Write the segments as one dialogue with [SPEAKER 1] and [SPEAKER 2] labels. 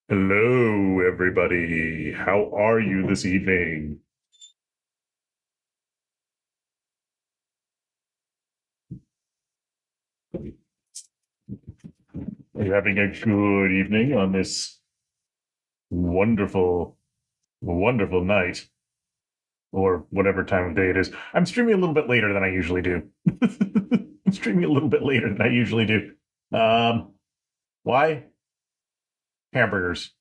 [SPEAKER 1] Hello, everybody. How are you this evening? Are you having a good evening on this wonderful, wonderful night? Or whatever time of day it is. I'm streaming a little bit later than I usually do. I'm streaming a little bit later than I usually do. Why? Hamburgers.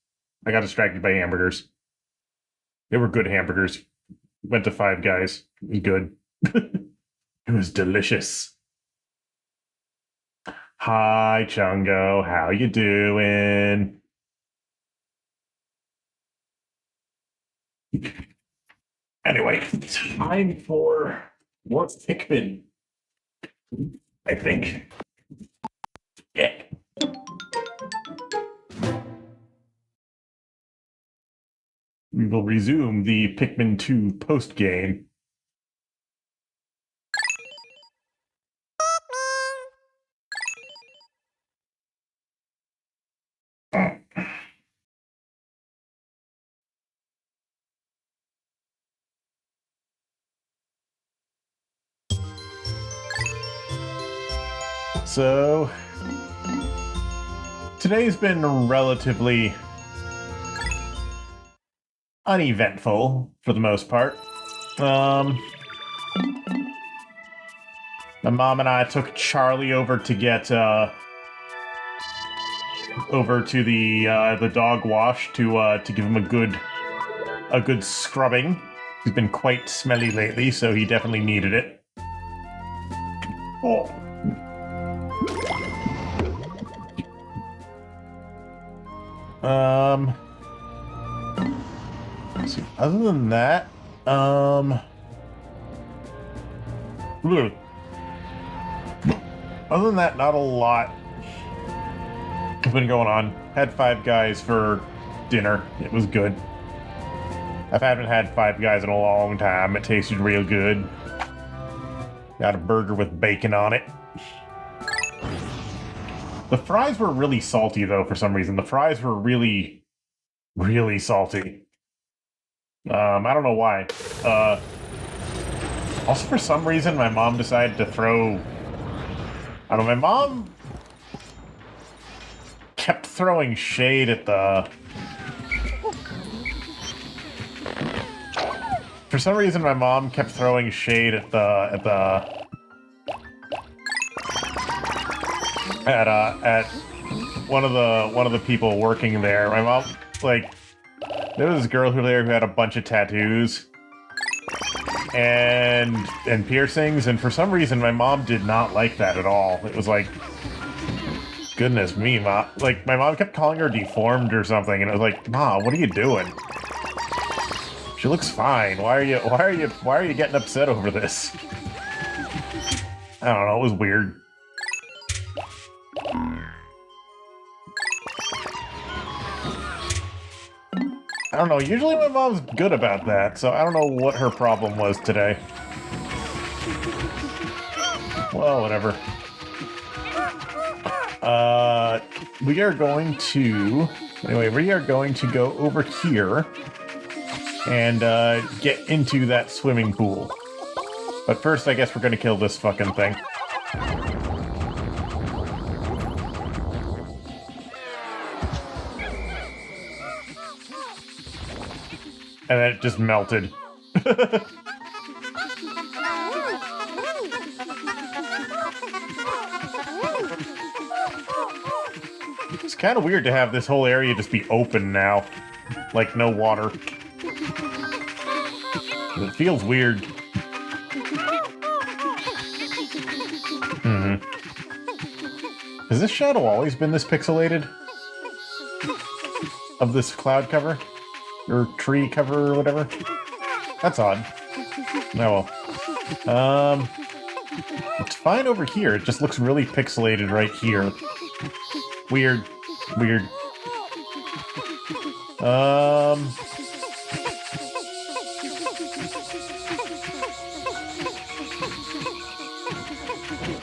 [SPEAKER 1] I got distracted by hamburgers. They were good hamburgers. Went to Five Guys. It was good. It was delicious. Hi, Chungo. How you doing? Anyway, time for more Pikmin. I think. Yeah. We will resume the Pikmin 2 post game. So, today's been relatively uneventful for the most part. My mom and I took Charlie over to get over to the dog wash to give him a good scrubbing. He's been quite smelly lately, so he definitely needed it. Oh. Let's see. Other than that, other than that, not a lot has been going on. Had Five Guys for dinner. It was good. I haven't had Five Guys in a long time. It tasted real good. Got a burger with bacon on it. The fries were really salty, though, for some reason. The fries were really, really salty. I don't know why. Also, for some reason, my mom decided to throw... I don't know, my mom kept throwing shade at the... For some reason, my mom kept throwing shade at one of the people working there. My mom, like, there was this girl who had a bunch of tattoos and piercings, and for some reason, my mom did not like that at all. It was like, goodness me, Ma. Like, my mom kept calling her deformed or something, and it was like, Ma, what are you doing? She looks fine. Why are you getting upset over this? I don't know, it was weird. I don't know, usually my mom's good about that, so I don't know what her problem was today. Well, whatever. we are going to... Anyway, we are going to go over here and get into that swimming pool. But first, I guess we're going to kill this fucking thing. And then it just melted. It's kind of weird to have this whole area just be open now. Like, no water. It feels weird. Has this shadow always been this pixelated? Of this cloud cover? Or tree cover or whatever? That's odd. Oh well. It's fine over here. It just looks really pixelated right here. Weird. Weird.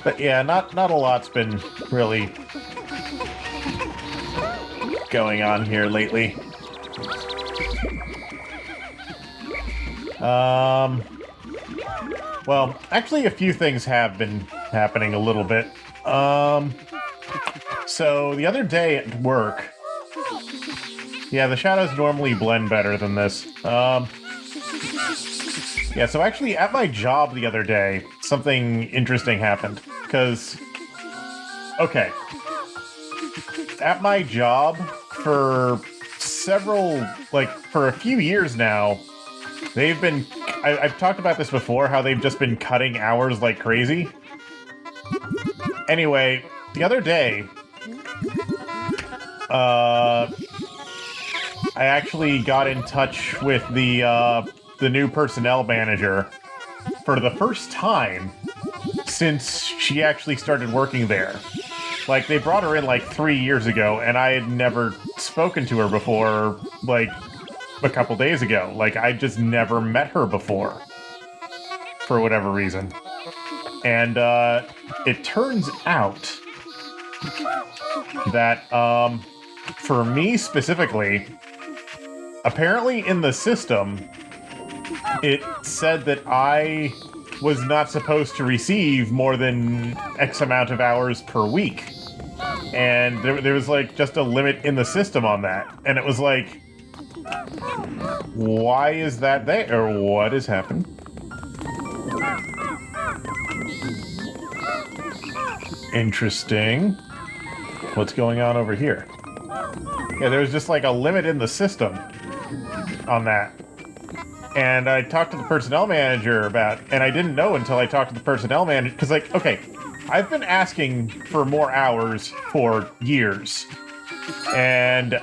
[SPEAKER 1] But yeah, not a lot's been really going on here lately. Well, actually a few things have been happening a little bit. So the other day at work, yeah, the shadows normally blend better than this. Yeah, so actually at my job the other day, something interesting happened. Because, okay, at my job for for a few years now, they've been, I've talked about this before, how they've just been cutting hours like crazy. Anyway, the other day, I actually got in touch with the new personnel manager for the first time since she actually started working there. Like, they brought her in like 3 years ago, and I had never spoken to her before, like, a couple days ago. Like, I just never met her before, for whatever reason. And, it turns out that, for me specifically, apparently in the system, it said that I was not supposed to receive more than X amount of hours per week. And there was, like, just a limit in the system on that. And it was like, why is that there? Or what has happened? Interesting. What's going on over here? Yeah, there was just, like, a limit in the system on that. And I talked to the personnel manager and I didn't know until I talked to the personnel manager, because, like, okay, I've been asking for more hours for years, and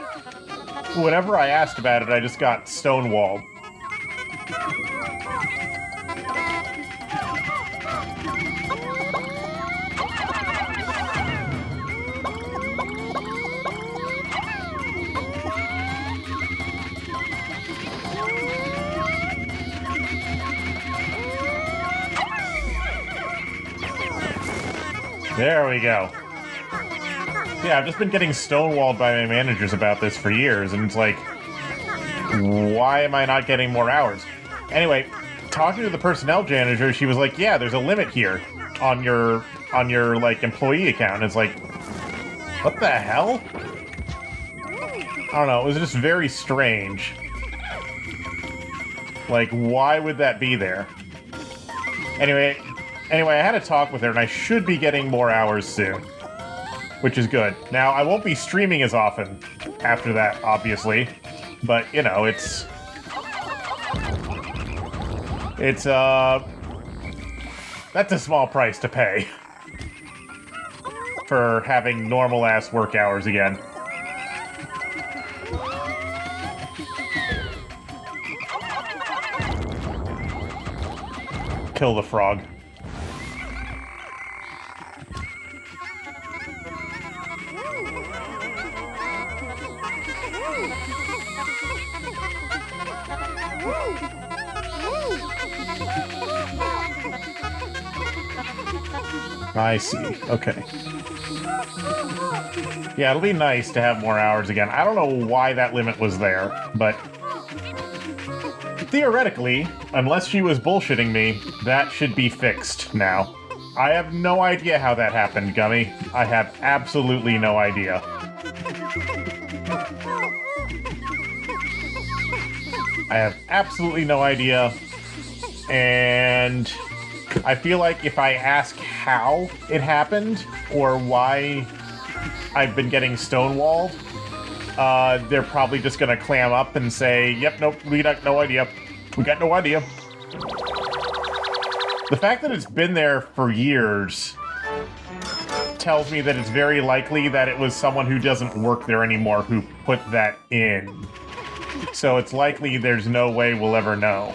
[SPEAKER 1] whenever I asked about it, I just got stonewalled. There we go. Yeah, I've just been getting stonewalled by my managers about this for years, and it's like, why am I not getting more hours? Anyway, talking to the personnel manager, she was like, yeah, there's a limit here on your like, employee account. And it's like, what the hell? I don't know, it was just very strange. Like, why would that be there? Anyway, I had a talk with her, and I should be getting more hours soon, which is good. Now, I won't be streaming as often after that, obviously, but, you know, that's a small price to pay for having normal-ass work hours again. Kill the frog. I see. Okay. Yeah, it'll be nice to have more hours again. I don't know why that limit was there, but theoretically, unless she was bullshitting me, that should be fixed now. I have no idea how that happened, Gummy. I have absolutely no idea. I have absolutely no idea, and I feel like if I ask how it happened or why I've been getting stonewalled, they're probably just gonna clam up and say, yep, nope, we got no idea. We got no idea. The fact that it's been there for years tells me that it's very likely that it was someone who doesn't work there anymore who put that in. So it's likely there's no way we'll ever know.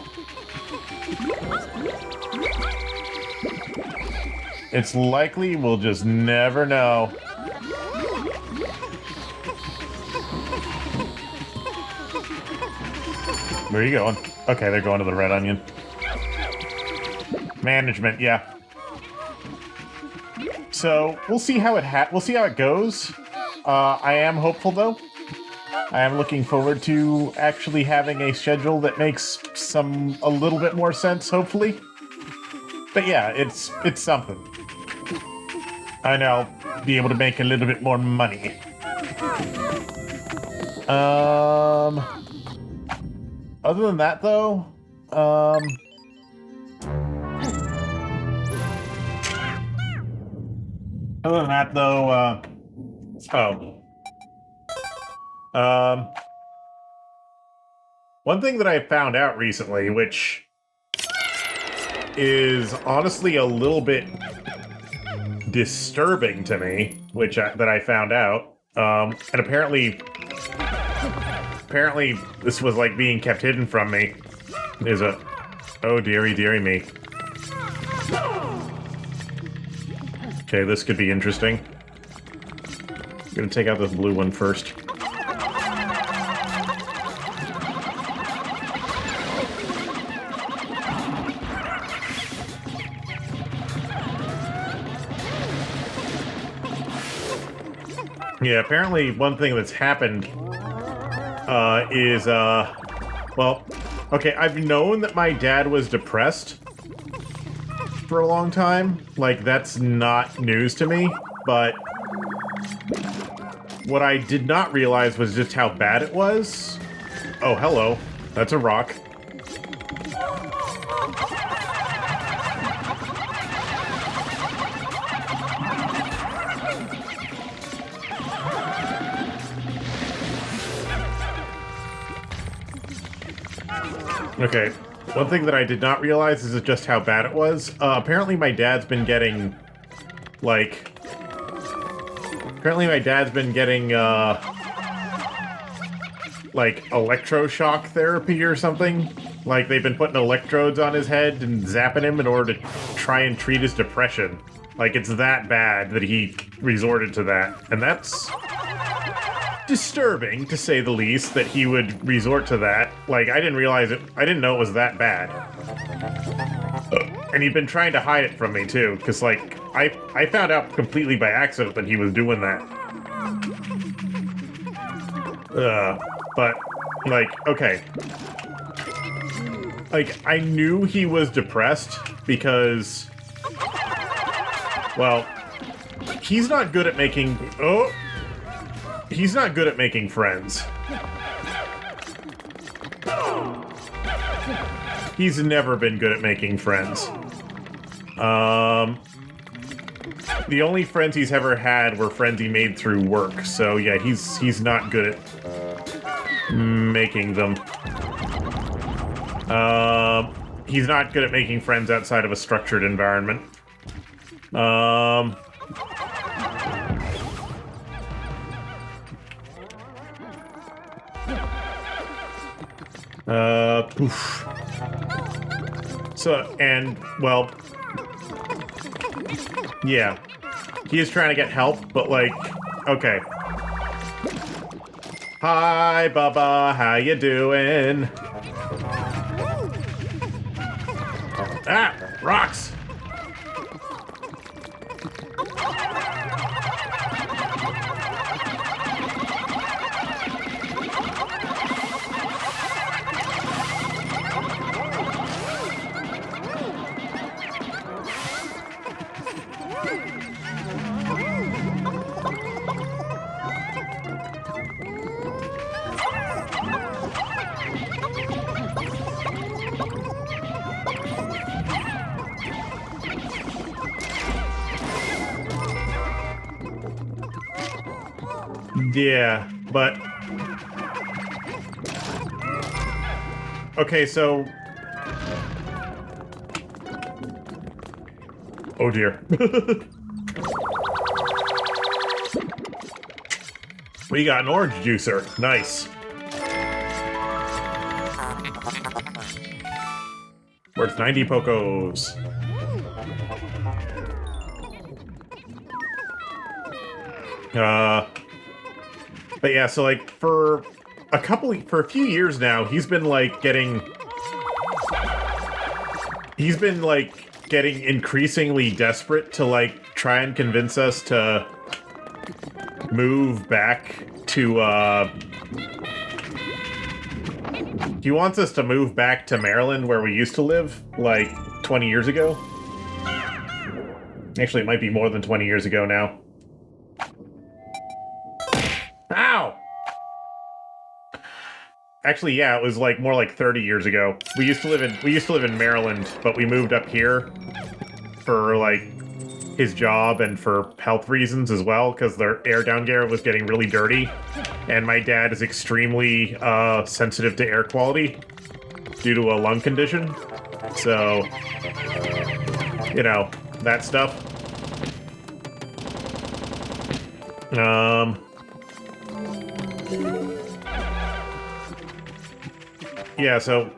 [SPEAKER 1] It's likely we'll just never know. Where are you going? Okay, they're going to the Red Onion. Management, yeah. So we'll see how it goes. I am hopeful though. I am looking forward to actually having a schedule that makes a little bit more sense, hopefully. But yeah, it's something. I know I'll be able to make a little bit more money. Other than that, though, one thing that I found out recently, which is honestly a little bit disturbing to me, that I found out, and apparently this was like being kept hidden from me, is oh dearie me. Okay, this could be interesting. I'm gonna take out this blue one first. Yeah, apparently one thing that's happened is, well, okay, I've known that my dad was depressed for a long time. Like, that's not news to me, but what I did not realize was just how bad it was. Oh, hello. That's a rock. Okay, one thing that I did not realize is just how bad it was. Apparently my dad's been getting, like, electroshock therapy or something. Like, they've been putting electrodes on his head and zapping him in order to try and treat his depression. Like, it's that bad that he resorted to that. And that's disturbing, to say the least, that he would resort to that. Like, I didn't realize it. I didn't know it was that bad. And he'd been trying to hide it from me, too, because, like, I found out completely by accident that he was doing that. But, like, okay. Like, I knew he was depressed because, well, he's not good at making... He's not good at making friends. He's never been good at making friends. The only friends he's ever had were friends he made through work, so yeah, he's not good at making them. He's not good at making friends outside of a structured environment. Poof. So, and, well, yeah, he is trying to get help, but, like, okay. Hi, Bubba, how you doing? Ah, rocks! Yeah, but... Okay, so... Oh dear. We got an orange juicer. Nice. Worth 90 Pocos. But yeah, so like for a few years now, he's been like getting increasingly desperate to like try and convince us to move back to he wants us to move back to Maryland where we used to live like 20 years ago. Actually, it might be more than 20 years ago now. Ow! Actually, yeah, it was like more like 30 years ago. We used to live in Maryland, but we moved up here for like his job and for health reasons as well, because their air down there was getting really dirty, and my dad is extremely sensitive to air quality due to a lung condition. So, you know, that stuff. Yeah, so,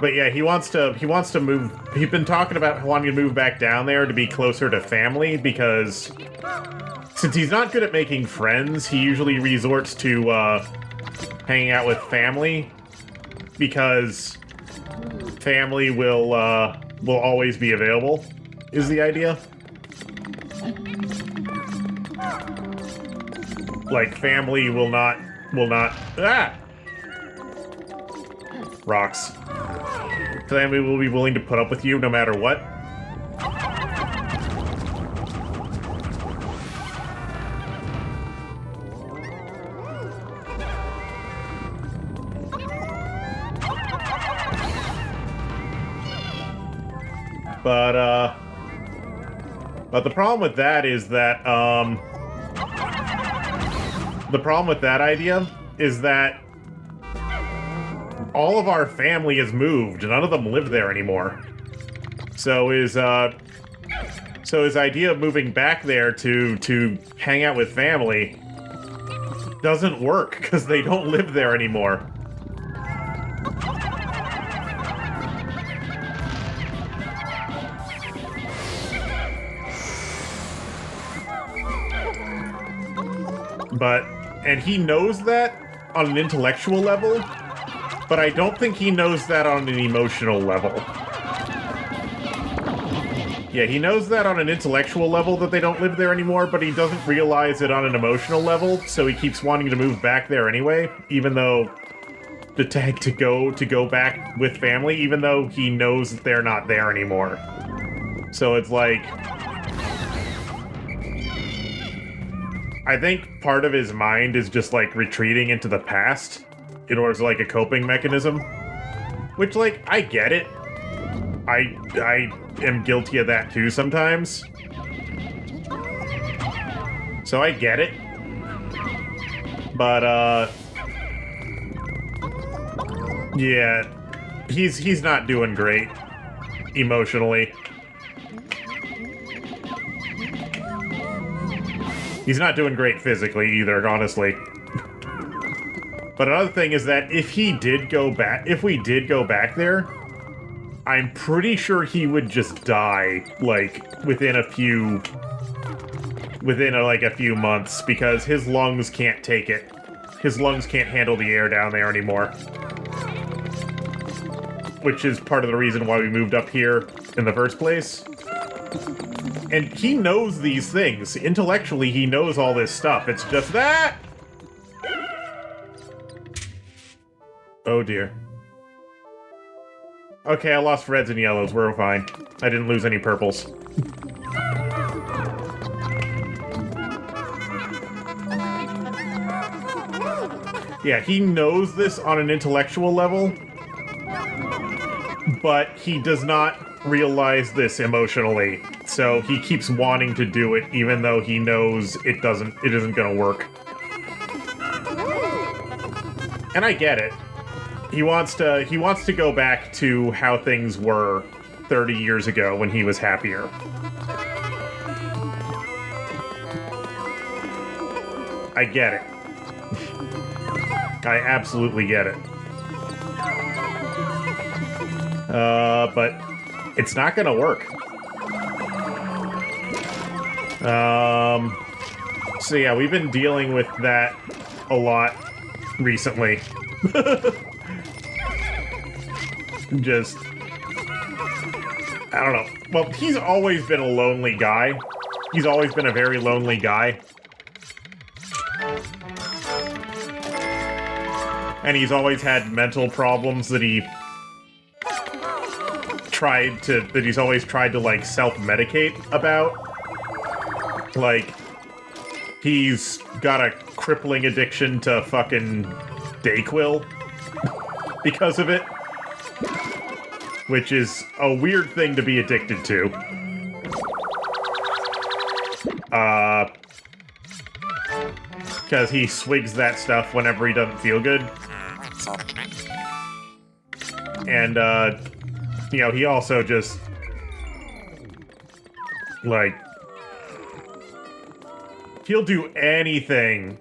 [SPEAKER 1] but yeah, he wants to move. He's been talking about wanting to move back down there to be closer to family, because since he's not good at making friends, he usually resorts to hanging out with family, because family will always be available, is the idea. Like, family will not rocks. Family will be willing to put up with you no matter what. But the problem with that is that, the problem with that idea is that all of our family has moved, and none of them live there anymore. So his idea of moving back there to hang out with family doesn't work, because they don't live there anymore. And he knows that on an intellectual level, but I don't think he knows that on an emotional level. Yeah, he knows that on an intellectual level that they don't live there anymore, but he doesn't realize it on an emotional level, so he keeps wanting to move back there anyway, even though to go back with family, even though he knows that they're not there anymore. So it's like, I think part of his mind is just like retreating into the past in order to like a coping mechanism, which, like, I get it. I am guilty of that too sometimes. So I get it. But yeah, he's not doing great emotionally. He's not doing great physically either, honestly. But another thing is that if we did go back there, I'm pretty sure he would just die, like, within a few months, because his lungs can't take it. His lungs can't handle the air down there anymore. Which is part of the reason why we moved up here in the first place. And he knows these things. Intellectually, he knows all this stuff. It's just that... Oh dear. Okay, I lost reds and yellows. We're fine. I didn't lose any purples. Yeah, he knows this on an intellectual level, but he does not realize this emotionally. So he keeps wanting to do it, even though he knows it isn't gonna work. And I get it. He wants to go back to how things were 30 years ago when he was happier. I get it. I absolutely get it. But it's not gonna work. So yeah, we've been dealing with that a lot recently. Just, I don't know. Well, he's always been a lonely guy. He's always been a very lonely guy. And he's always had mental problems that he's always tried to, like, self-medicate about. Like, he's got a crippling addiction to fucking Dayquil because of it. Which is a weird thing to be addicted to. Because he swigs that stuff whenever he doesn't feel good. And, you know, he also just, like, he'll do anything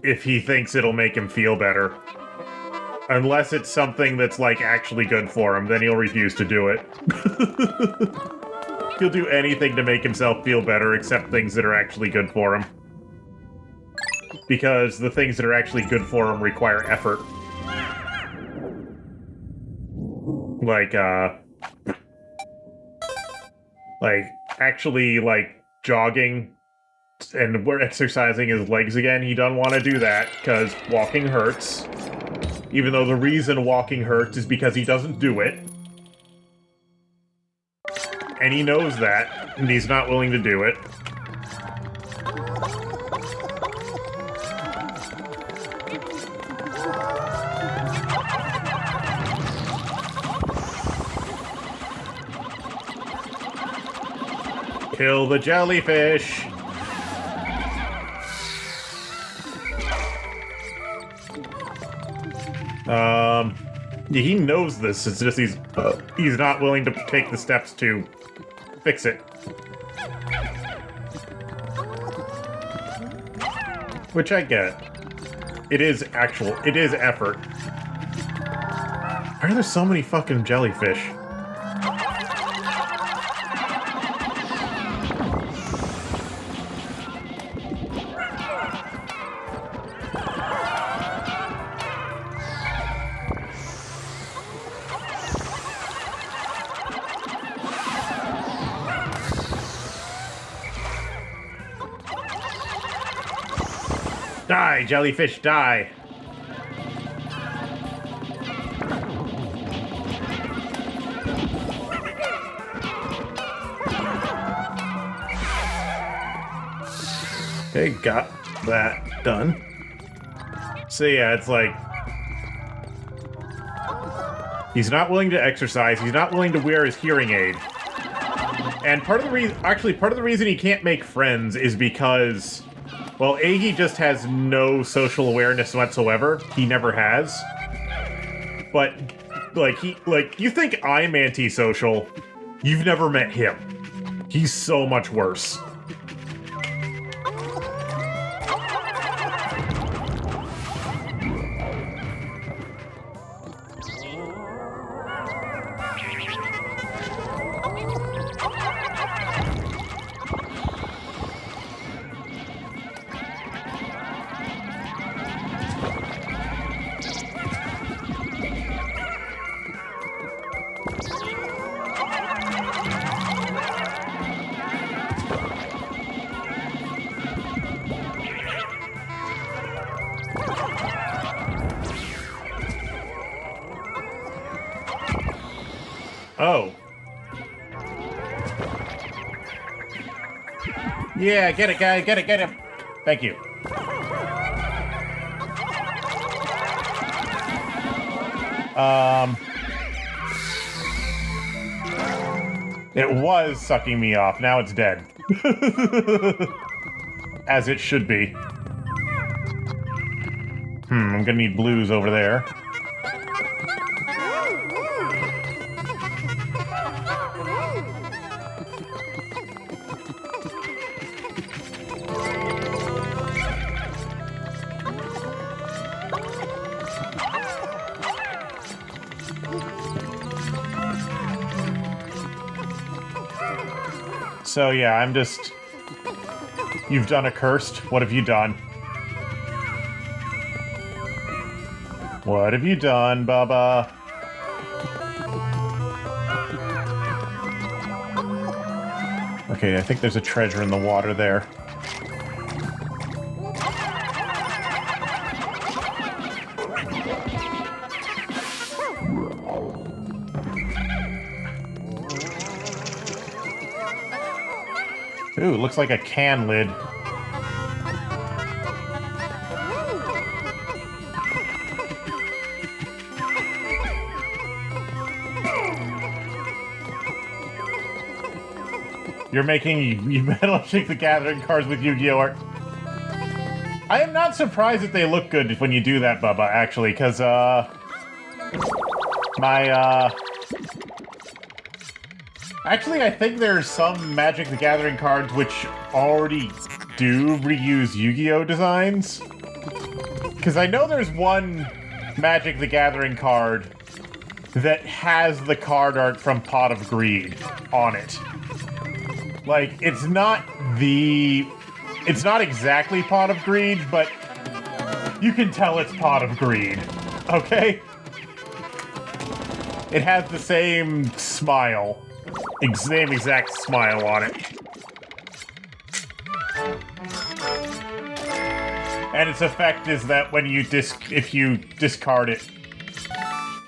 [SPEAKER 1] if he thinks it'll make him feel better. Unless it's something that's, like, actually good for him, then he'll refuse to do it. He'll do anything to make himself feel better, except things that are actually good for him. Because the things that are actually good for him require effort. Like, actually, like, jogging and we're exercising his legs again, he doesn't want to do that, because walking hurts. Even though the reason walking hurts is because he doesn't do it. And he knows that, and he's not willing to do it. Kill the jellyfish! He knows this, it's just he's not willing to take the steps to fix it. Which I get. It is effort. Why are there so many fucking jellyfish? Die, jellyfish, die! Okay, got that done. So yeah, it's like... he's not willing to exercise, he's not willing to wear his hearing aid. And part of the reason he can't make friends is because... well, A, he just has no social awareness whatsoever. He never has. But, like, you think I'm antisocial, you've never met him. He's so much worse. Oh. Yeah, get it, guy, get it. Thank you. It was sucking me off, now it's dead. As it should be. I'm gonna need blues over there. So yeah, I'm just... You've done a cursed. What have you done? What have you done, Bubba? Okay, I think there's a treasure in the water there. Ooh, looks like a can lid. You're making you Magic the Gathering cards with Yu-Gi-Oh! Art. I am not surprised that they look good when you do that, Bubba, actually, because, Actually, I think there's some Magic the Gathering cards which already do reuse Yu-Gi-Oh! Designs. Because I know there's one Magic the Gathering card that has the card art from Pot of Greed on it. Like, it's not exactly Pot of Greed, but you can tell it's Pot of Greed, okay? It has the same smile. Same exact smile on it. And its effect is that when you if you discard it,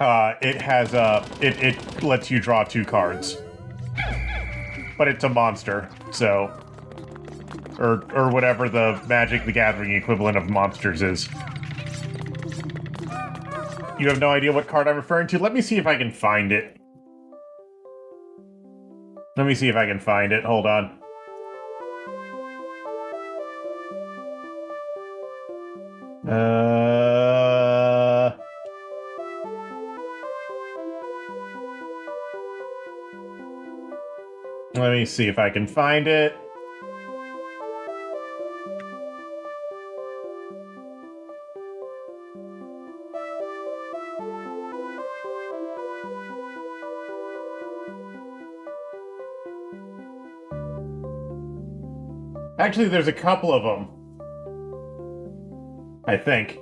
[SPEAKER 1] it lets you draw 2 cards. But it's a monster, so... Or whatever the Magic the Gathering equivalent of monsters is. You have no idea what card I'm referring to? Let me see if I can find it. Let me see if I can find it. Hold on. Let me see if I can find it. Actually, there's a couple of them. I think.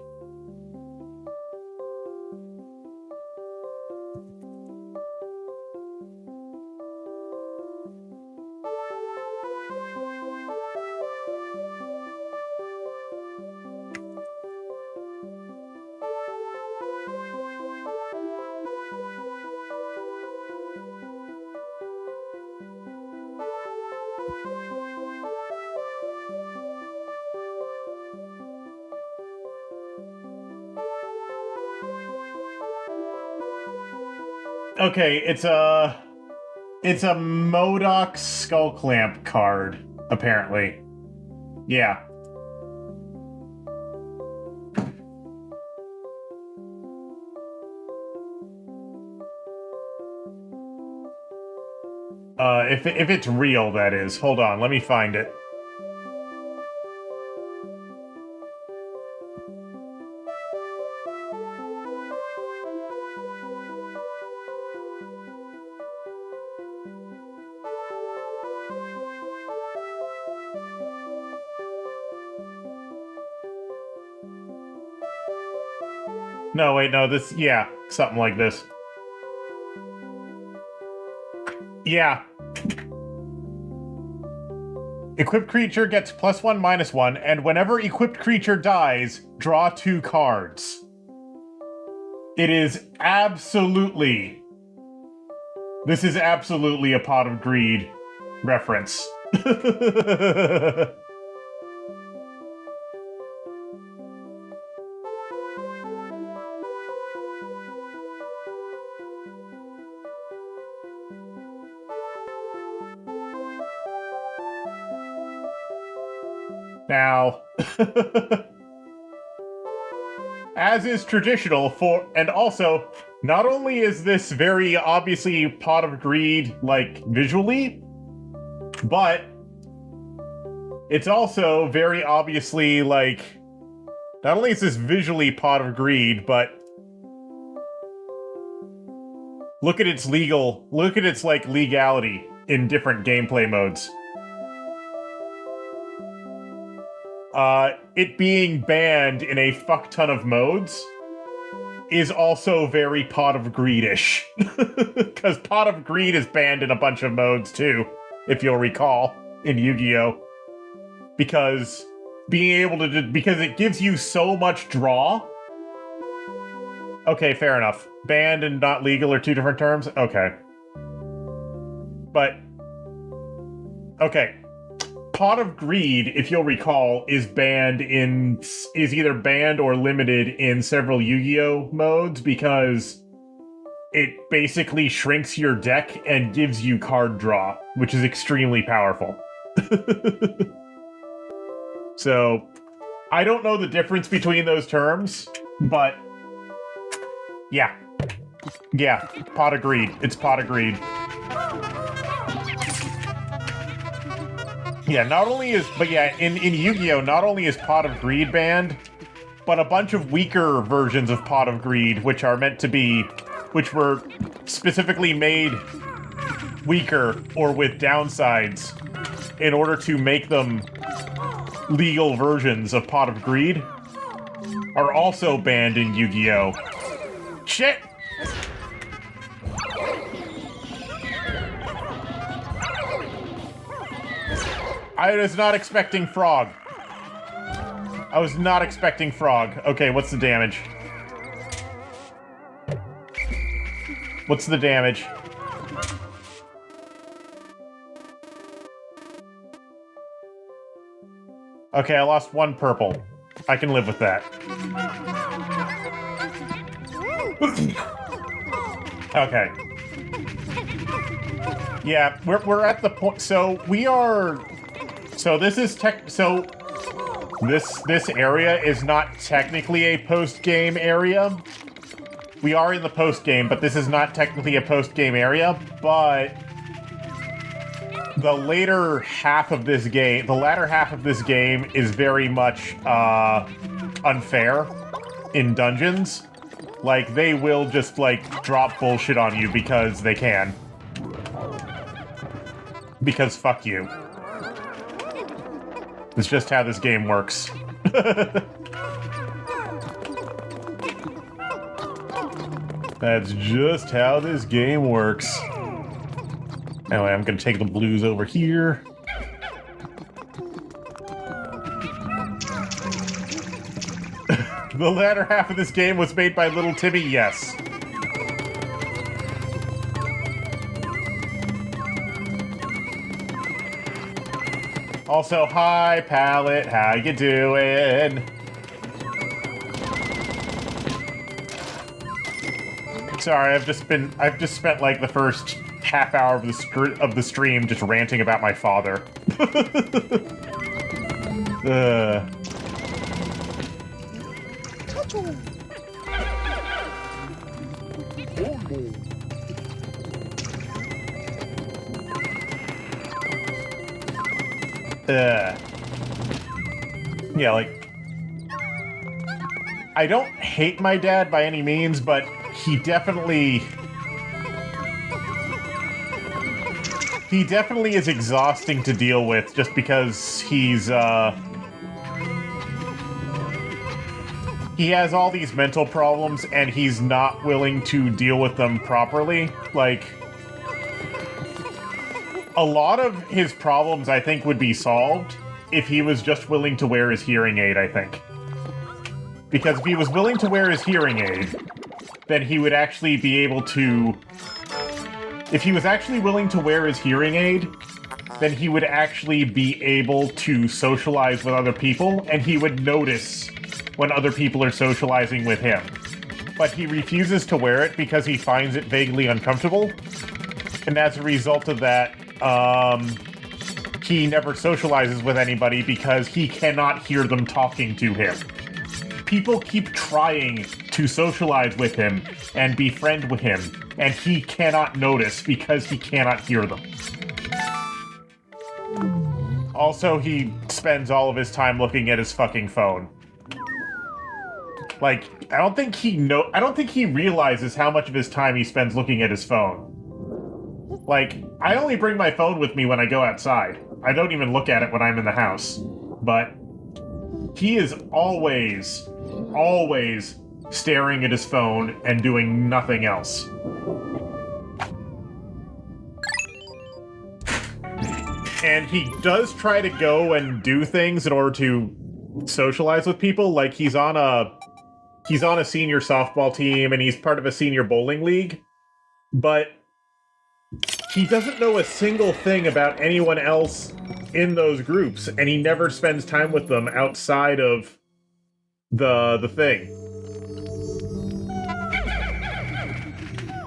[SPEAKER 1] Okay, it's a MODOK Skull Clamp card, apparently. Yeah. If it's real, that is. Hold on, let me find it. No, wait, no, this, yeah, something like this. Yeah. Equipped creature gets +1/-1, and whenever equipped creature dies, draw 2 cards. It is absolutely... This is absolutely a Pot of Greed reference. Now, as is traditional and also, not only is this very obviously Pot of Greed, like, visually, but it's also very obviously, like, not only is this visually Pot of Greed, but look at its legality in different gameplay modes. It being banned in a fuck ton of modes is also very Pot of Greed-ish. Because Pot of Greed is banned in a bunch of modes too, if you'll recall, in Yu-Gi-Oh! Because it gives you so much draw. Okay, fair enough. Banned and not legal are two different terms? Okay. But, okay. Pot of Greed, if you'll recall, is either banned or limited in several Yu-Gi-Oh! Modes because it basically shrinks your deck and gives you card draw, which is extremely powerful. So, I don't know the difference between those terms, but yeah. Yeah, Pot of Greed. It's Pot of Greed. Yeah, in Yu-Gi-Oh! Not only is Pot of Greed banned, but a bunch of weaker versions of Pot of Greed, which were specifically made weaker or with downsides in order to make them legal versions of Pot of Greed, are also banned in Yu-Gi-Oh! Shit! I was not expecting frog. I was not expecting frog. Okay, what's the damage? What's the damage? Okay, I lost one purple. I can live with that. Okay. Yeah, we're at the point. So we are. So this is this area is not technically a post-game area. We are in the post-game, but this is not technically a post-game area. But the latter half of this game is very much unfair in dungeons. Like, they will just, like, drop bullshit on you because they can. Because fuck you. It's just how this game works. That's just how this game works. Anyway, I'm gonna take the blues over here. The latter half of this game was made by Little Timmy, yes. Also, hi, Pallet, how you doing? Sorry, I've just spent like the first half hour of the stream just ranting about my father. Yeah, like, I don't hate my dad by any means, but he definitely is exhausting to deal with just because he has all these mental problems and he's not willing to deal with them properly. Like, a lot of his problems, I think, would be solved if he was just willing to wear his hearing aid, I think. Because if he was willing to wear his hearing aid, then he would actually be able to... If he was actually willing to wear his hearing aid, then he would actually be able to socialize with other people, and he would notice when other people are socializing with him. But he refuses to wear it because he finds it vaguely uncomfortable, and as a result of that, he never socializes with anybody because he cannot hear them talking to him. people keep trying to socialize with him and befriend with him, and he cannot notice because he cannot hear them. Also, he spends all of his time looking at his fucking phone. Like, I don't think he realizes how much of his time he spends looking at his phone. Like, I only bring my phone with me when I go outside. I don't even look at it when I'm in the house. But he is always staring at his phone and doing nothing else. And he does try to go and do things in order to socialize with people. Like, he's on a senior softball team and he's part of a senior bowling league. But he doesn't know a single thing about anyone else in those groups, and he never spends time with them outside of the thing.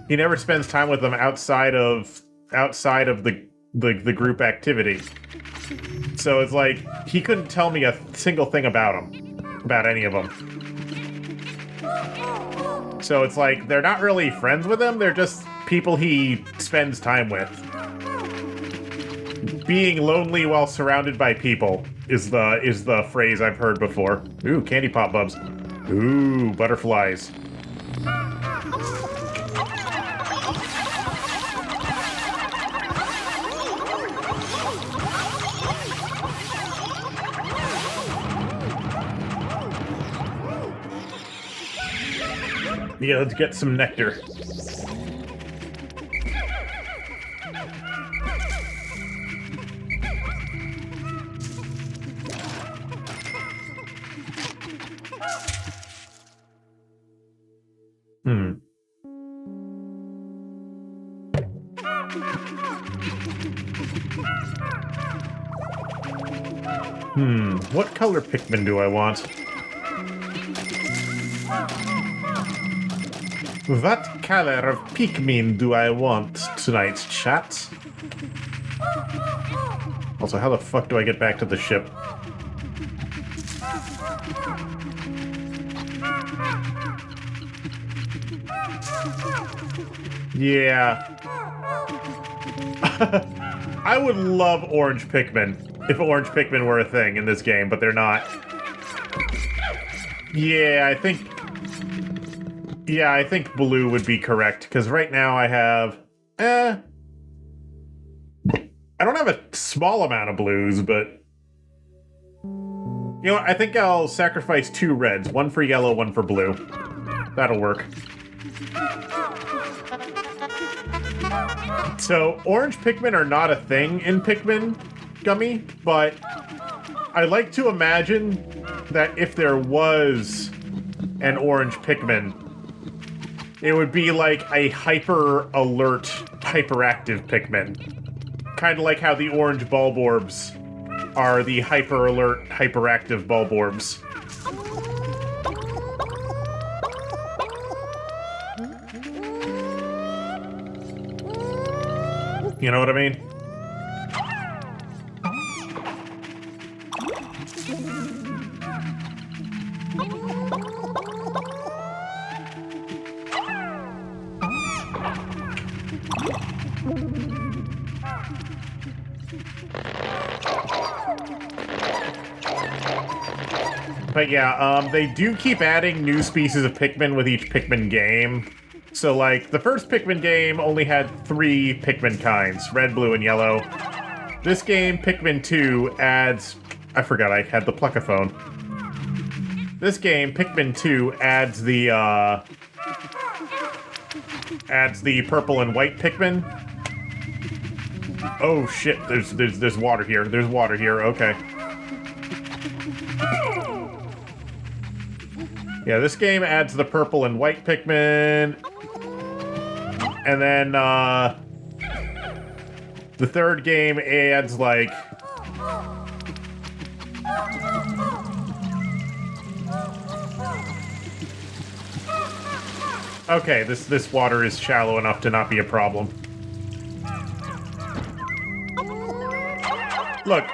[SPEAKER 1] He never spends time with them outside of the group activity. So it's like, he couldn't tell me a single thing about them, about any of them. So it's like, they're not really friends with him, they're just people he spends time with. Being lonely while surrounded by people is the phrase I've heard before. Ooh, candy pop bubs. Ooh, butterflies. Yeah, let's get some nectar. What color Pikmin do I want? What color of Pikmin do I want tonight, chat? Also, how the fuck do I get back to the ship? Yeah. I would love orange Pikmin if orange Pikmin were a thing in this game, but they're not. Yeah, I think blue would be correct, because right now I have... I don't have a small amount of blues, but... You know what, I think I'll sacrifice 2 reds. One for yellow, one for blue. That'll work. So, orange Pikmin are not a thing in Pikmin Gummy, but I like to imagine that if there was an orange Pikmin, it would be like a hyper-alert, hyperactive Pikmin. Kind of like how the orange Bulborbs are the hyper-alert, hyperactive Bulborbs. You know what I mean? But yeah, they do keep adding new species of Pikmin with each Pikmin game. So, like, the first Pikmin game only had 3 Pikmin kinds, red, blue, and yellow. This game, Pikmin 2, adds... I forgot I had the Pluckaphone. This game, Pikmin 2, adds the purple and white Pikmin. Oh shit, there's water here. There's water here, okay. Yeah, this game adds the purple and white Pikmin. And then, the third game adds, like... Okay, this water is shallow enough to not be a problem. Look.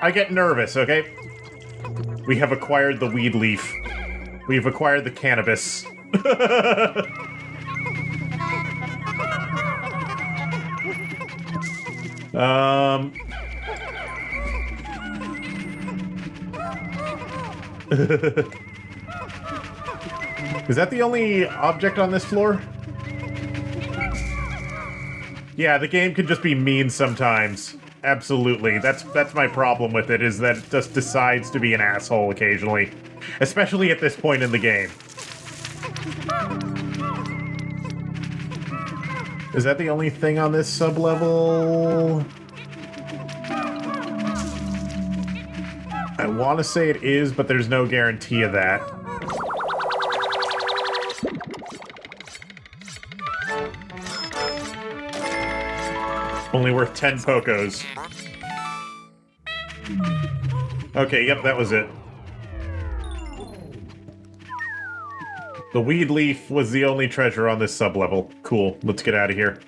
[SPEAKER 1] I get nervous, okay? We have acquired the weed leaf. We've acquired the cannabis. Is that the only object on this floor? Yeah, the game can just be mean sometimes. Absolutely. That's my problem with it, is that it just decides to be an asshole occasionally. Especially at this point in the game. Is that the only thing on this sub-level? I want to say it is, but there's no guarantee of that. Only worth 10 Pocos. Okay, yep, that was it. The weed leaf was the only treasure on this sub-level. Cool, let's get out of here.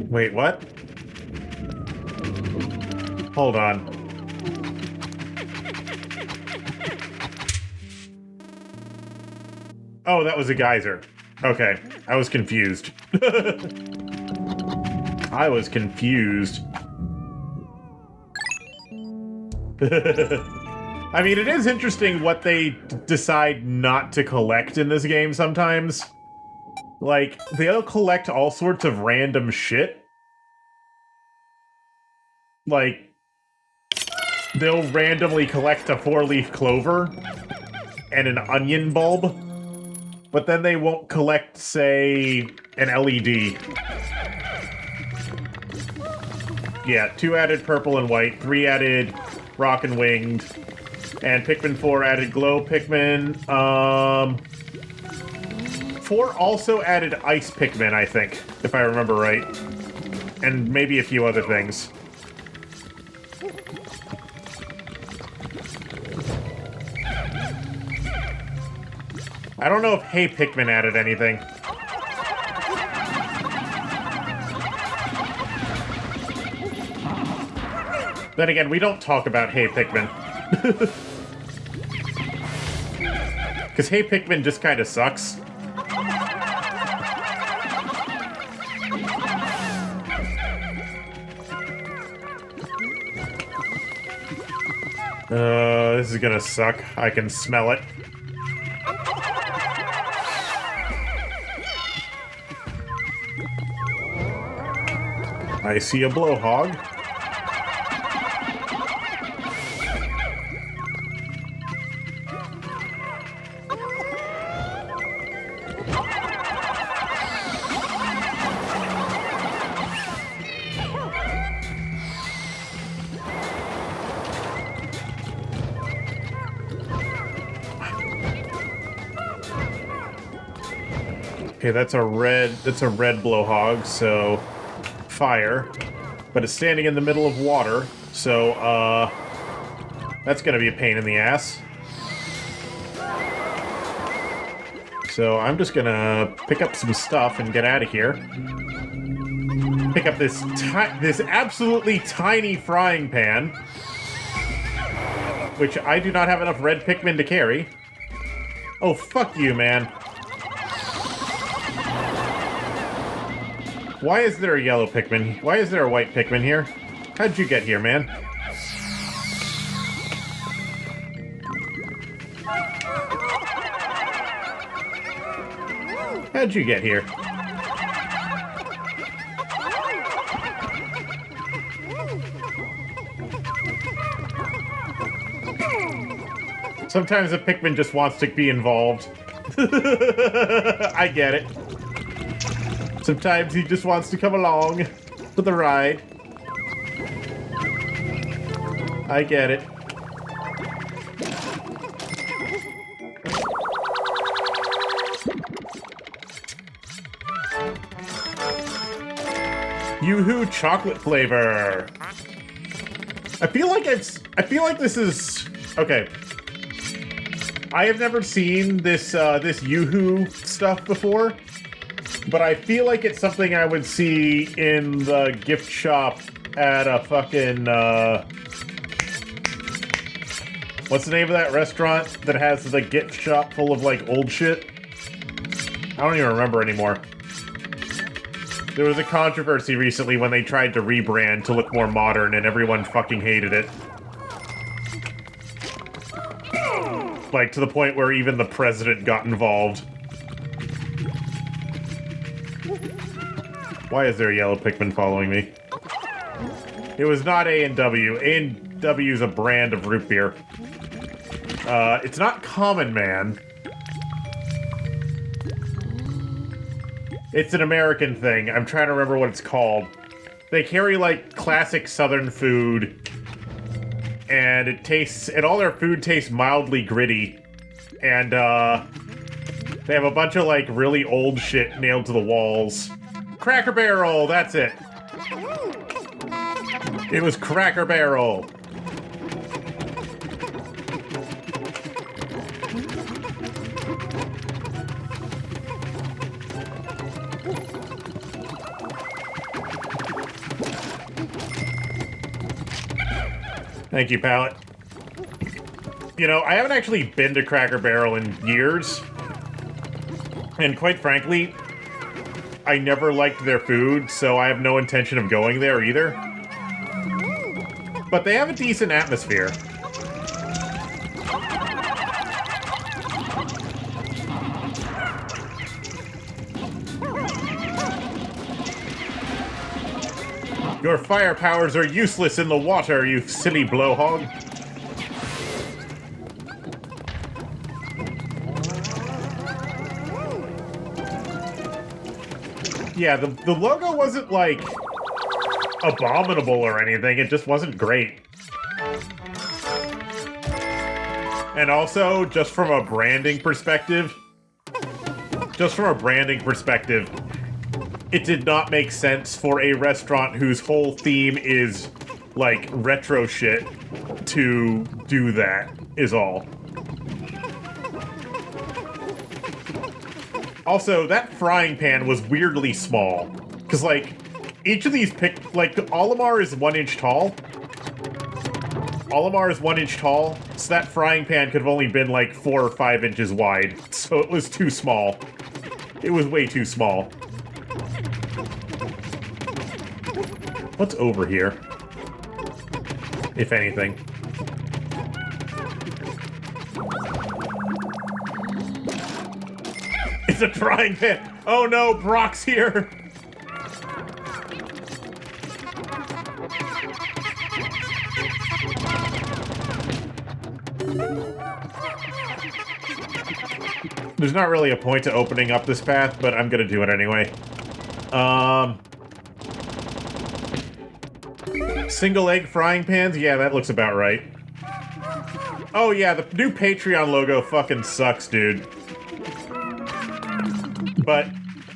[SPEAKER 1] Wait, what? Hold on. Oh, that was a geyser. Okay, I was confused. I was confused. I mean, it is interesting what they decide not to collect in this game sometimes. Like, they'll collect all sorts of random shit. Like, they'll randomly collect a 4-leaf clover and an onion bulb. But then they won't collect, say, an LED. Yeah, 2 added purple and white, 3 added rock and winged, and Pikmin 4 added glow Pikmin. 4 also added ice Pikmin, I think, if I remember right. And maybe a few other things. I don't know if Hey Pikmin added anything. Then again, we don't talk about Hey Pikmin. Because Hey Pikmin just kind of sucks. This is gonna suck. I can smell it. I see a blowhog. Okay, that's a red blowhog, so fire. But it's standing in the middle of water, so that's gonna be a pain in the ass. So I'm just gonna pick up some stuff and get out of here. Pick up this absolutely tiny frying pan, which I do not have enough red Pikmin to carry. Oh, fuck you, man. Why is there a yellow Pikmin? Why is there a white Pikmin here? How'd you get here, man? How'd you get here? Sometimes a Pikmin just wants to be involved. I get it. Sometimes he just wants to come along for the ride. I get it. Yoo-hoo chocolate flavor. I feel like this is okay. I have never seen this this Yoo-hoo stuff before. But I feel like it's something I would see in the gift shop at a fucking, what's the name of that restaurant that has the gift shop full of, like, old shit? I don't even remember anymore. There was a controversy recently when they tried to rebrand to look more modern, and everyone fucking hated it. Like, to the point where even the president got involved. Why is there a yellow Pikmin following me? It was not A&W. A&W is a brand of root beer. It's not Common Man. It's an American thing. I'm trying to remember what it's called. They carry, like, classic Southern food. And it tastes... And all their food tastes mildly gritty. And, they have a bunch of, like, really old shit nailed to the walls. Cracker Barrel! That's it! It was Cracker Barrel! Thank you, Pallet. You know, I haven't actually been to Cracker Barrel in years. And quite frankly, I never liked their food, so I have no intention of going there either. But they have a decent atmosphere. Your fire powers are useless in the water, you silly blowhog. Yeah, the logo wasn't, like, abominable or anything, it just wasn't great. And also, just from a branding perspective, it did not make sense for a restaurant whose whole theme is, like, retro shit to do that, is all. Also, that frying pan was weirdly small. Because, like, each of these like, Olimar is 1 inch tall. Olimar is 1 inch tall, so that frying pan could have only been, like, 4 or 5 inches wide. So it was too small. It was way too small. What's over here? If anything. It's a frying pan! Oh no, Brock's here! There's not really a point to opening up this path, but I'm gonna do it anyway. Single egg frying pans? Yeah, that looks about right. Oh yeah, the new Patreon logo fucking sucks, dude. But,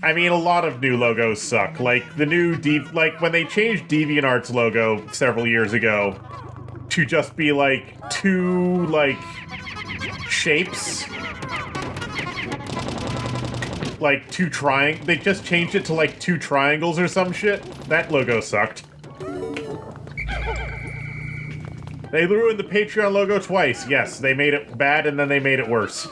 [SPEAKER 1] I mean, a lot of new logos suck. Like, the new like, when they changed DeviantArt's logo several years ago to just be, like, 2, like, shapes. Like, 2 they just changed it to, like, 2 triangles or some shit. That logo sucked. They ruined the Patreon logo twice. Yes, they made it bad and then they made it worse.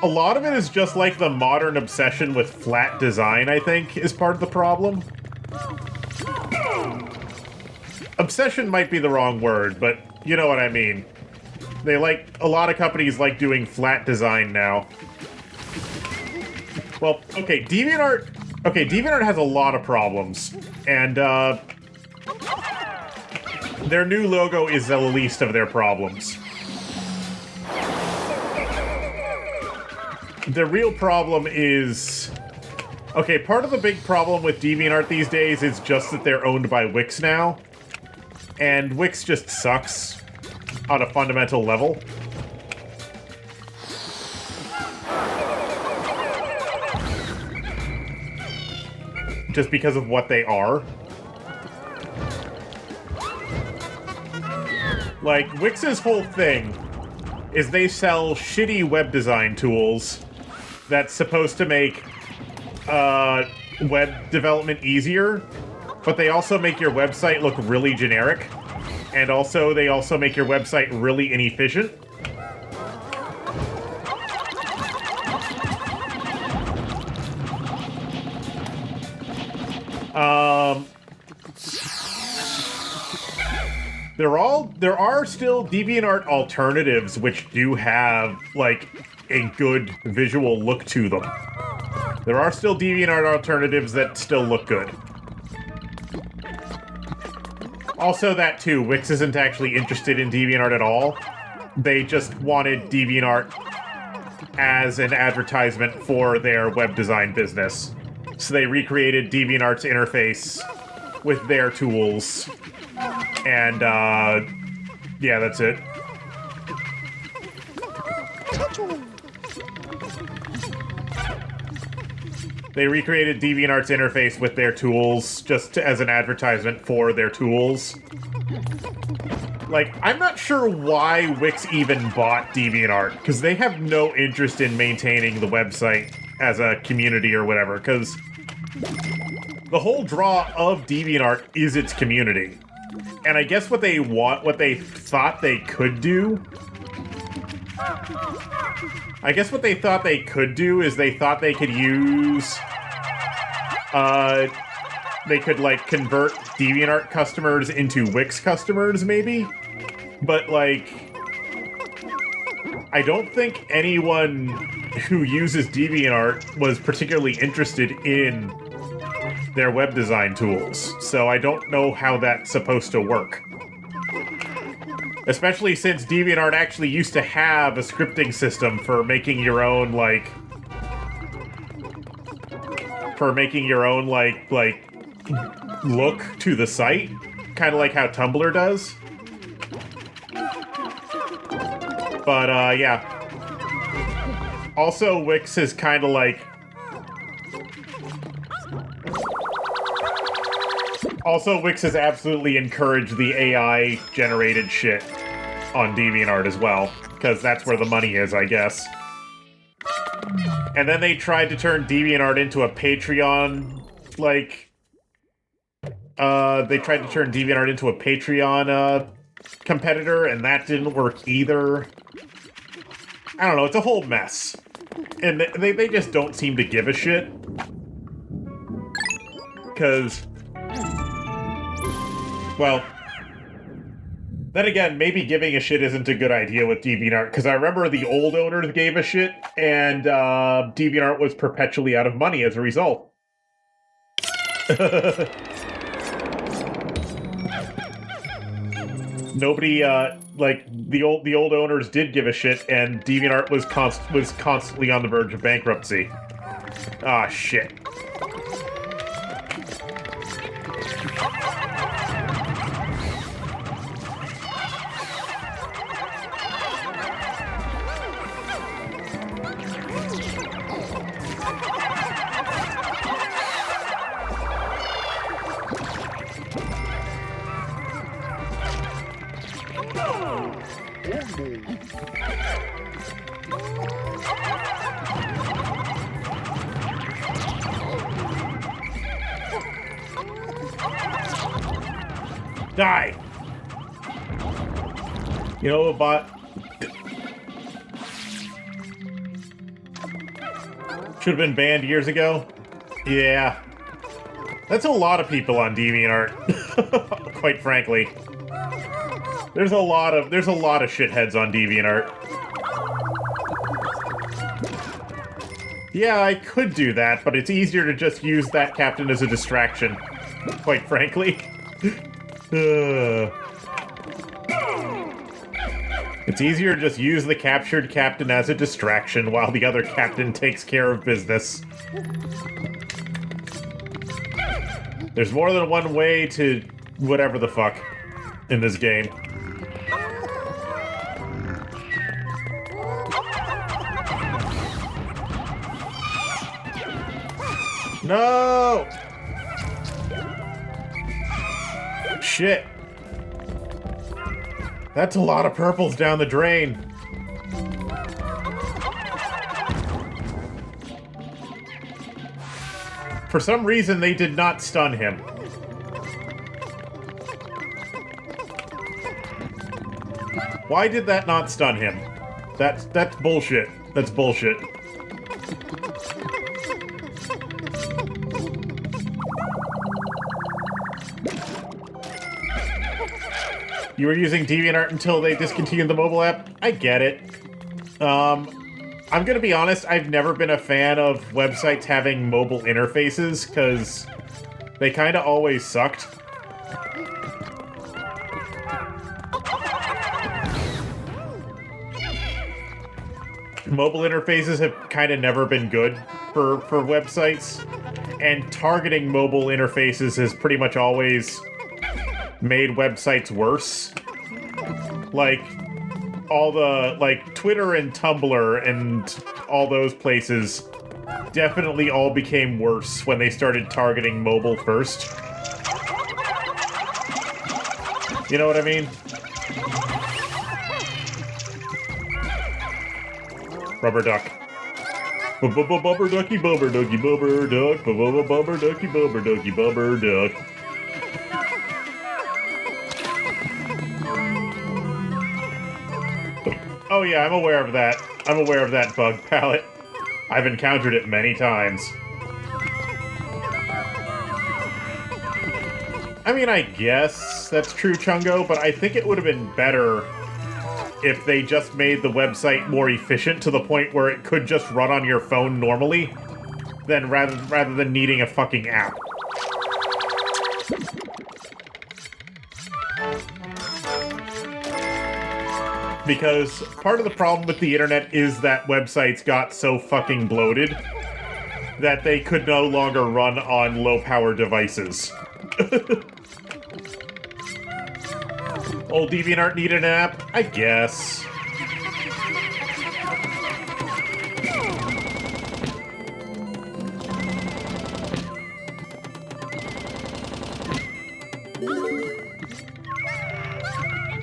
[SPEAKER 1] A lot of it is just like the modern obsession with flat design, I think, is part of the problem. Obsession might be the wrong word, but you know what I mean. They like, a lot of companies like doing flat design now. Well, okay, DeviantArt has a lot of problems, and, their new logo is the least of their problems. The real problem is... Okay, part of the big problem with DeviantArt these days is just that they're owned by Wix now. And Wix just sucks on a fundamental level. Just because of what they are. Like, Wix's whole thing is they sell shitty web design tools that's supposed to make web development easier, but they also make your website look really generic, and also they also make your website really inefficient. There are still DeviantArt alternatives which do have, like, a good visual look to them. There are still DeviantArt alternatives that still look good. Also that, too, Wix isn't actually interested in DeviantArt at all. They just wanted DeviantArt as an advertisement for their web design business. So they recreated DeviantArt's interface with their tools. And, yeah, that's it. They recreated DeviantArt's interface with their tools just as an advertisement for their tools. Like, I'm not sure why Wix even bought DeviantArt, because they have no interest in maintaining the website as a community or whatever, because the whole draw of DeviantArt is its community. And I guess what they thought they could do... I guess what they thought they could do is they thought they could use... they could, like, convert DeviantArt customers into Wix customers, maybe? But, like... I don't think anyone who uses DeviantArt was particularly interested in their web design tools, so I don't know how that's supposed to work. Especially since DeviantArt actually used to have a scripting system for making your own, like... look to the site. Kind of like how Tumblr does. But, yeah. Also, Wix is kind of like... Also, Wix has absolutely encouraged the AI-generated shit on DeviantArt as well, because that's where the money is, I guess. And then they tried to turn DeviantArt into a Patreon, like... they tried to turn DeviantArt into a Patreon, competitor, and that didn't work either. I don't know, it's a whole mess. And they just don't seem to give a shit. Because... Well, then again, maybe giving a shit isn't a good idea with DeviantArt, because I remember the old owners gave a shit, and DeviantArt was perpetually out of money as a result. Nobody, like, the old owners did give a shit, and DeviantArt was constantly on the verge of bankruptcy. Ah, shit. Die! You know, but... Should have been banned years ago? Yeah. That's a lot of people on DeviantArt, quite frankly. There's a lot of shitheads on DeviantArt. Yeah, I could do that, but it's easier to just use that captain as a distraction, quite frankly. It's easier to just use the captured captain as a distraction while the other captain takes care of business. There's more than one way to whatever the fuck in this game. No! Shit. That's a lot of purples down the drain. For some reason, they did not stun him. Why did that not stun him? That's bullshit. That's bullshit. You were using DeviantArt until they discontinued the mobile app? I get it. I'm gonna be honest, I've never been a fan of websites having mobile interfaces, because they kinda always sucked. Mobile interfaces have kinda never been good for websites, and targeting mobile interfaces has pretty much always made websites worse. Like, all the, like, Twitter and Tumblr and all those places definitely all became worse when they started targeting mobile first. You know what I mean? Rubber duck. Bubber ducky bubber ducky bubber duck. Bubber ducky bubber ducky bubber duck. Oh yeah, I'm aware of that. I'm aware of that bug palette. I've encountered it many times. I mean, I guess that's true, Chungo, but I think it would have been better if they just made the website more efficient to the point where it could just run on your phone normally, than rather than needing a fucking app. Because part of the problem with the internet is that websites got so fucking bloated that they could no longer run on low-power devices. Old DeviantArt needed an app? I guess.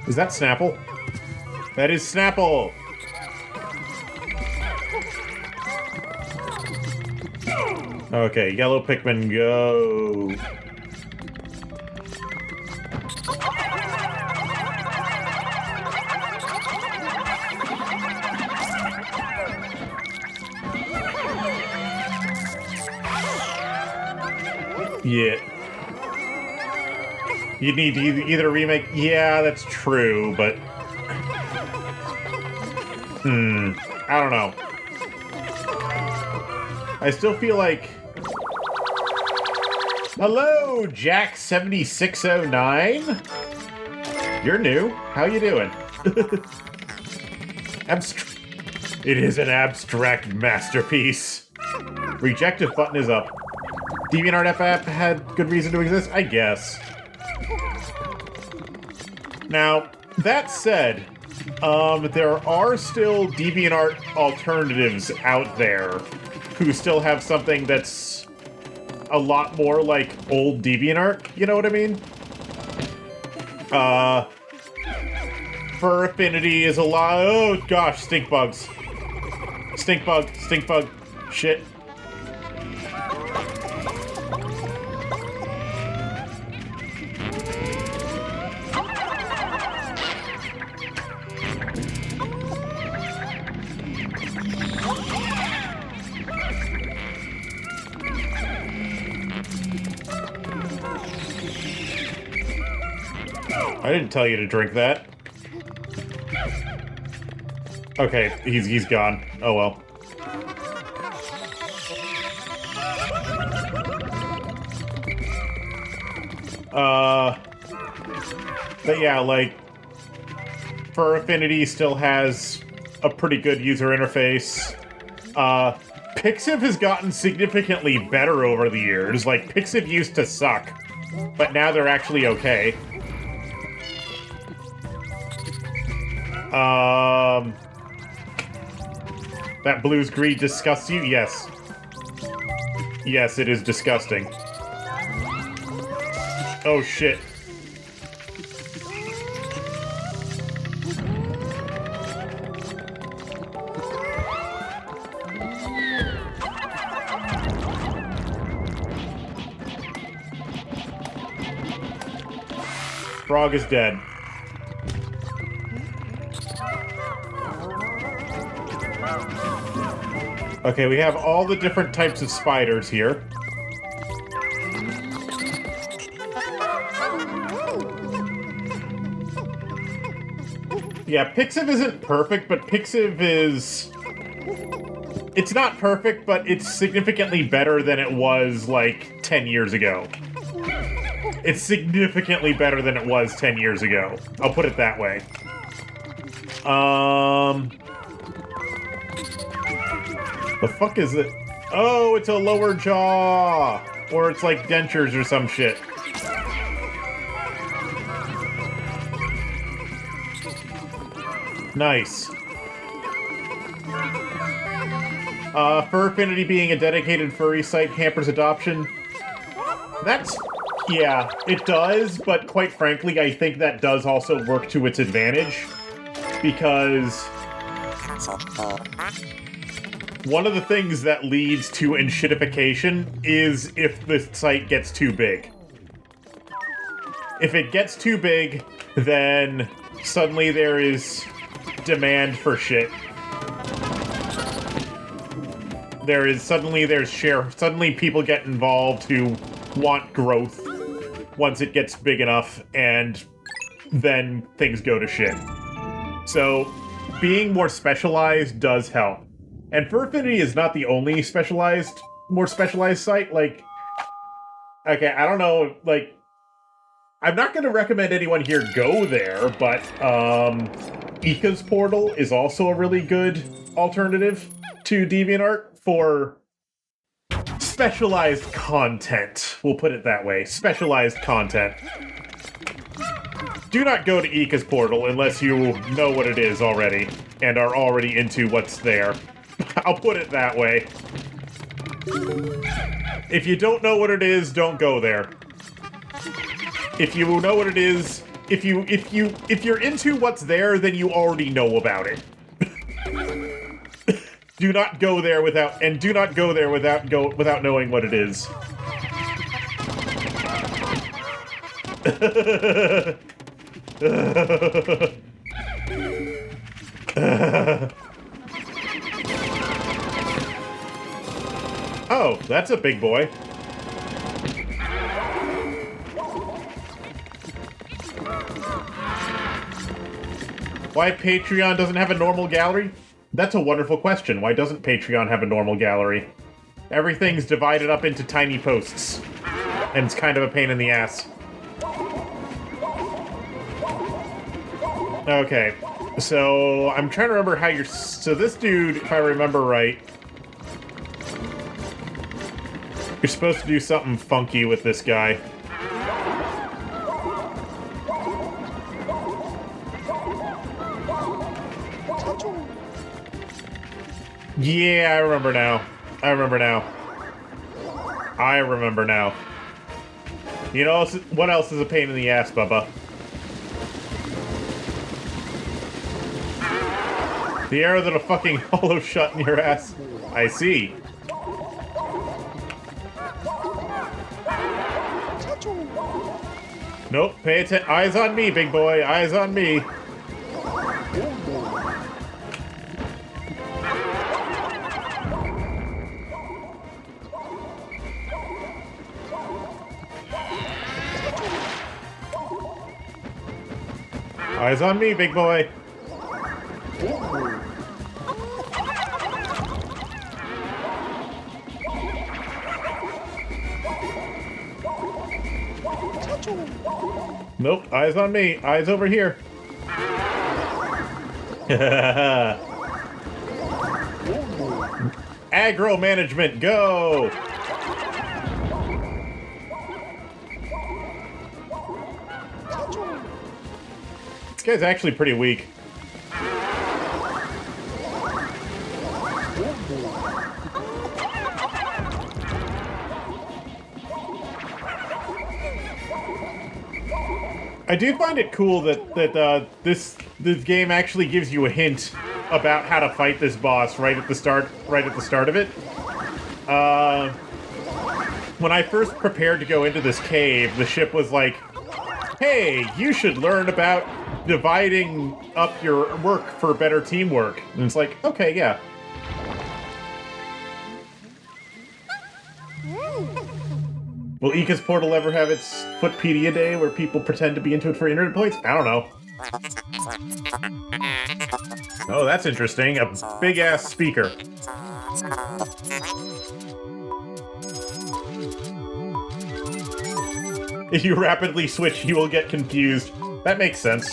[SPEAKER 1] Is that Snapple? That is Snapple! Okay, yellow Pikmin, go! Yeah. You'd need to either remake... Yeah, that's true, but... I don't know. I still feel like... Hello, Jack7609? You're new. How you doing? It is an abstract masterpiece. Rejected button is up. DeviantArt app had good reason to exist? I guess. Now, that said... there are still DeviantArt alternatives out there who still have something that's a lot more like old DeviantArt, you know what I mean? Fur Affinity is a lot... Oh gosh, stink bugs. Stink bug, shit. I didn't tell you to drink that. Okay, he's gone. Oh well. But yeah, like, Fur Affinity still has a pretty good user interface. Pixiv has gotten significantly better over the years. Like, Pixiv used to suck, but now they're actually okay. That blue's greed disgusts you? Yes. Yes, it is disgusting. Oh, shit. Frog is dead. Okay, we have all the different types of spiders here. Yeah, Pixiv isn't perfect, but Pixiv is... It's not perfect, but it's significantly better than it was, like, 10 years ago. It's significantly better than it was 10 years ago. I'll put it that way. The fuck is it? Oh, it's a lower jaw! Or it's like dentures or some shit. Nice. Furfinity being a dedicated furry site hampers adoption. That's... yeah, it does, but quite frankly, I think that does also work to its advantage. Because... one of the things that leads to enshittification is if the site gets too big. If it gets too big, then suddenly there is demand for shit. Suddenly people get involved who want growth once it gets big enough, and then things go to shit. So, being more specialized does help. And Furfinity is not the only more specialized site, like... Okay, I don't know, like... I'm not going to recommend anyone here go there, but, Ika's Portal is also a really good alternative to DeviantArt for specialized content. We'll put it that way. Specialized content. Do not go to Ika's Portal unless you know what it is already, and are already into what's there. I'll put it that way. If you don't know what it is, don't go there. If you know what it is, if you're into what's there, then you already know about it. Do not go there without knowing what it is. Oh, that's a big boy. Why Patreon doesn't have a normal gallery? That's a wonderful question. Why doesn't Patreon have a normal gallery? Everything's divided up into tiny posts. And it's kind of a pain in the ass. Okay. So, I'm trying to remember how you're... So this dude, if I remember right... You're supposed to do something funky with this guy. Yeah, I remember now. I remember now. You know what else is a pain in the ass, Bubba? The arrow that'll fucking hollow shut in your ass. I see. Nope, pay attention. Eyes on me, big boy. Eyes on me. Eyes on me, big boy. Nope, eyes on me. Eyes over here. Aggro management, go! This guy's actually pretty weak. I do find it cool that this game actually gives you a hint about how to fight this boss right at the start of it. When I first prepared to go into this cave, the ship was like, hey, you should learn about dividing up your work for better teamwork. And it's like, okay, yeah. Will Ika's portal ever have its Footpedia day where people pretend to be into it for internet points? I don't know. Oh, that's interesting. A big-ass speaker. If you rapidly switch, you will get confused. That makes sense.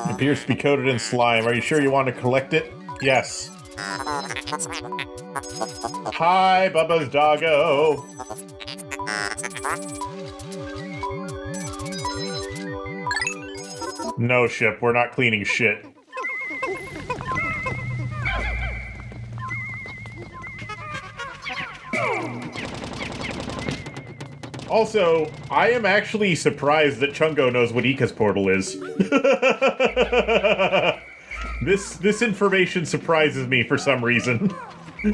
[SPEAKER 1] It appears to be coated in slime. Are you sure you want to collect it? Yes. Hi, Bubba's doggo. No, Ship, we're not cleaning shit. Also, I am actually surprised that Chungo knows what Ika's portal is. This information surprises me for some reason. I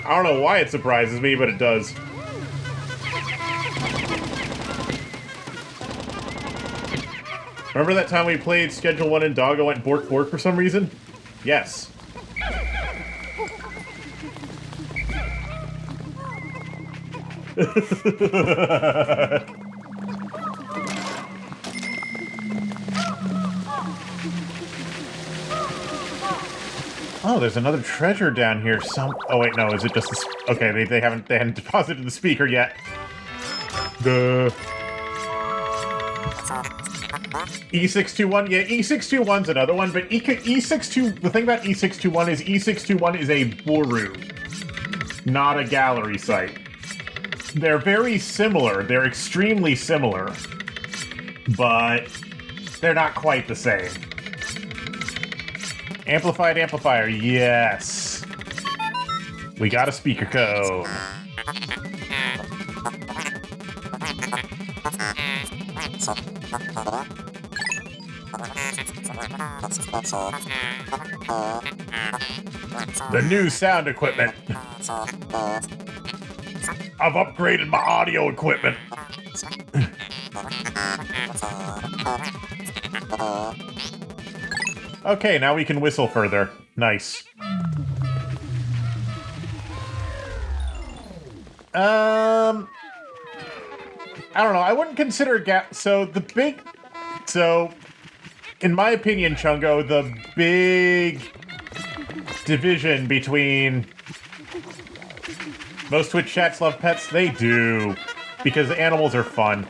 [SPEAKER 1] don't know why it surprises me, but it does. Remember that time we played Schedule 1 and Doggo went bork bork for some reason? Yes. Oh, there's another treasure down here. Oh wait, no, is it just the... Okay, they hadn't deposited the speaker yet. The E621, yeah, E621's another one, but E62. The thing about E621 is E621 is a Buru, not a gallery site. They're very similar. They're extremely similar, but they're not quite the same. Amplified amplifier, yes. We got a speaker code. The new sound equipment. I've upgraded my audio equipment. Okay, now we can whistle further. Nice. I don't know. I wouldn't consider in my opinion, Chungo, the big division between most Twitch chats love pets. They do, because animals are fun.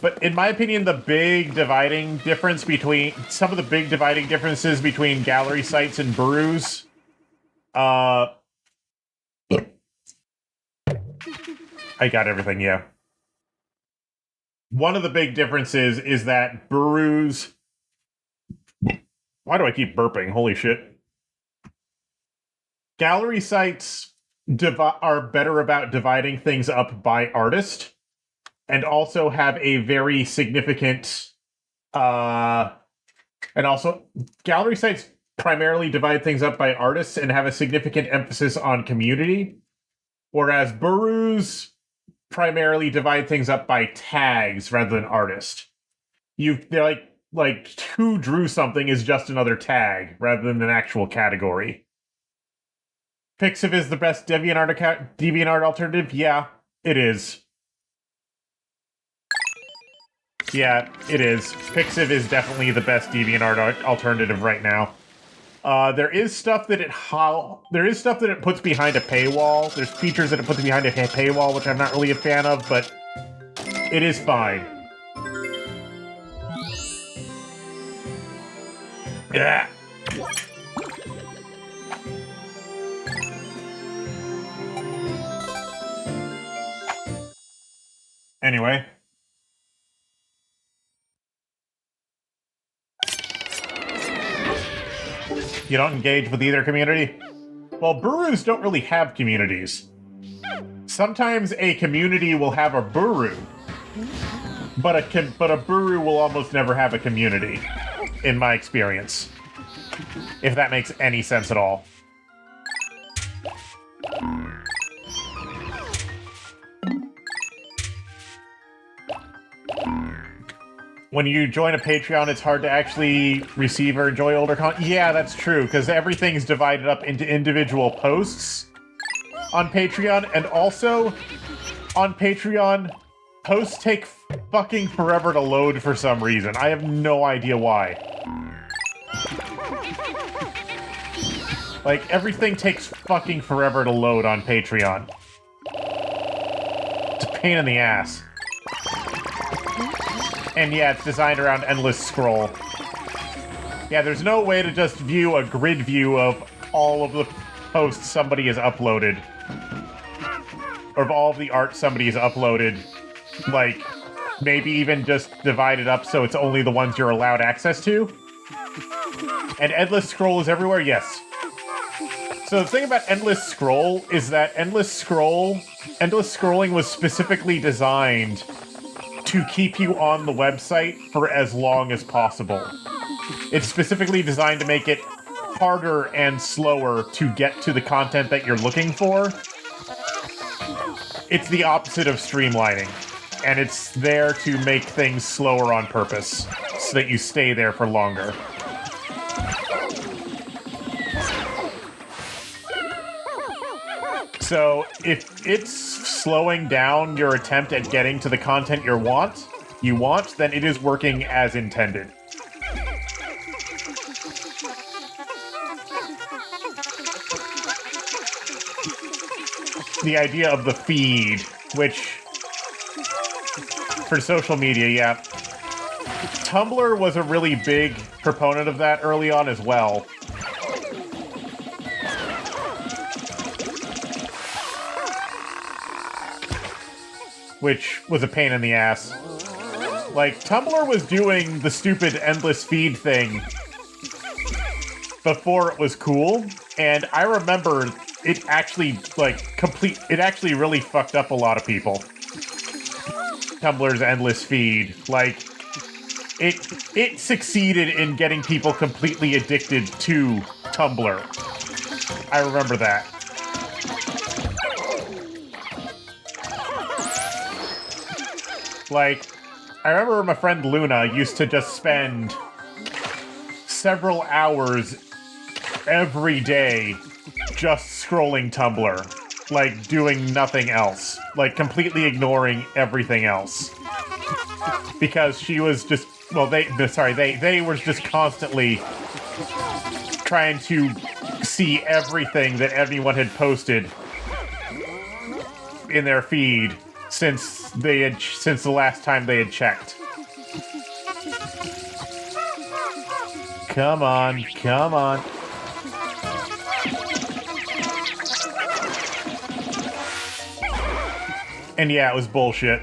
[SPEAKER 1] But in my opinion, the big dividing difference between some of the big dividing differences between gallery sites and Burus, I got everything, yeah. One of the big differences is that Burus... Why do I keep burping? Holy shit. Gallery sites are better about dividing things up by artist, and also have a very significant... and also, gallery sites primarily divide things up by artists and have a significant emphasis on community, whereas Burus primarily divide things up by tags rather than artist. They're like who drew something is just another tag rather than an actual category. Pixiv is the best DeviantArt alternative? Yeah, it is. Yeah, it is. Pixiv is definitely the best DeviantArt alternative right now. There is stuff that it puts behind a paywall. There's features that it puts behind a paywall, which I'm not really a fan of, but it is fine. Yeah. Anyway. You don't engage with either community? Well, Burus don't really have communities. Sometimes a community will have a Buru, but a Buru will almost never have a community, in my experience. If that makes any sense at all. When you join a Patreon, it's hard to actually receive or enjoy older content. Yeah, that's true, because everything's divided up into individual posts on Patreon, and also, on Patreon, posts take fucking forever to load for some reason. I have no idea why. Like, everything takes fucking forever to load on Patreon. It's a pain in the ass. And yeah, it's designed around endless scroll. Yeah, there's no way to just view a grid view of all of the posts somebody has uploaded. Or of all of the art somebody has uploaded. Like, maybe even just divide it up so it's only the ones you're allowed access to. And endless scroll is everywhere? Yes. So the thing about endless scroll is that endless scrolling was specifically designed to keep you on the website for as long as possible. It's specifically designed to make it harder and slower to get to the content that you're looking for. It's the opposite of streamlining, and it's there to make things slower on purpose, so that you stay there for longer. So, if it's slowing down your attempt at getting to the content you want, then it is working as intended. The idea of the feed, which, for social media, yeah. Tumblr was a really big proponent of that early on as well. Which was a pain in the ass. Like, Tumblr was doing the stupid endless feed thing before it was cool, and I remember it actually, it actually really fucked up a lot of people. Tumblr's endless feed. Like, it succeeded in getting people completely addicted to Tumblr. I remember that. Like, I remember my friend Luna used to just spend several hours every day just scrolling Tumblr. Like, doing nothing else. Like, completely ignoring everything else. Because she was just, well, they were just constantly trying to see everything that anyone had posted in their feed since the last time they had checked. Come on, come on. And yeah, it was bullshit.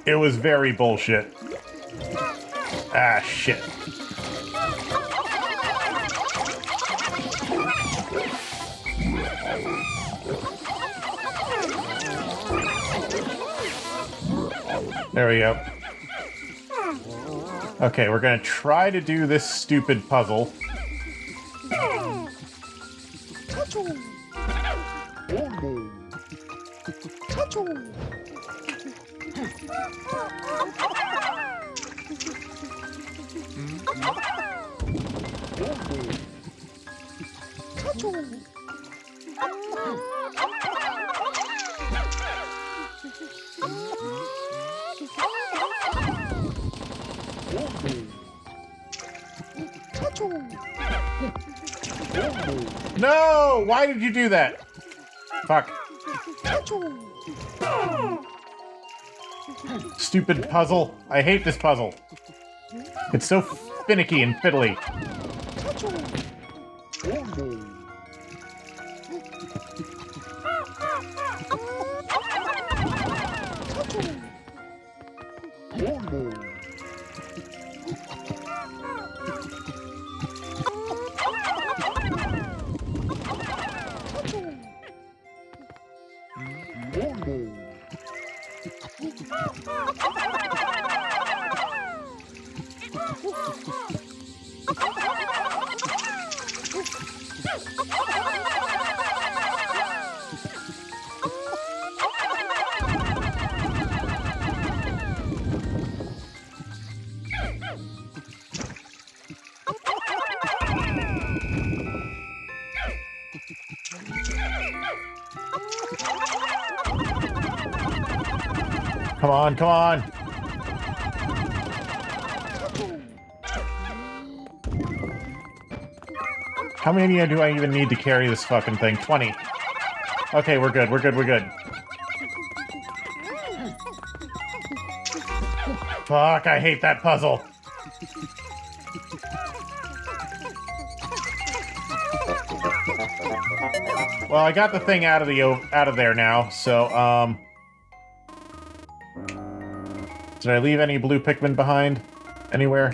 [SPEAKER 1] It was very bullshit. Ah, shit. There we go. Okay, we're gonna try to do this stupid puzzle. No! Why did you do that? Fuck. Stupid puzzle. I hate this puzzle. It's so finicky and fiddly. Come on, come on! How many do I even need to carry this fucking thing? 20. Okay, we're good, we're good, we're good. Fuck, I hate that puzzle. Well, I got the thing out of there now, so, did I leave any blue Pikmin behind? Anywhere?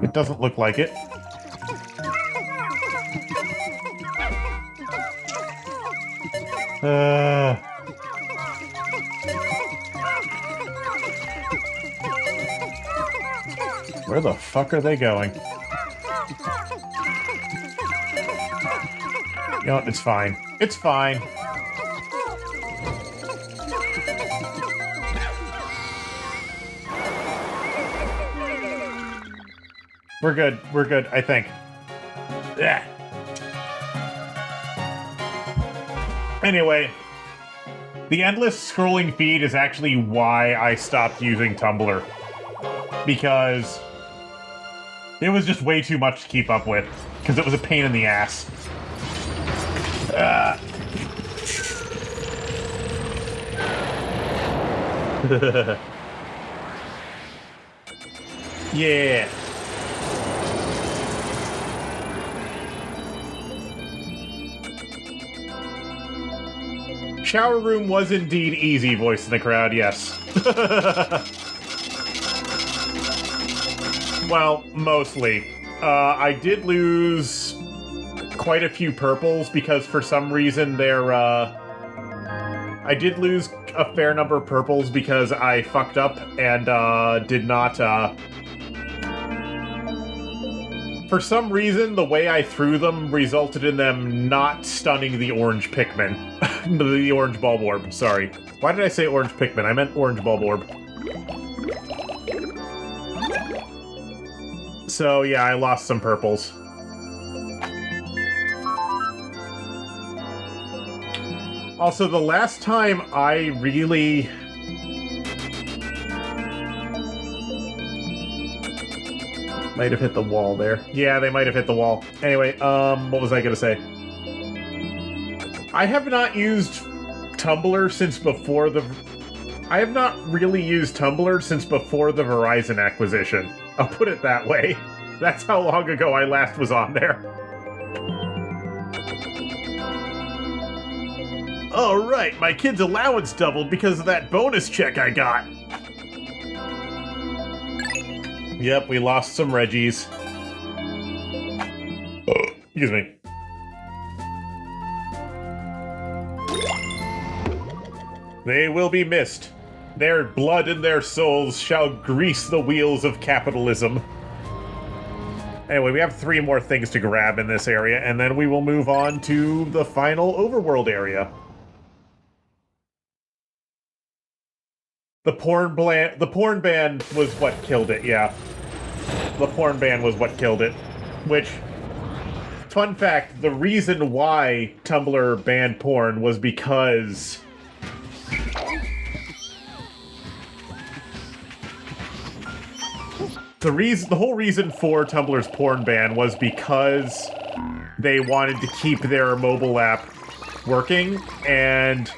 [SPEAKER 1] It doesn't look like it. Where the fuck are they going? You know what? It's fine. It's fine. We're good. We're good, I think. Yeah. Anyway, the endless scrolling feed is actually why I stopped using Tumblr. Because it was just way too much to keep up with. Because it was a pain in the ass. Yeah. Shower room was indeed easy, voice in the crowd, yes. Well, mostly. I did lose quite a few purples because for some reason they're, I did lose a fair number of purples because I fucked up and, did not, for some reason, the way I threw them resulted in them not stunning the orange Pikmin. The orange bulb orb, sorry. Why did I say orange Pikmin? I meant orange bulb orb. So, yeah, I lost some purples. Also, the last time I really... Might have hit the wall there. Yeah, they might have hit the wall. Anyway, what was I gonna say? I have not used Tumblr since before the... I have not really used Tumblr since before the Verizon acquisition. I'll put it that way. That's how long ago I last was on there. Alright, my kid's allowance doubled because of that bonus check I got. Yep, we lost some Reggies. Excuse me. They will be missed. Their blood and their souls shall grease the wheels of capitalism. Anyway, we have 3 more things to grab in this area, and then we will move on to the final overworld area. The porn ban was what killed it, yeah. The porn ban was what killed it. Which, fun fact, the reason why Tumblr banned porn was because... The whole reason for Tumblr's porn ban was because they wanted to keep their mobile app working, and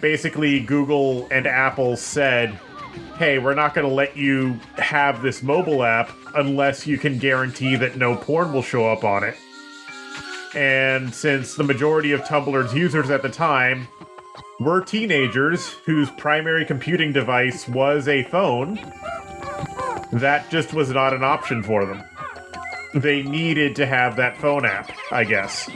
[SPEAKER 1] basically Google and Apple said, hey, we're not going to let you have this mobile app unless you can guarantee that no porn will show up on it. And since the majority of Tumblr's users at the time were teenagers whose primary computing device was a phone, that just was not an option for them. They needed to have that phone app, I guess.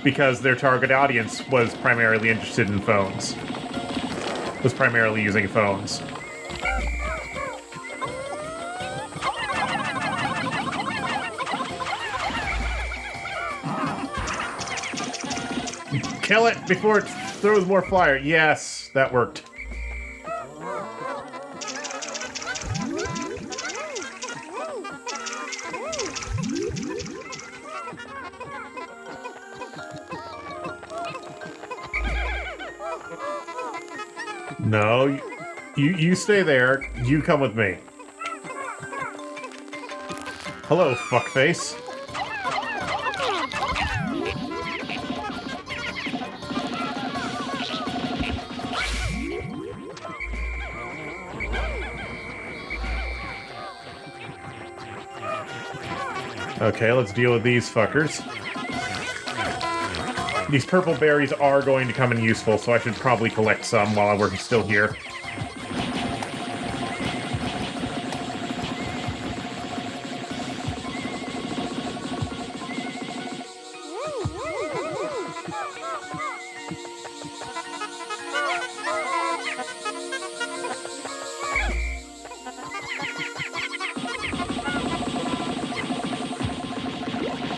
[SPEAKER 1] Because their target audience was primarily interested in phones. Was primarily using phones. Kill it before it's throws more fire. Yes, that worked. No, you stay there. You come with me. Hello, fuckface. Okay, let's deal with these fuckers. These purple berries are going to come in useful, so I should probably collect some while we're still here.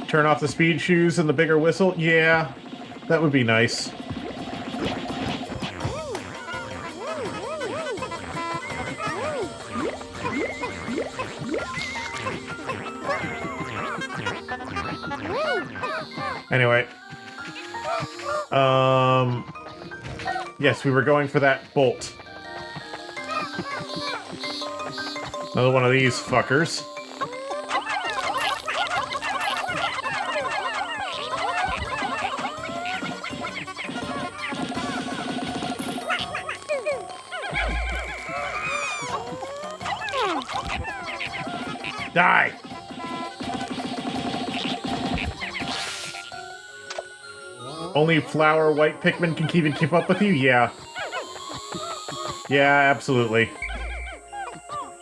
[SPEAKER 1] Turn off the speed shoes and the bigger whistle? Yeah, that would be nice. Anyway. Yes, we were going for that bolt. Another one of these fuckers. Die! Only flower white Pikmin can even keep up with you? Yeah. Yeah, absolutely.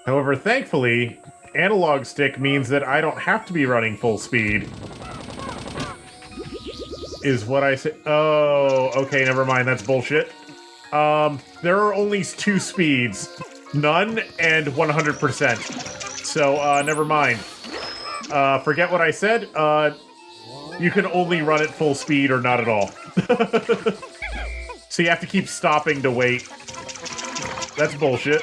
[SPEAKER 1] However, thankfully, analog stick means that I don't have to be running full speed. Is what I say. Oh, okay, never mind, that's bullshit. There are only two speeds. None and 100%. So, never mind. Forget what I said. You can only run at full speed or not at all. So you have to keep stopping to wait. That's bullshit.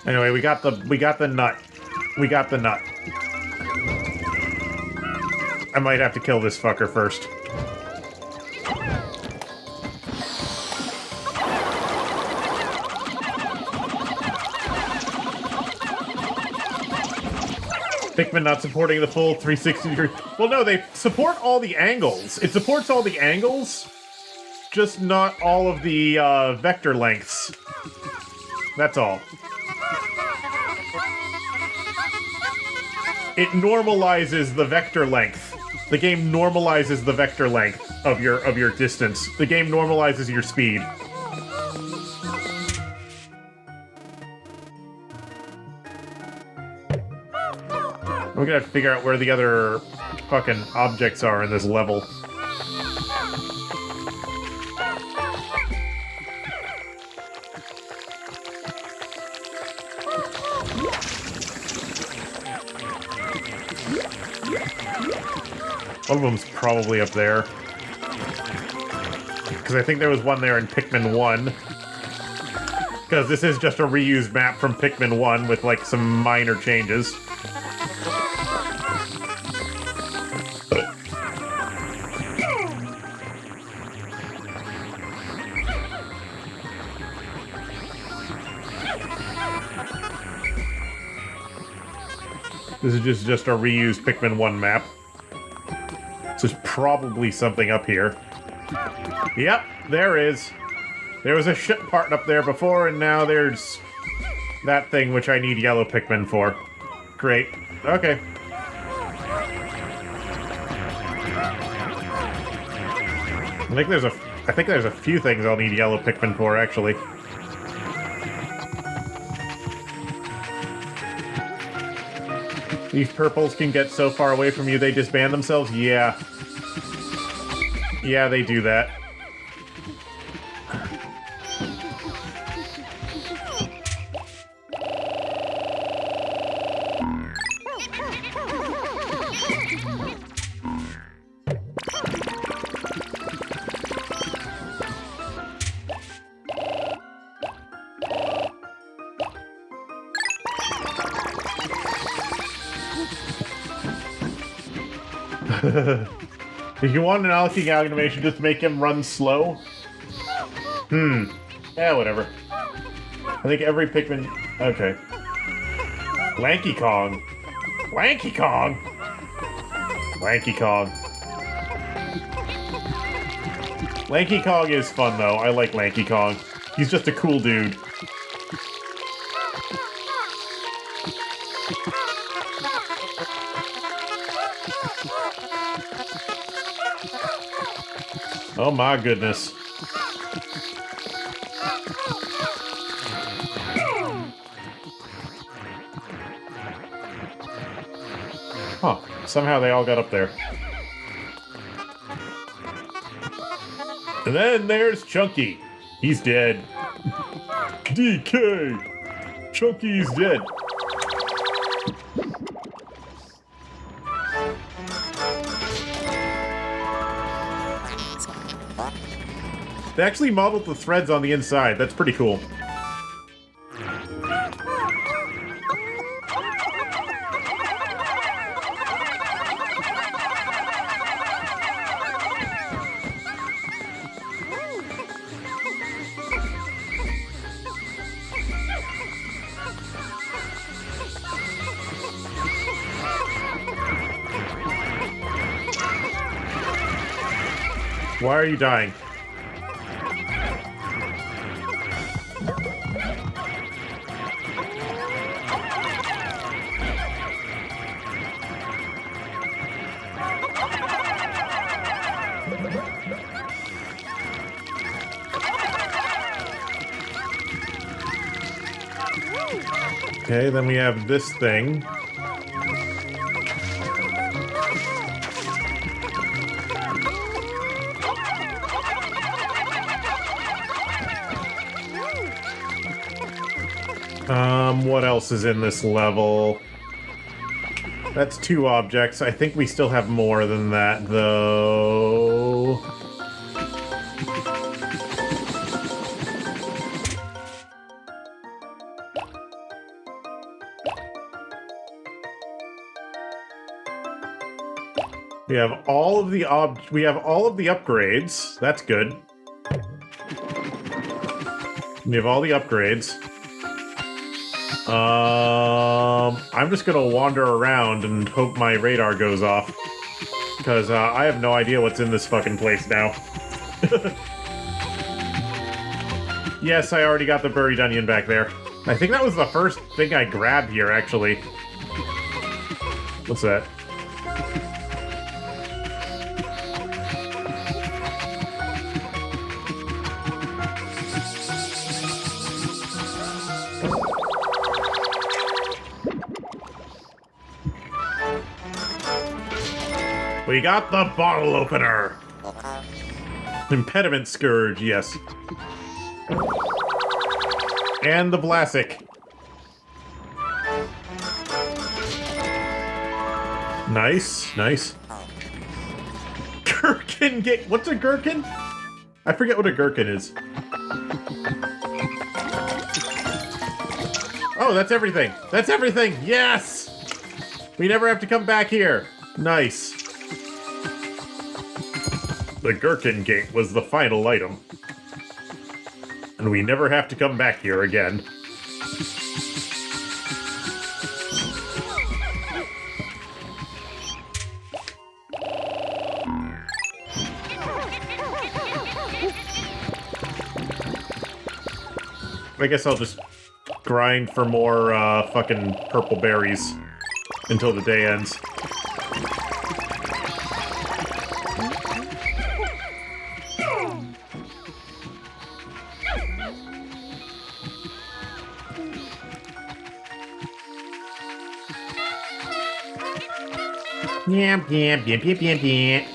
[SPEAKER 1] Anyway, we got the nut. We got the nut. I might have to kill this fucker first. Pikmin not supporting the full 360 degree. Well, no, they support all the angles. It supports all the angles, just not all of the vector lengths. That's all. It normalizes the vector length. The game normalizes the vector length of your distance. The game normalizes your speed. We're gonna have to figure out where the other fucking objects are in this level. One of them's probably up there. Because I think there was one there in Pikmin 1. Because this is just a reused map from Pikmin 1 with, like, some minor changes. This is just a reused Pikmin 1 map. So there's probably something up here. Yep, there is. There was a ship part up there before, and now there's that thing which I need yellow Pikmin for. Great. Okay. I think there's a few things I'll need yellow Pikmin for, actually. These purples can get so far away from you they disband themselves? Yeah. Yeah, they do that. If you want an Alki animation, just make him run slow. Yeah, whatever. I think every Pikmin... Okay. Lanky Kong. Lanky Kong! Lanky Kong. Lanky Kong is fun, though. I like Lanky Kong. He's just a cool dude. Oh my goodness. Huh. Somehow they all got up there. And then there's Chunky. He's dead. DK! Chunky's dead. They actually modeled the threads on the inside. That's pretty cool. Why are you dying? Okay, then we have this thing. What else is in this level? That's 2 objects. I think we still have more than that, though. We have all of the upgrades. That's good. We have all the upgrades. I'm just gonna wander around and hope my radar goes off. Because I have no idea what's in this fucking place now. Yes, I already got the buried onion back there. I think that was the first thing I grabbed here, actually. What's that? We got the bottle opener! Impediment Scourge, yes. And the Vlasic. Nice, nice. Gherkin gate. What's a gherkin? I forget what a gherkin is. Oh, that's everything. That's everything. Yes! We never have to come back here. Nice. The Gherkin Gate was the final item. And we never have to come back here again. I guess I'll just grind for more fucking purple berries until the day ends. Yamp, yamp, yamp, yamp, yamp, yamp.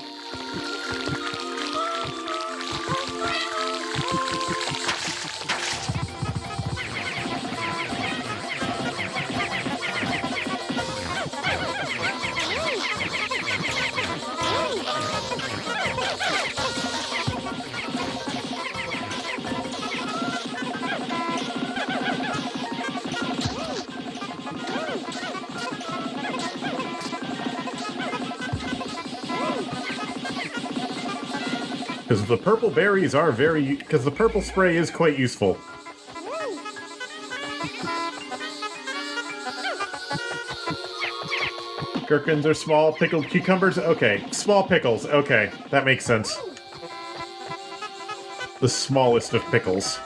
[SPEAKER 1] Because the purple berries are very... Because the purple spray is quite useful. Gherkins are small, pickled cucumbers? Okay. Small pickles. Okay. That makes sense. The smallest of pickles.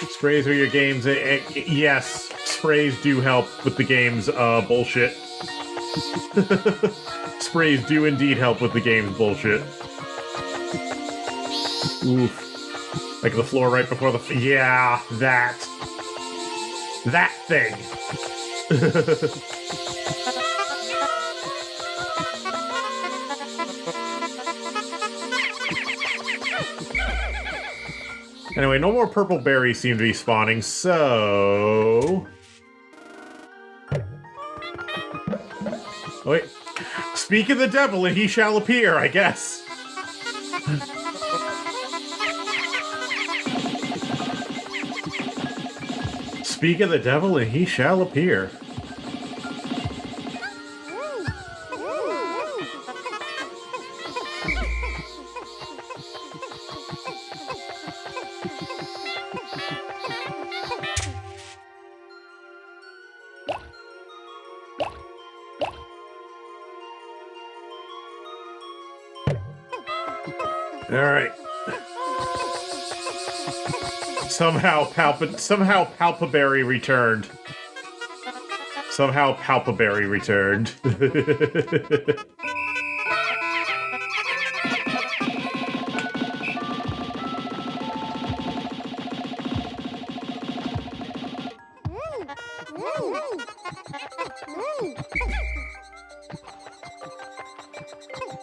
[SPEAKER 1] Sprays are your games. Yes, sprays do help with the game's bullshit. Sprays do indeed help with the game's bullshit. Oof. Like the floor right before the... Yeah, that. That thing. Anyway, no more purple berries seem to be spawning, so... Wait. Speak of the devil and he shall appear, I guess. Speak of the devil and he shall appear. Alright. Somehow Palpaberry returned. Somehow Palpaberry returned.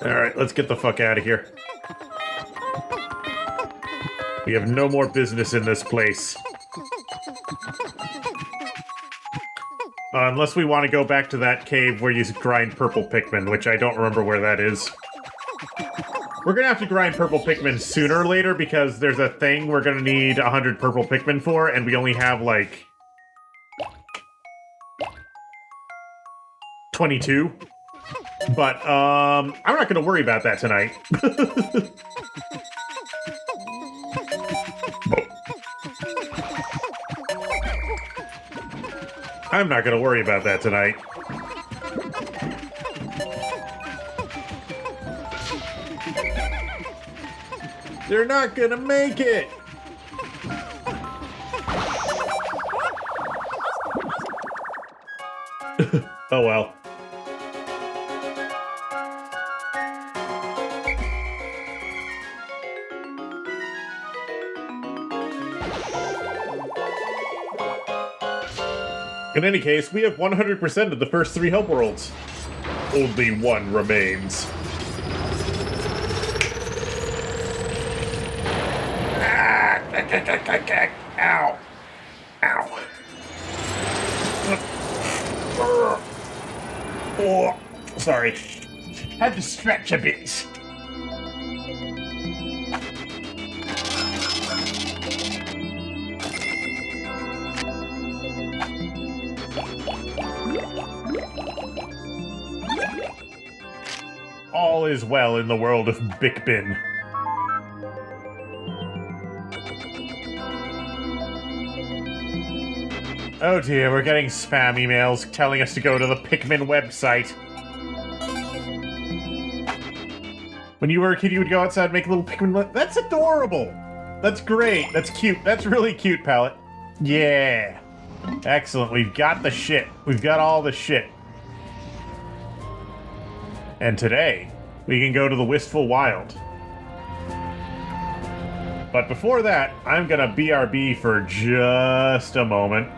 [SPEAKER 1] Alright, let's get the fuck out of here. We have no more business in this place. Unless we want to go back to that cave where you grind purple Pikmin, which I don't remember where that is. We're gonna have to grind purple Pikmin sooner or later because there's a thing we're gonna need 100 purple Pikmin for, and we only have, like... 22. But, I'm not gonna worry about that tonight. I'm not gonna worry about that tonight. They're not gonna make it! Oh well. In any case, we have 100% of the first 3 help worlds. Only one remains. Ow. Ow. Oh, sorry. Had to stretch a bit. All is well in the world of Pikmin. Oh dear, we're getting spam emails telling us to go to the Pikmin website. When you were a kid, you would go outside and make a little Pikmin... That's adorable! That's great. That's cute. That's really cute, Palette. Yeah. Excellent. We've got the shit. We've got all the shit. And today, we can go to the Wistful Wild. But before that, I'm gonna BRB for just a moment.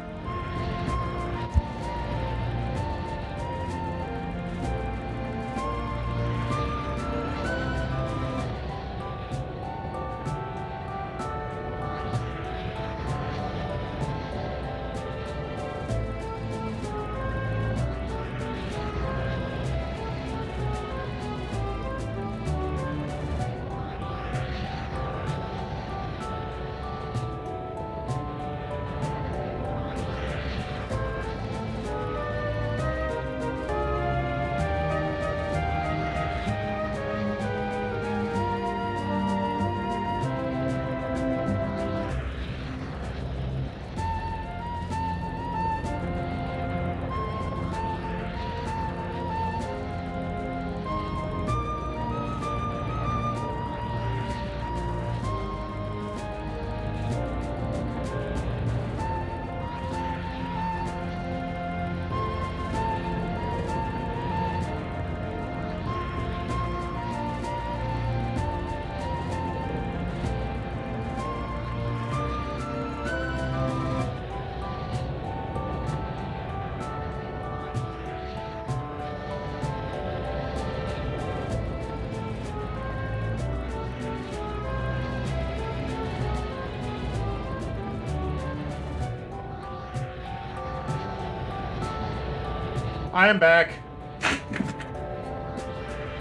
[SPEAKER 1] I am back.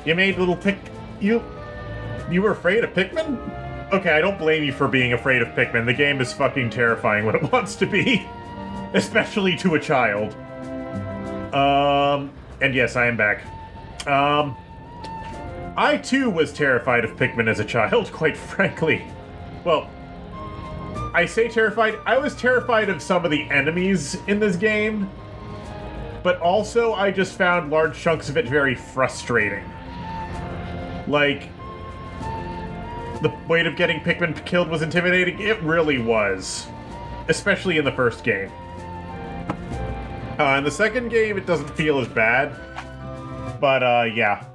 [SPEAKER 1] You made little You were afraid of Pikmin? Okay, I don't blame you for being afraid of Pikmin. The game is fucking terrifying when it wants to be. Especially to a child. And yes, I am back. I too was terrified of Pikmin as a child, quite frankly. Well, I say terrified. I was terrified of some of the enemies in this game, but also I just found large chunks of it very frustrating. Like, the weight of getting Pikmin killed was intimidating. It really was. Especially in the first game. In the second game, it doesn't feel as bad. But, yeah.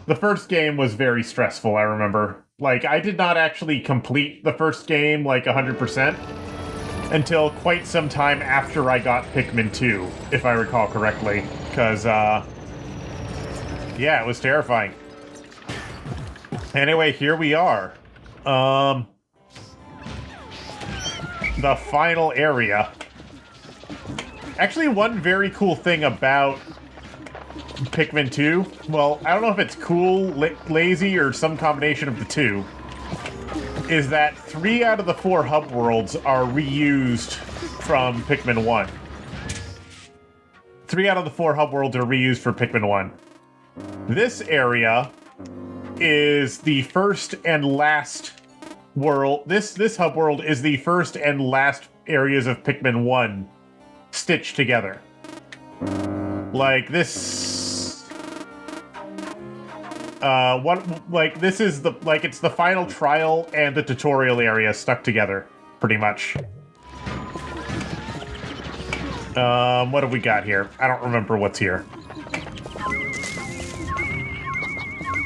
[SPEAKER 1] The first game was very stressful, I remember. Like, I did not actually complete the first game, like, 100%, until quite some time after I got Pikmin 2, if I recall correctly. Because, yeah, it was terrifying. Anyway, here we are. The final area. Actually, one very cool thing about Pikmin 2, well, I don't know if it's cool, lazy, or some combination of the two, is that 3 out of the 4 hub worlds are reused from Pikmin 1. 3 out of the 4 hub worlds are reused for Pikmin 1. This area is the first and last world. This hub world is the first and last areas of Pikmin 1 stitched together. Like this. This is it's the final trial and the tutorial area stuck together, pretty much. What have we got here? I don't remember what's here.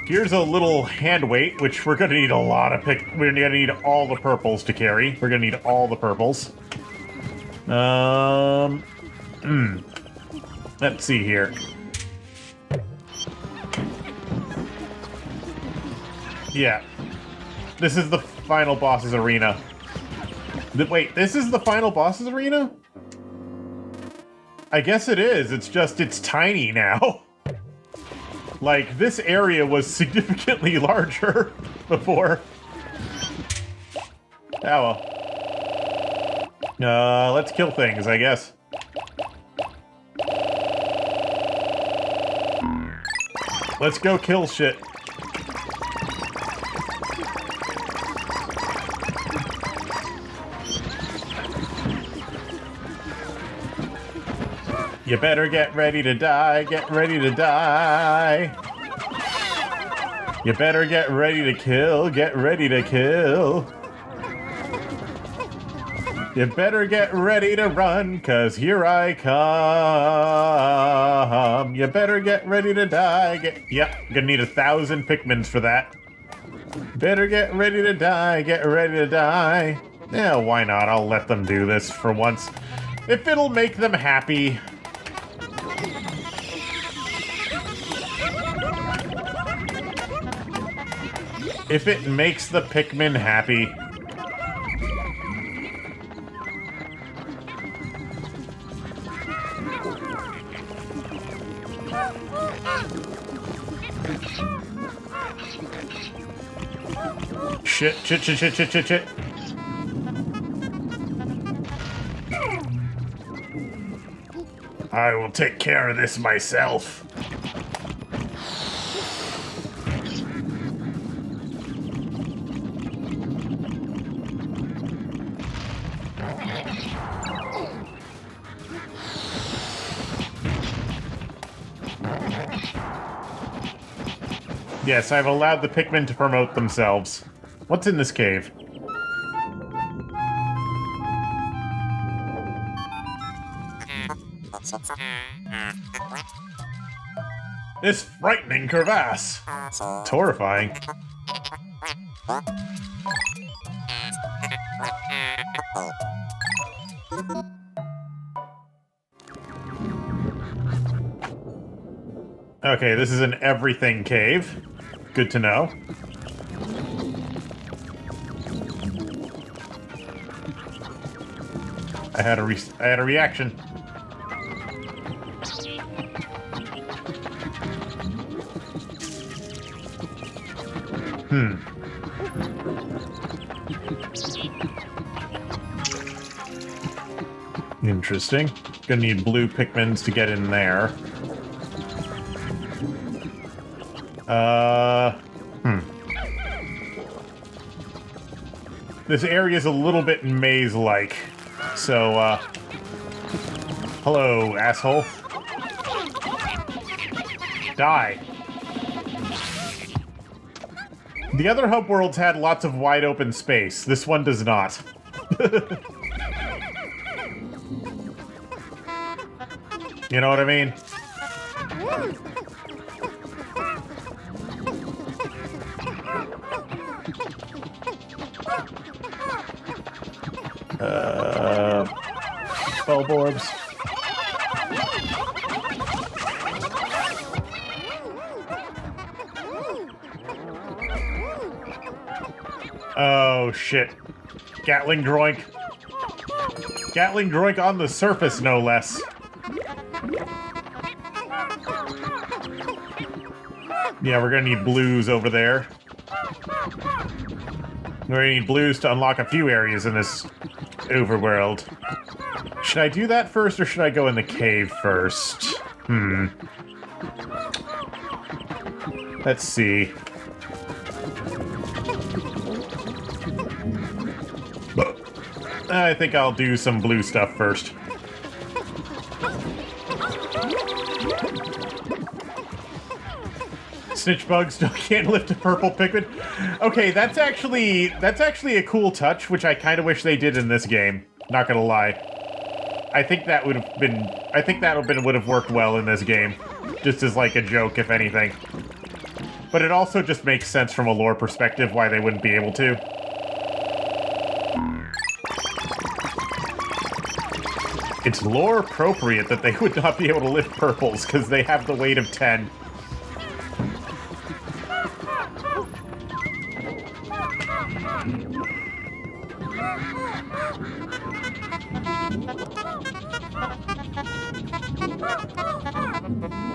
[SPEAKER 1] Here's a little hand weight, which we're gonna need a lot of we're gonna need all the purples to carry. We're gonna need all the purples. Let's see here. Yeah. This is the final boss's arena. Wait, this is the final boss's arena? I guess it is. It's tiny now. Like, this area was significantly larger before. Oh well. Let's kill things, I guess. Let's go kill shit. You better get ready to die, get ready to die. You better get ready to kill, get ready to kill. You better get ready to run, 'cause here I come. You better get ready to die. Yep, gonna need 1,000 Pikmins for that. Better get ready to die, get ready to die. Yeah, why not? I'll let them do this for once. If it'll make them happy. If it makes the Pikmin happy. Shit. I will take care of this myself. Yes, I've allowed the Pikmin to promote themselves. What's in this cave? This frightening crevasse. It's horrifying. Okay, this is an everything cave. Good to know. I had a reaction. Interesting. Gonna need blue Pikmins to get in there. This area is a little bit maze-like. So, hello, asshole. Die. The other hub worlds had lots of wide open space. This one does not. You know what I mean? Spellborbs. Oh, shit. Gatling Droink. Gatling Droink on the surface, no less. Yeah, we're gonna need blues over there. We're gonna need blues to unlock a few areas in this overworld. Should I do that first, or should I go in the cave first? Let's see. I think I'll do some blue stuff first. Snitch bugs still can't lift a purple Pikmin. Okay, that's actually a cool touch, which I kind of wish they did in this game. Not gonna lie. I think that would have worked well in this game, just as like a joke, if anything. But it also just makes sense from a lore perspective why they wouldn't be able to. It's lore appropriate that they would not be able to lift purples because they have the weight of 10.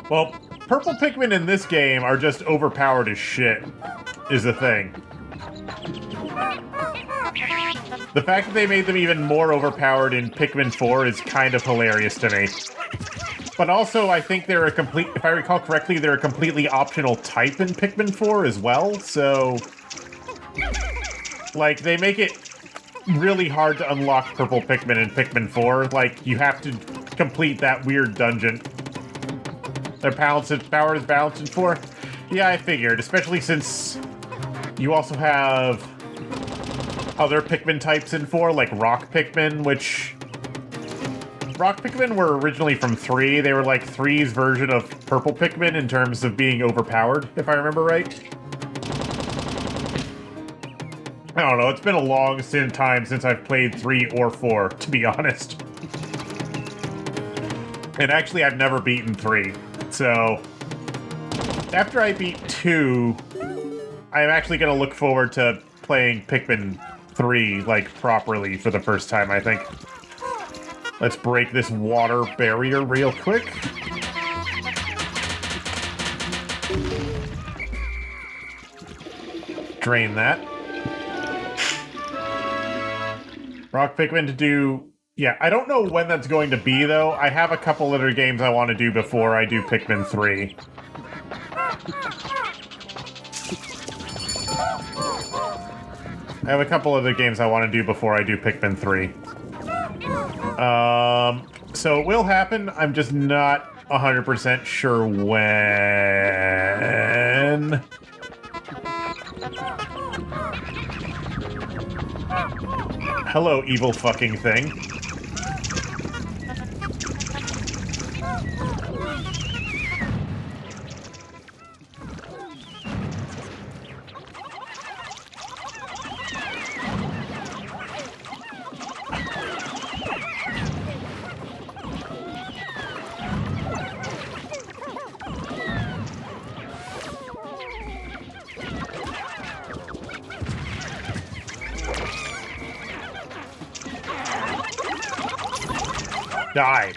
[SPEAKER 1] Well, purple Pikmin in this game are just overpowered as shit, is the thing. The fact that they made them even more overpowered in Pikmin 4 is kind of hilarious to me. But also, I think they're if I recall correctly, they're a completely optional type in Pikmin 4 as well, so... Like, they make it really hard to unlock purple Pikmin in Pikmin 4. Like, you have to complete that weird dungeon. Their power is balanced in 4? Yeah, I figured, especially since you also have other Pikmin types in 4, like Rock Pikmin, which... Rock Pikmin were originally from 3. They were like 3's version of purple Pikmin in terms of being overpowered, if I remember right. I don't know, it's been a long time since I've played 3 or 4, to be honest. And actually, I've never beaten 3. So, after I beat 2, I'm actually going to look forward to playing Pikmin 3, like, properly for the first time, I think. Let's break this water barrier real quick. Drain that. Rock Pikmin to do... Yeah, I don't know when that's going to be, though. I have a couple other games I want to do before I do Pikmin 3. I have a couple other games I want to do before I do Pikmin 3. So it will happen. I'm just not 100% sure when. Hello, evil fucking thing. Die.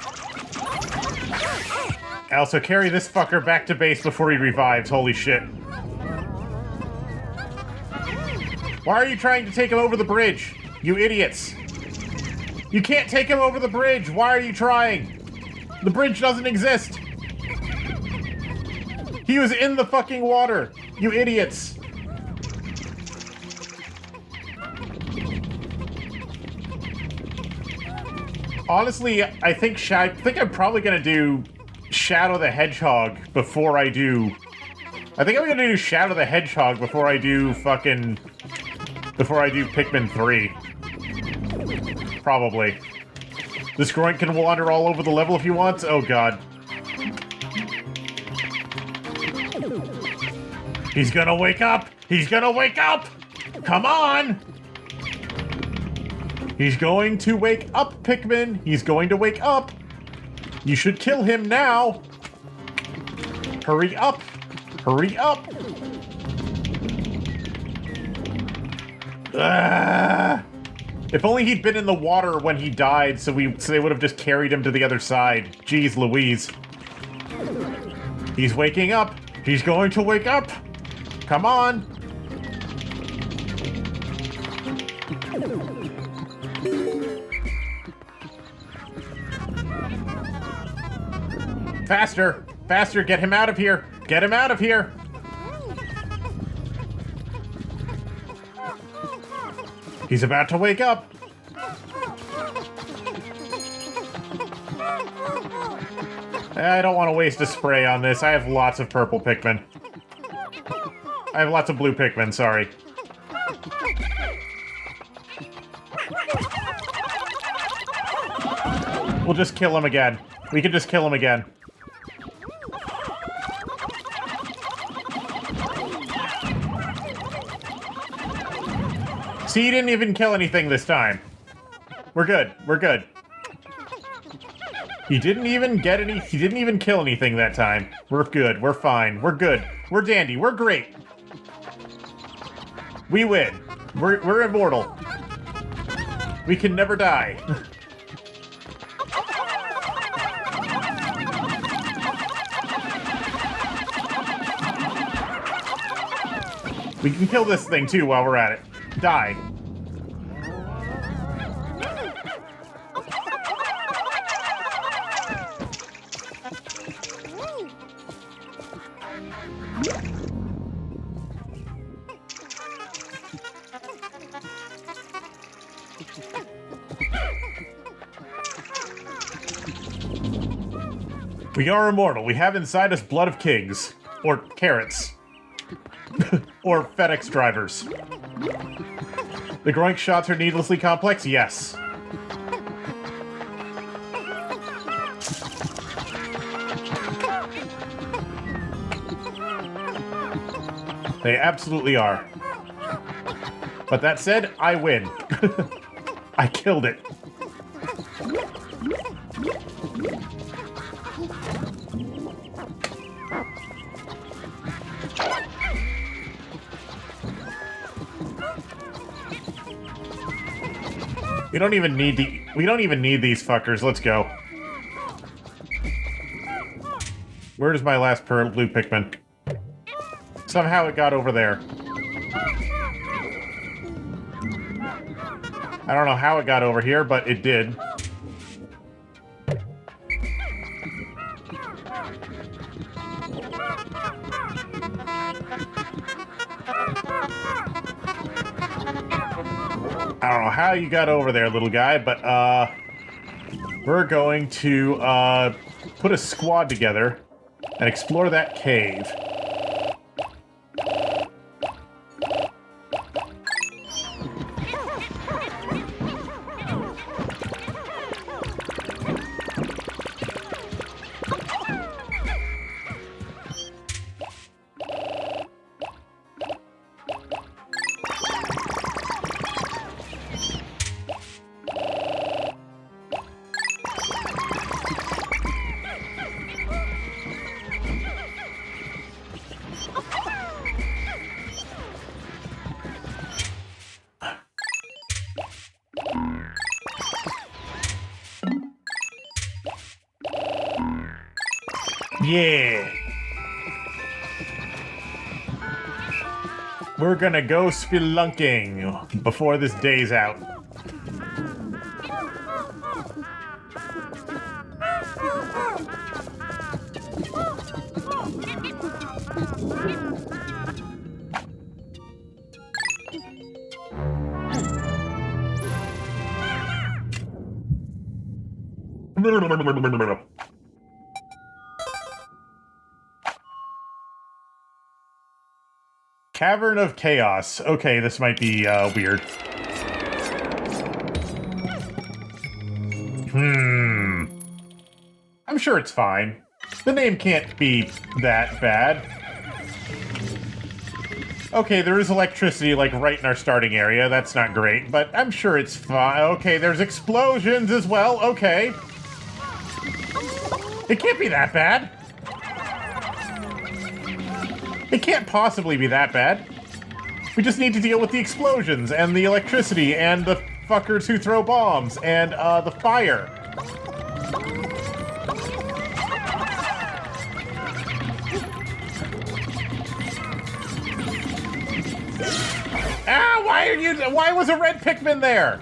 [SPEAKER 1] Also, carry this fucker back to base before he revives. Holy shit. Why are you trying to take him over the bridge? You idiots. You can't take him over the bridge. Why are you trying? The bridge doesn't exist. He was in the fucking water. You idiots. Honestly, I think I'm probably gonna do Shadow the Hedgehog before I do... I think I'm gonna do Shadow the Hedgehog before I do Pikmin 3. Probably. This groin can wander all over the level if he wants. Oh god. He's gonna wake up! He's gonna wake up! Come on! He's going to wake up, Pikmin! He's going to wake up! You should kill him now! Hurry up! Hurry up! If only he'd been in the water when he died, so they would have just carried him to the other side. Jeez Louise. He's waking up! He's going to wake up! Come on! Faster! Faster! Get him out of here! Get him out of here! He's about to wake up! I don't want to waste a spray on this. I have lots of purple Pikmin. I have lots of blue Pikmin, sorry. We'll just kill him again. We can just kill him again. See, he didn't even kill anything this time. We're good. We're good. He didn't even kill anything that time. We're good. We're fine. We're good. We're dandy. We're great. We win. We're immortal. We can never die. We can kill this thing too while we're at it. Die. We are immortal. We have inside us blood of kings. Or carrots. Or FedEx drivers. The groink shots are needlessly complex? Yes. They absolutely are. But that said, I win. I killed it. We don't even need these fuckers. Let's go. Where's my last blue Pikmin? Somehow it got over there. I don't know how it got over here, but it did. I don't know how you got over there, little guy, but, we're going to, put a squad together and explore that cave. Yeah. We're gonna go spelunking before this day's out. Cavern of Chaos. Okay, this might be weird. I'm sure it's fine. The name can't be that bad. Okay, there is electricity, like, right in our starting area. That's not great, but I'm sure it's fine. Okay, there's explosions as well. Okay. It can't be that bad. It can't possibly be that bad. We just need to deal with the explosions and the electricity and the fuckers who throw bombs and the fire. Ah, why was a red Pikmin there?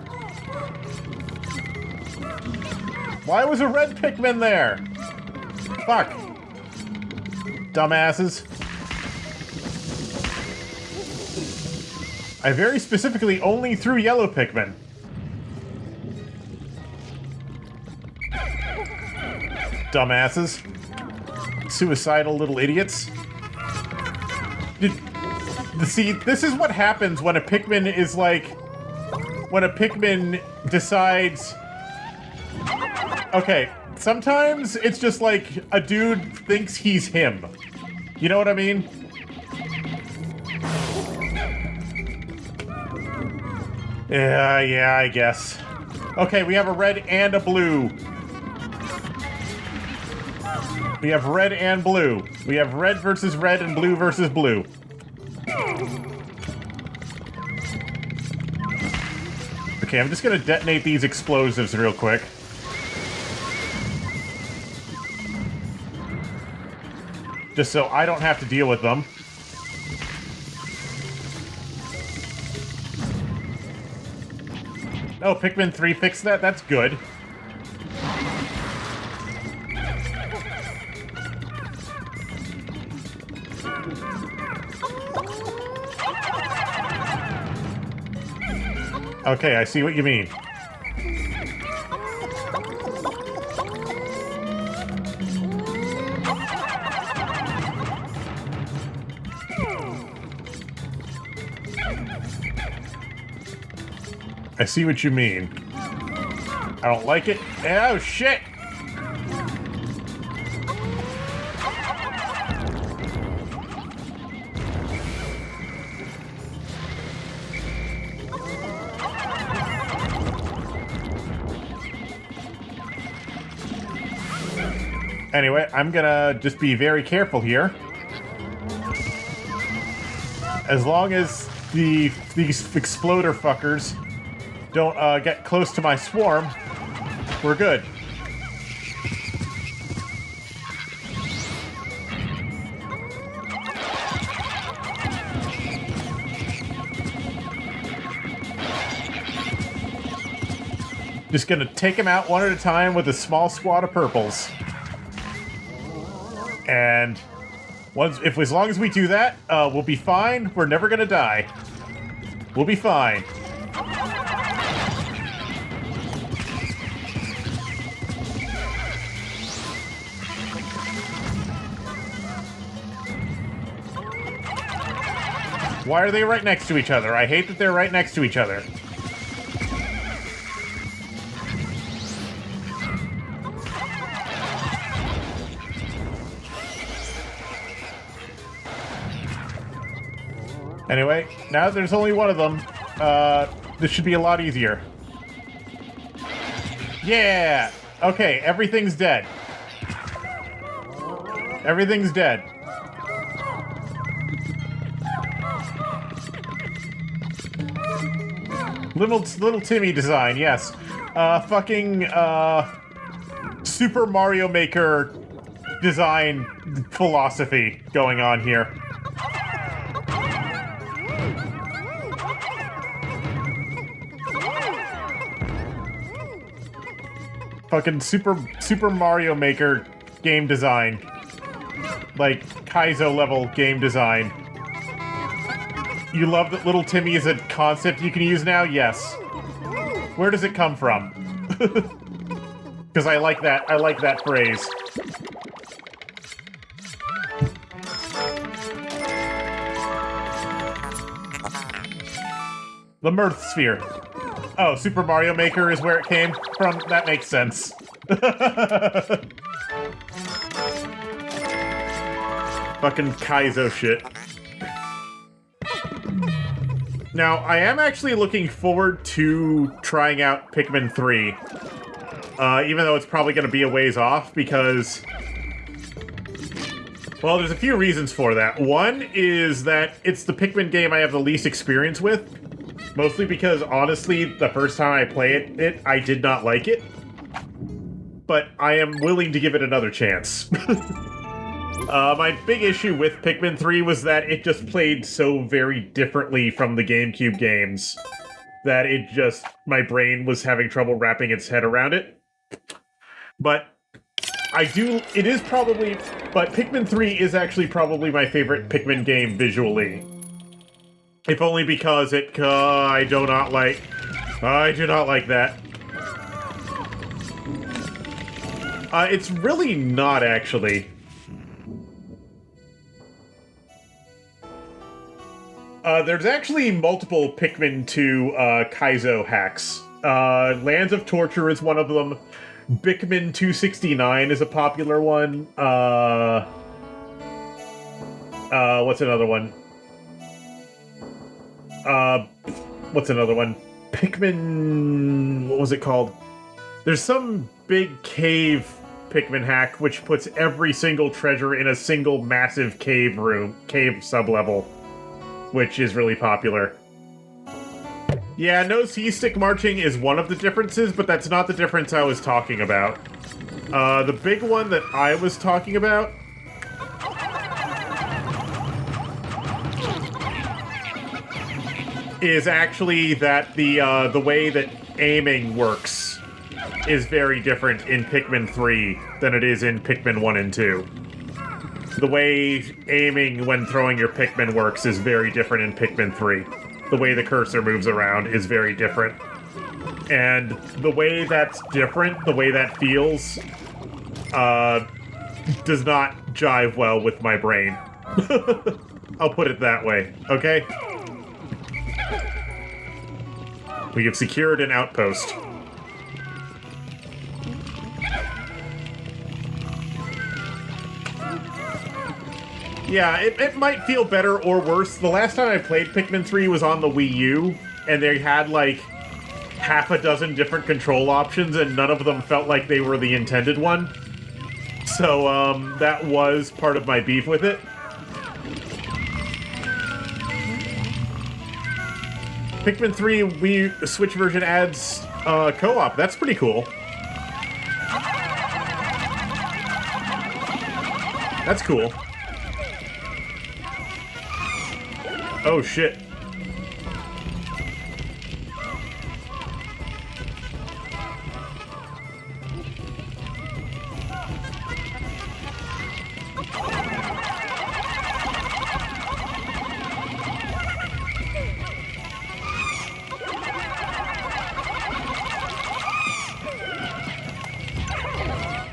[SPEAKER 1] Why was a red Pikmin there? Fuck. Dumbasses. I very specifically only threw yellow Pikmin. Dumbasses. Suicidal little idiots. See, this is what happens when a Pikmin is like... When a Pikmin decides... Okay, sometimes it's just like a dude thinks he's him. You know what I mean? Yeah, I guess. Okay, we have a red and a blue. We have red and blue. We have red versus red and blue versus blue. Okay, I'm just gonna detonate these explosives real quick. Just so I don't have to deal with them. Oh, Pikmin 3 fixed that? That's good. Okay, I see what you mean. I see what you mean. I don't like it. Oh, shit! Anyway, I'm gonna just be very careful here. As long as these exploder fuckers don't get close to my swarm, we're good. Just gonna take them out one at a time with a small squad of purples. And as long as we do that, we'll be fine. We're never gonna die. We'll be fine. Why are they right next to each other? I hate that they're right next to each other. Anyway, now that there's only one of them, this should be a lot easier. Yeah! Okay, everything's dead. Everything's dead. Little Timmy design, yes. Fucking, Super Mario Maker design philosophy going on here. Fucking Super Mario Maker game design. Like, Kaizo level game design. You love that Little Timmy is a concept you can use now? Yes. Where does it come from? Because I like that phrase. The Mirth Sphere. Oh, Super Mario Maker is where it came from? That makes sense. Fucking Kaizo shit. Now, I am actually looking forward to trying out Pikmin 3. Even though it's probably going to be a ways off, because... Well, there's a few reasons for that. One is that it's the Pikmin game I have the least experience with. Mostly because, honestly, the first time I played it, I did not like it. But I am willing to give it another chance. My big issue with Pikmin 3 was that it just played so very differently from the GameCube games that it just... my brain was having trouble wrapping its head around it. But it is probably... But Pikmin 3 is actually probably my favorite Pikmin game visually. If only because I do not like that. It's really not, actually. There's actually multiple Pikmin 2 Kaizo hacks. Lands of Torture is one of them. Pikmin 269 is a popular one. What's another one? What's another one? Pikmin... what was it called? There's some big cave Pikmin hack which puts every single treasure in a single massive cave sublevel, which is really popular. Yeah, no C-stick marching is one of the differences, but that's not the difference I was talking about. The big one that I was talking about is actually that the way that aiming works is very different in Pikmin 3 than it is in Pikmin 1 and 2. The way aiming when throwing your Pikmin works is very different in Pikmin 3. The way the cursor moves around is very different. And the way that's different, the way that feels, does not jive well with my brain. I'll put it that way, okay? We have secured an outpost. Yeah, it might feel better or worse. The last time I played Pikmin 3 was on the Wii U, and they had, like, half a dozen different control options, and none of them felt like they were the intended one. So, that was part of my beef with it. Pikmin 3 Wii Switch version adds co-op. That's pretty cool. That's cool. Oh shit.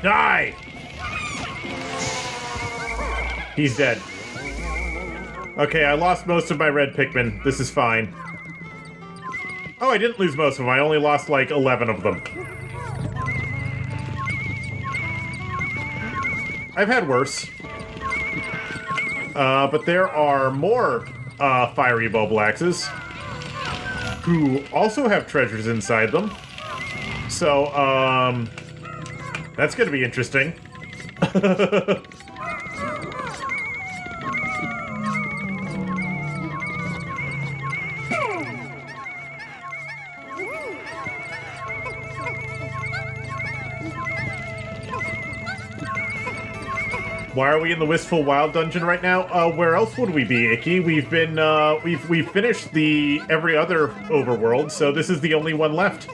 [SPEAKER 1] Die! He's dead. Okay, I lost most of my red Pikmin. This is fine. Oh, I didn't lose most of them. I only lost, like, 11 of them. I've had worse. But there are more, fiery Bulblaxes who also have treasures inside them. So, that's gonna be interesting. Why are we in the Wistful Wild dungeon right now? Where else would we be, Icky? We've been, we've finished the every other overworld, so this is the only one left.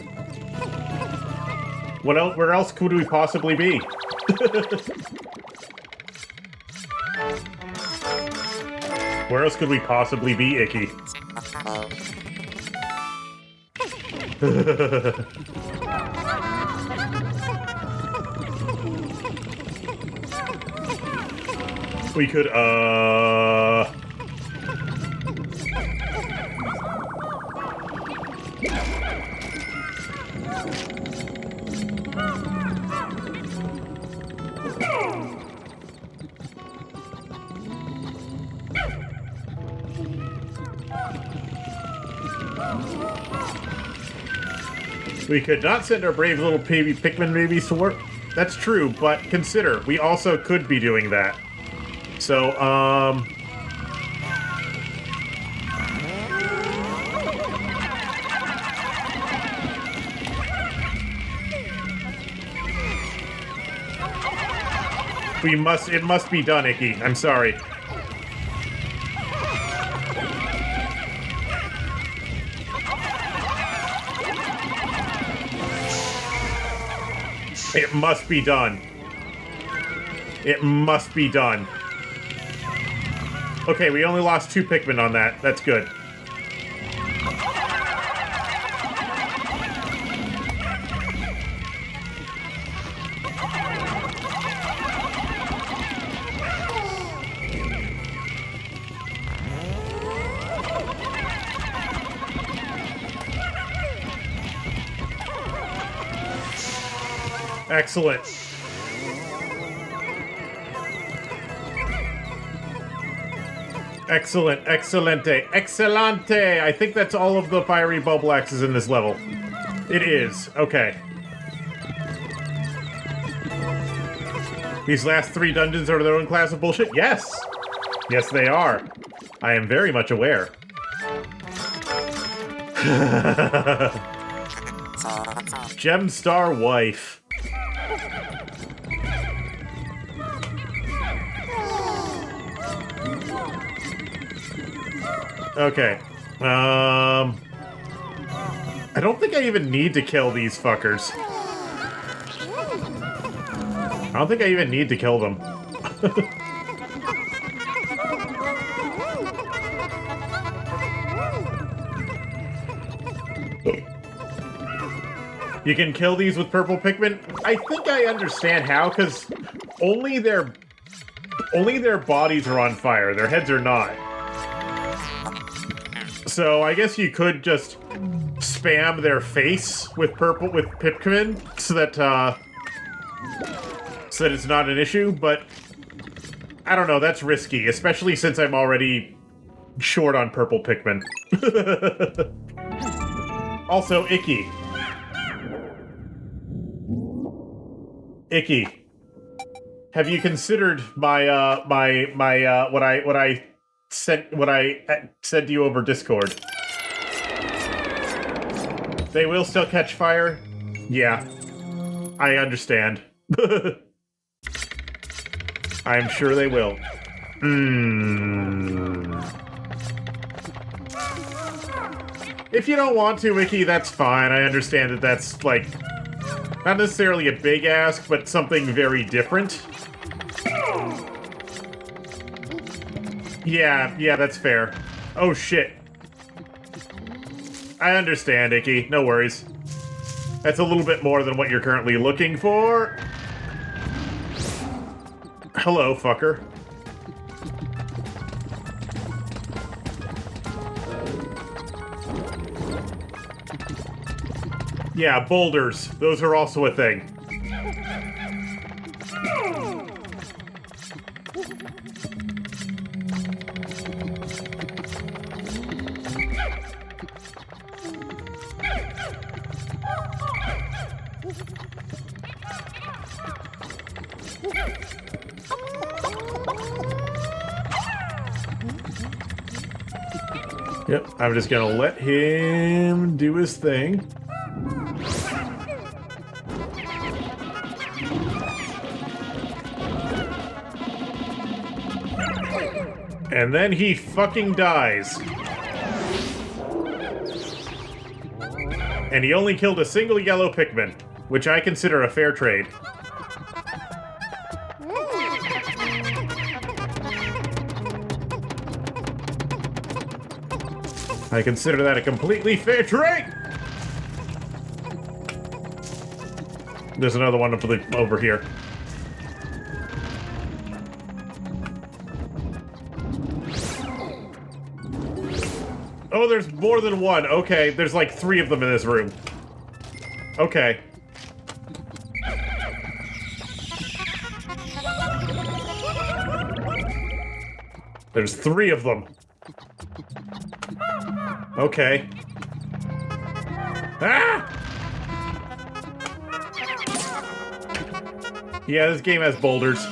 [SPEAKER 1] What else? Where else could we possibly be? Where else could we possibly be, Icky? We could, we could not send our brave little baby Pikmin babies to work. That's true, but consider, we also could be doing that. So, it must be done, Icky. I'm sorry. It must be done. It must be done. Okay, we only lost 2 Pikmin on that. That's good. Excellent. Excellent, excelente, excelente! I think that's all of the fiery bubble axes in this level. It is. Okay. These last 3 dungeons are their own class of bullshit? Yes! Yes, they are. I am very much aware. Gemstar wife. Okay. I don't think I even need to kill these fuckers. I don't think I even need to kill them. You can kill these with purple Pikmin? I think I understand how, because only their bodies are on fire. Their heads are not. So I guess you could just spam their face with Pikmin so that it's not an issue, but I don't know, that's risky, especially since I'm already short on purple Pikmin. Also, Icky. Icky. Have you considered my what I said to you over Discord? They will still catch fire? Yeah. I understand. I'm sure they will. If you don't want to, Wiki, that's fine. I understand that that's, like, not necessarily a big ask, but something very different. Yeah, that's fair. Oh, shit. I understand, Icky. No worries. That's a little bit more than what you're currently looking for. Hello, fucker. Yeah, boulders. Those are also a thing. Yep, I'm just gonna let him do his thing. And then he fucking dies. And he only killed a single yellow Pikmin, which I consider a fair trade. I consider that a completely fair trade! There's another one over here. Oh, there's more than one. Okay, there's like 3 of them in this room. Okay. There's 3 of them. Okay. Ah! Yeah, this game has boulders.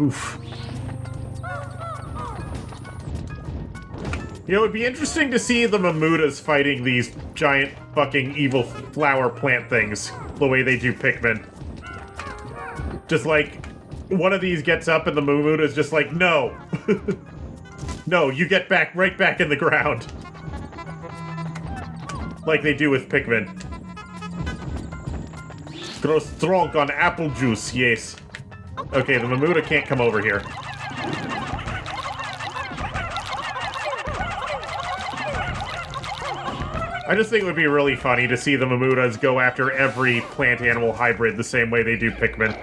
[SPEAKER 1] Oof. You know, it'd be interesting to see the Mamutas fighting these giant fucking evil flower plant things the way they do Pikmin. Just like, one of these gets up and the Mamuta's just like, no. No, you get right back in the ground. Like they do with Pikmin. Grow strong on apple juice, yes. Okay, the Mamuta can't come over here. I just think it would be really funny to see the Mamutas go after every plant-animal hybrid the same way they do Pikmin.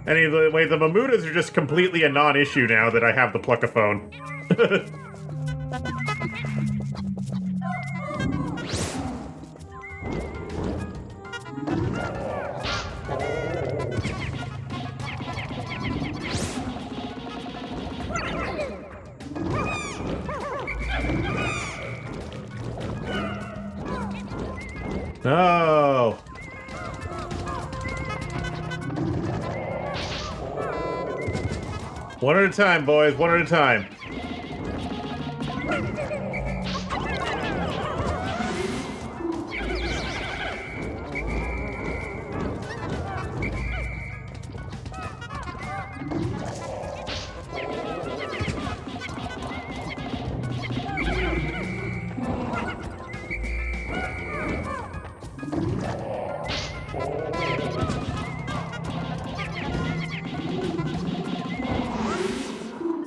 [SPEAKER 1] Anyway, the Mamutas are just completely a non-issue now that I have the Pluckaphone. No. One at a time, boys. One at a time.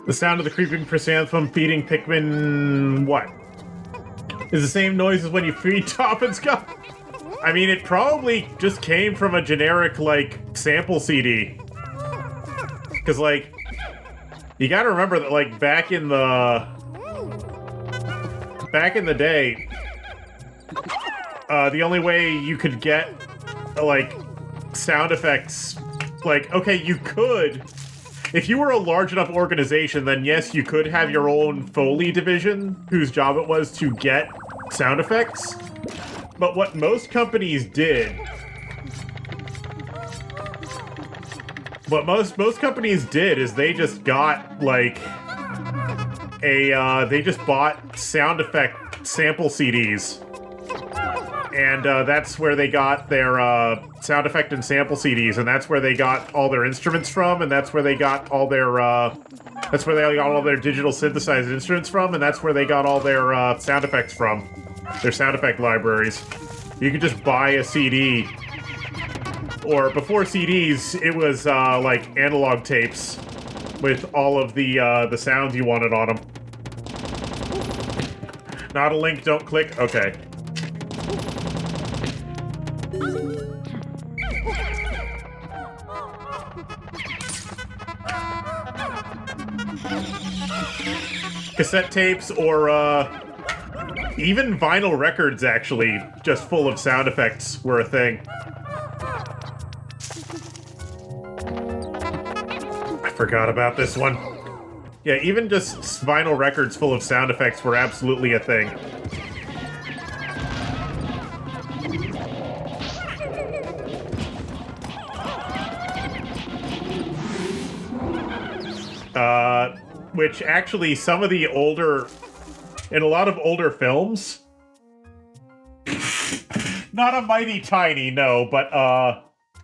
[SPEAKER 1] The sound of the creeping chrysanthemum feeding Pikmin... what? Is the same noise as when you feed Toppin's Cup? I mean, it probably just came from a generic, like, sample CD. Because, like, you gotta remember that, like, back in the day, the only way you could get, like, sound effects, like, okay, you could... If you were a large enough organization, then yes, you could have your own Foley division, whose job it was to get sound effects. But what most companies did... What most companies did is they just got, like, they just bought sound effect sample CDs. And that's where they got their sound effect and sample CDs, and that's where they got all their instruments from, and that's where they got all their digital synthesized instruments from, and that's where they got all their sound effects from, their sound effect libraries. You could just buy a CD, or before CDs, it was like analog tapes with all of the sounds you wanted on them. Not a link, don't click. Okay. Cassette tapes, or even vinyl records, actually, just full of sound effects were a thing. I forgot about this one. Yeah, even just vinyl records full of sound effects were absolutely a thing. Which actually, some of the older... In a lot of older films, Not a mighty tiny, no, but,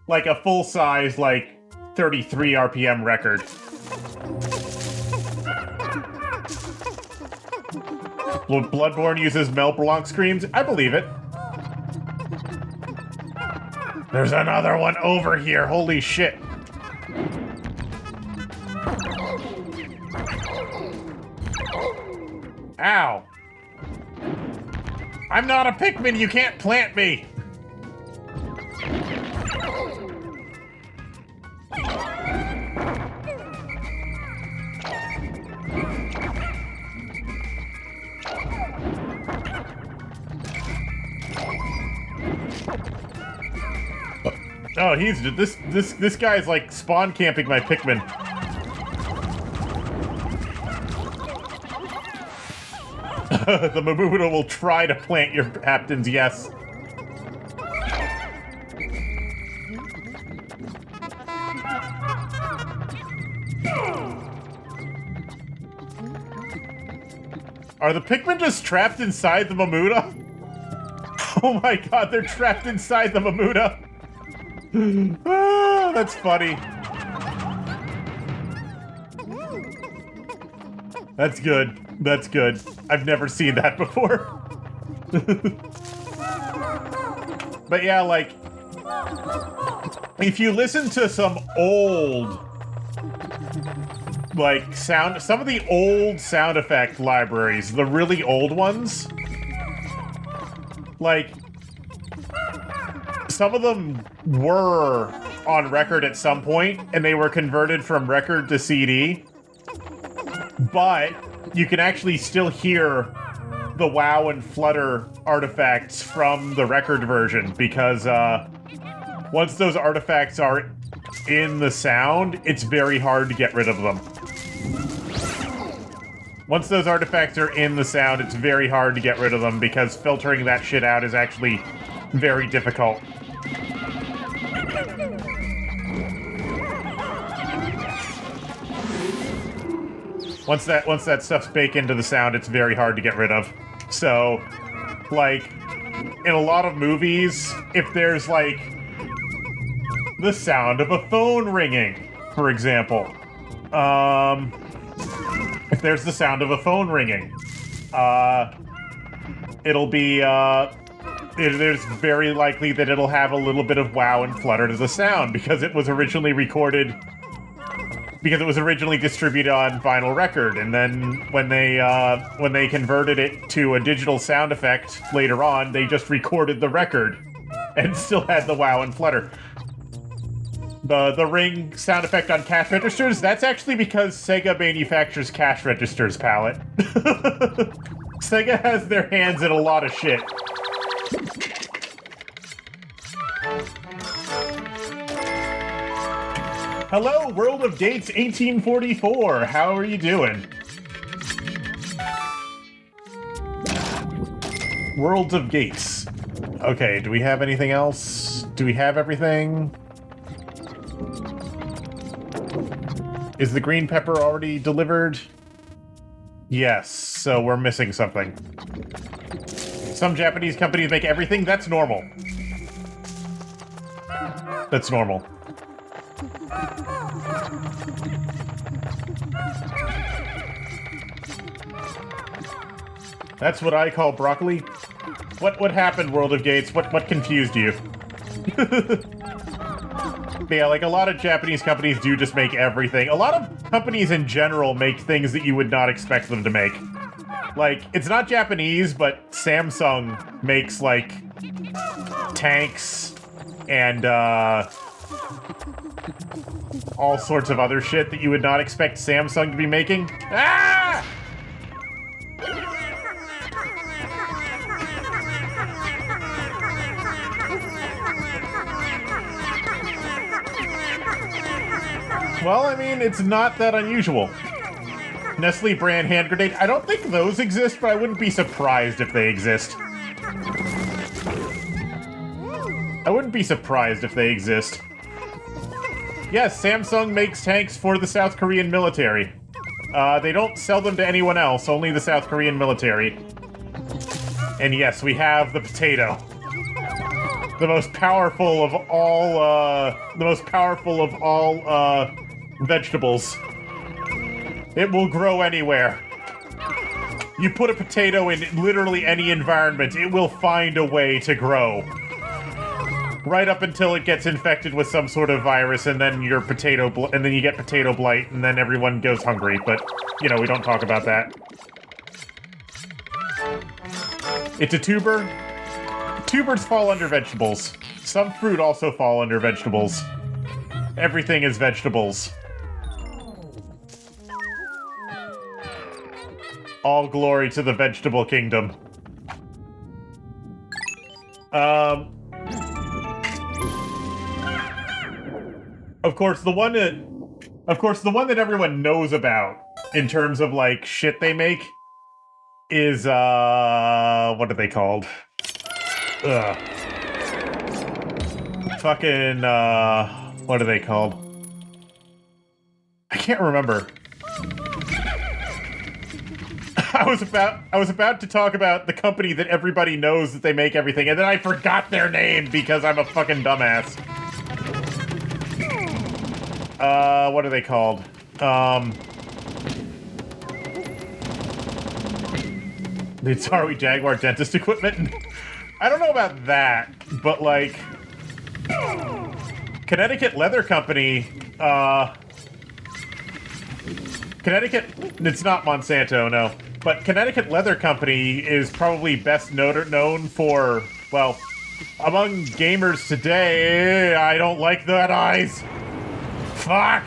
[SPEAKER 1] like a full-size, like, 33 RPM record. Bloodborne uses Mel Blanc screams? I believe it. There's another one over here, holy shit. Ow. I'm not a Pikmin, you can't plant me! Oh, he's this guy's like spawn camping my Pikmin. The Mamuda will try to plant your captains, yes. Are the Pikmin just trapped inside the Mamuda? Oh my god, they're trapped inside the Mamuda! Ah, that's funny. That's good. That's good. I've never seen that before. But yeah, like, if you listen to some old, like, some of the old sound effect libraries, the really old ones, like, some of them were on record at some point, and they were converted from record to CD, but you can actually still hear the wow and flutter artifacts from the record version, because once those artifacts are in the sound, it's very hard to get rid of them. Once those artifacts are in the sound, it's very hard to get rid of them, because filtering that shit out is actually very difficult. Once that stuff's baked into the sound, it's very hard to get rid of. So, like, in a lot of movies, if there's, like, the sound of a phone ringing, for example. If there's the sound of a phone ringing, it'll be, there's very likely that it'll have a little bit of wow and flutter to the sound, because it was originally recorded... because it was originally distributed on vinyl record, and then when they converted it to a digital sound effect later on, they just recorded the record and still had the wow and flutter. The ring sound effect on cash registers, that's actually because Sega manufactures cash registers, palette. Sega has their hands in a lot of shit. Hello, World of Gates 1844. How are you doing? Worlds of Gates. Okay, do we have anything else? Do we have everything? Is the green pepper already delivered? Yes, so we're missing something. Some Japanese companies make everything. That's normal. That's normal. That's what I call broccoli. What happened, World of Gates? What confused you? Yeah, like a lot of Japanese companies do just make everything. A lot of companies in general make things that you would not expect them to make. Like, it's not Japanese, but Samsung makes, like, tanks and, all sorts of other shit that you would not expect Samsung to be making. Ah! Well, I mean, it's not that unusual. Nestle brand hand grenade. I don't think those exist, but I wouldn't be surprised if they exist. I wouldn't be surprised if they exist. Yes, Samsung makes tanks for the South Korean military. They don't sell them to anyone else, only the South Korean military. And yes, we have the potato. the most powerful of all vegetables. It will grow anywhere. You put a potato in literally any environment, it will find a way to grow. Right up until it gets infected with some sort of virus, and then your and then you get potato blight, and then everyone goes hungry. But you know, we don't talk about that. It's a tuber. Tubers fall under vegetables. Some fruit also fall under vegetables. Everything is vegetables. All glory to the vegetable kingdom. Of course, the one that everyone knows about in terms of like shit they make is what are they called? Fucking what are they called? I can't remember. I was about to talk about the company that everybody knows that they make everything, and then I forgot their name because I'm a fucking dumbass. What are they called? The Atari Jaguar dentist equipment? I don't know about that, but like Connecticut Leather Company, it's not Monsanto, no. But Connecticut Leather Company is probably best known for, well, among gamers today, I don't like that eyes. Fuck!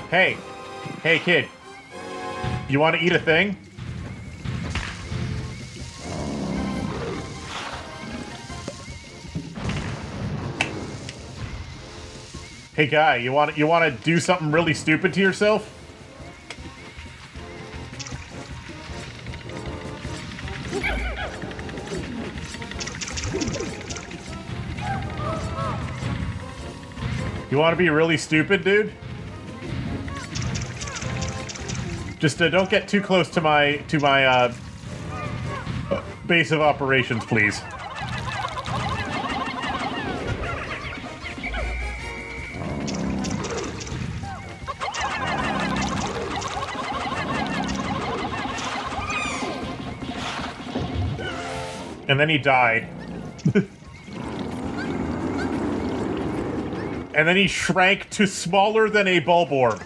[SPEAKER 1] Hey, kid. You want to eat a thing? Hey guy, you want to do something really stupid to yourself? You want to be really stupid, dude? Just don't get too close to my base of operations, please. And then he died. And then he shrank to smaller than a bulborb.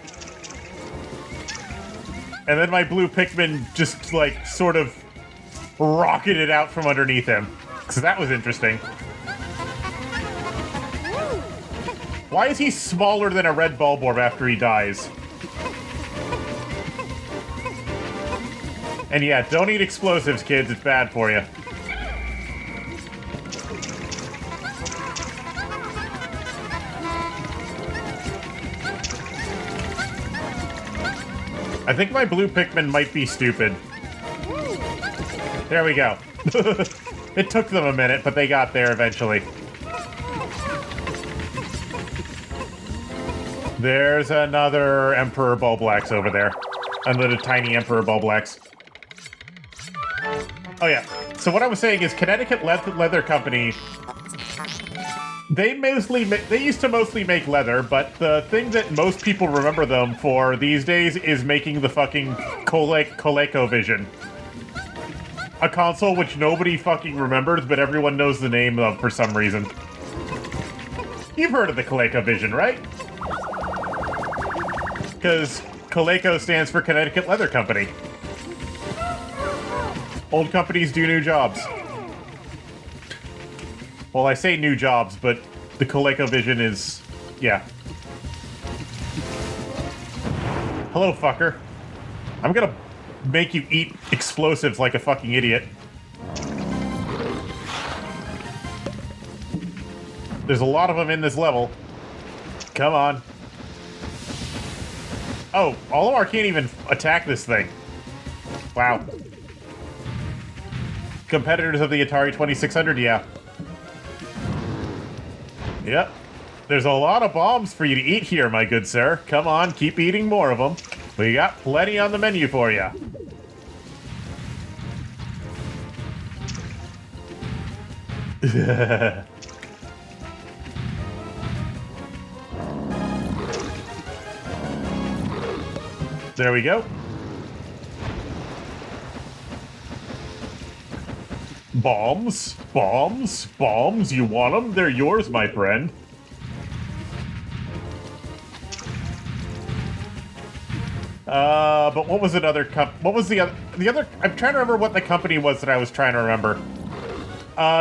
[SPEAKER 1] And then my blue Pikmin just, like, sort of rocketed out from underneath him. So that was interesting. Why is he smaller than a red bulborb after he dies? And yeah, don't eat explosives, kids. It's bad for you. I think my blue Pikmin might be stupid. There we go. It took them a minute, but they got there eventually. There's another Emperor Bulblax over there. Another tiny Emperor Bulblax. Oh yeah. So what I was saying is Connecticut Leather Company, they used to mostly make leather, but the thing that most people remember them for these days is making the fucking ColecoVision. A console which nobody fucking remembers, but everyone knows the name of for some reason. You've heard of the ColecoVision, right? Because Coleco stands for Connecticut Leather Company. Old companies do new jobs. Well, I say new jobs, but the ColecoVision is... yeah. Hello, fucker. I'm gonna make you eat explosives like a fucking idiot. There's a lot of them in this level. Come on. Oh, Olimar can't even attack this thing. Wow. Competitors of the Atari 2600, yeah. Yep. There's a lot of bombs for you to eat here, my good sir. Come on, keep eating more of them. We got plenty on the menu for you. There we go. Bombs, bombs, bombs. You want them? They're yours, my friend. But what was another what was the other? I'm trying to remember what the company was that I was trying to remember.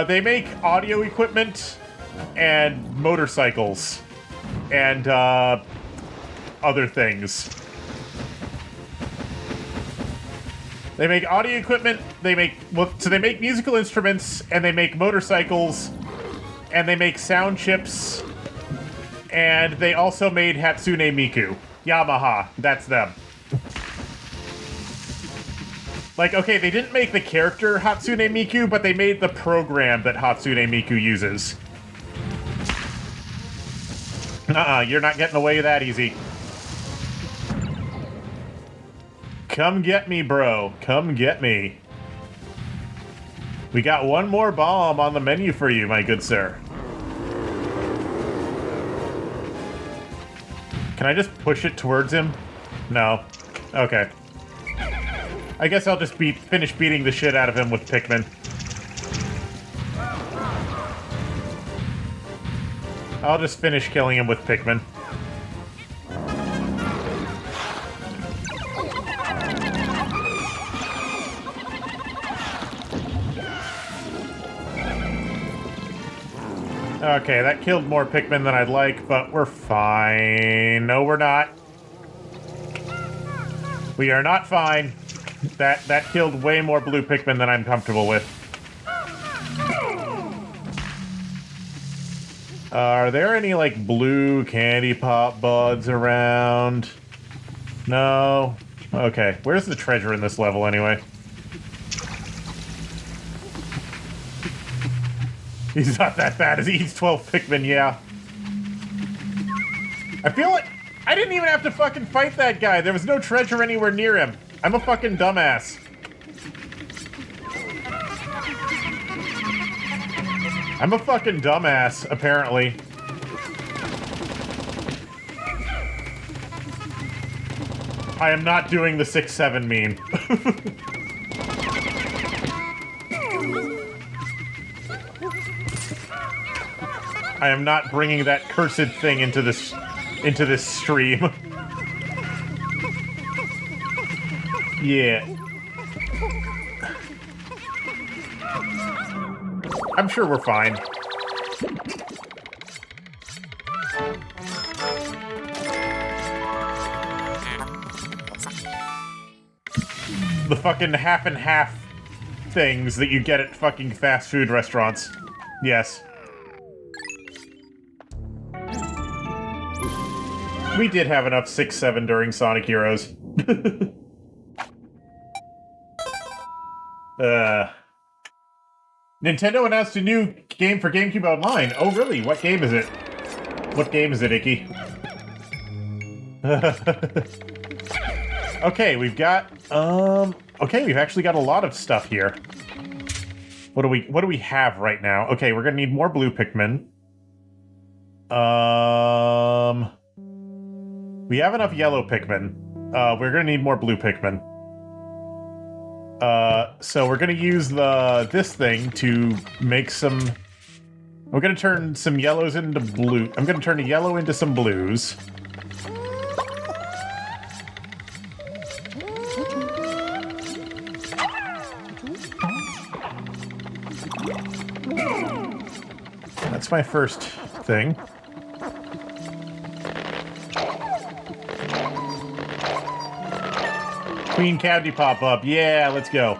[SPEAKER 1] They make audio equipment and motorcycles and other things. They make audio equipment, they make musical instruments, and they make motorcycles, and they make sound chips, and they also made Hatsune Miku. Yamaha, that's them. Like, okay, they didn't make the character Hatsune Miku, but they made the program that Hatsune Miku uses. You're not getting away that easy. Come get me, bro. Come get me. We got one more bomb on the menu for you, my good sir. Can I just push it towards him? No. Okay. I guess I'll just finish beating the shit out of him with Pikmin. I'll just finish killing him with Pikmin. Okay, that killed more Pikmin than I'd like, but we're fine. No, we're not. We are not fine. That killed way more blue Pikmin than I'm comfortable with. Are there any, like, blue candy pop buds around? No? Okay, where's the treasure in this level, anyway? He's not that bad as he eats 12 Pikmin, yeah. I feel like I didn't even have to fucking fight that guy. There was no treasure anywhere near him. I'm a fucking dumbass. I'm a fucking dumbass, apparently. I am not doing the 6-7 meme. I am not bringing that cursed thing into this stream. Yeah. I'm sure we're fine. The fucking half and half things that you get at fucking fast food restaurants. Yes. We did have enough 6-7 during Sonic Heroes. Nintendo announced a new game for GameCube Online. Oh, really? What game is it? What game is it, Icky? Okay, we've got, okay, we've actually got a lot of stuff here. What do we have right now? Okay, we're gonna need more blue Pikmin. We have enough yellow Pikmin. We're gonna need more blue Pikmin. So we're gonna use this thing to make some... We're gonna turn some yellows into blue. I'm gonna turn a yellow into some blues. That's my first thing. Queen Candy pop-up. Yeah, let's go.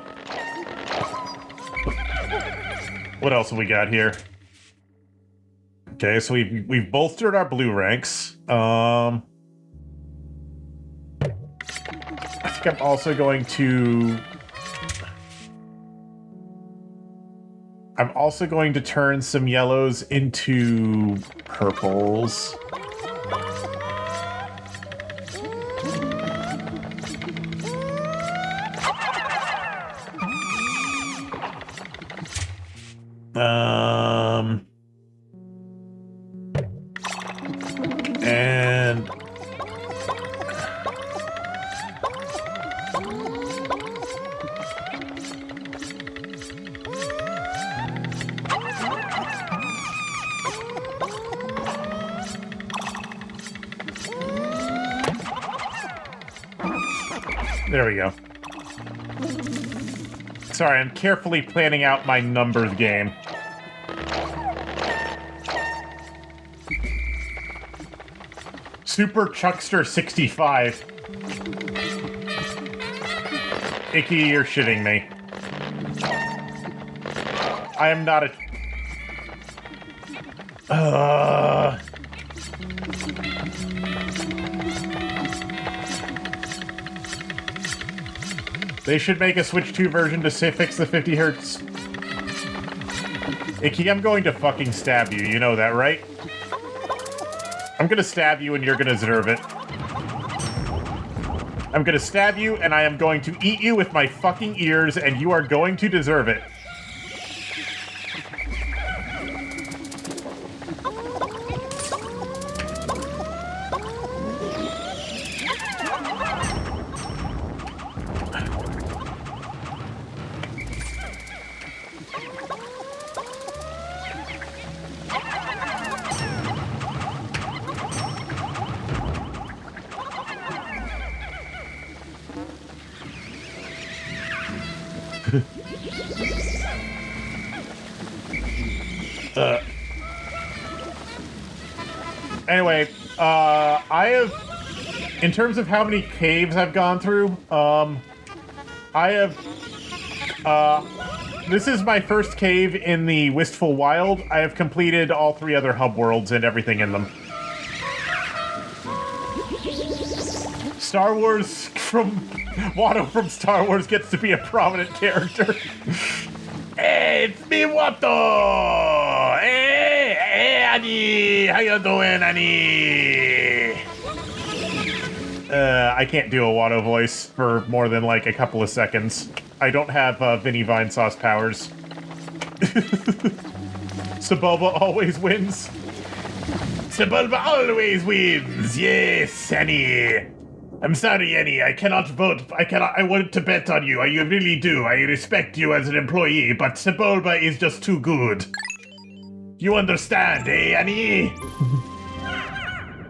[SPEAKER 1] What else have we got here? Okay, so we've bolstered our blue ranks. I think I'm also going to... I'm also going to turn some yellows into purples. And There we go. Sorry, I'm carefully planning out my numbers game. Super Chuckster 65. Icky, you're shitting me. I am not a... They should make a Switch 2 version to fix the 50 hertz. Icky, I'm going to fucking stab you. You know that, right? I'm gonna stab you and you're gonna deserve it. I'm gonna stab you and I am going to eat you with my fucking ears and you are going to deserve it. Anyway, I have, in terms of how many caves I've gone through, this is my first cave in the Wistful Wild. I have completed all 3 other hub worlds and everything in them. Star Wars from... Watto from Star Wars gets to be a prominent character. Hey, it's me, Watto! Hey, Annie! How you doing, Annie? I can't do a Watto voice for more than, like, a couple of seconds. I don't have, Vinnie Vine Sauce powers. Sebulba always wins. Sebulba always wins! Yes, Annie! I'm sorry, Annie, I cannot vote. I want to bet on you. I really do. I respect you as an employee, but Sebulba is just too good. You understand, eh, Annie?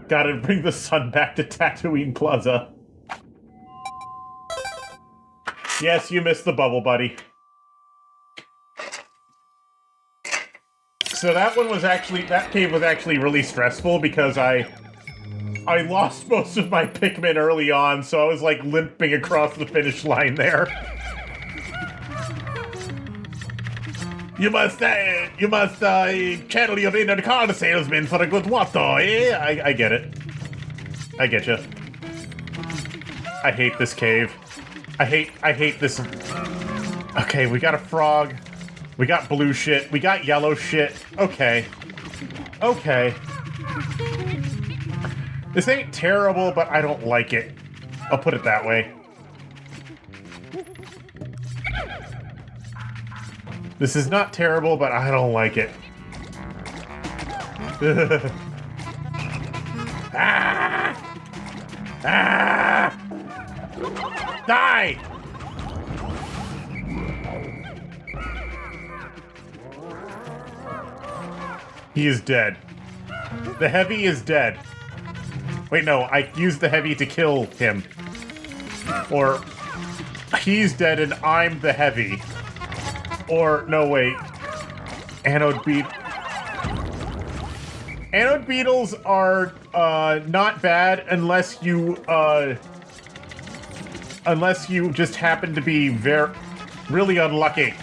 [SPEAKER 1] Gotta bring the sun back to Tatooine Plaza. Yes, you missed the bubble, buddy. So that cave was actually really stressful because I lost most of my Pikmin early on, so I was like limping across the finish line there. You must channel your inner car salesman for a good Watto, eh? I get it. I get you. I hate this cave. I hate this. Okay, we got a frog. We got blue shit. We got yellow shit. Okay. Okay. This ain't terrible, but I don't like it. I'll put it that way. This is not terrible, but I don't like it. Ah! Ah! Die! He is dead. The heavy is dead. Wait, no, I used the heavy to kill him. Or, he's dead and I'm the heavy. Or, no, wait. Anode beetles are, not bad unless you just happen to be really unlucky.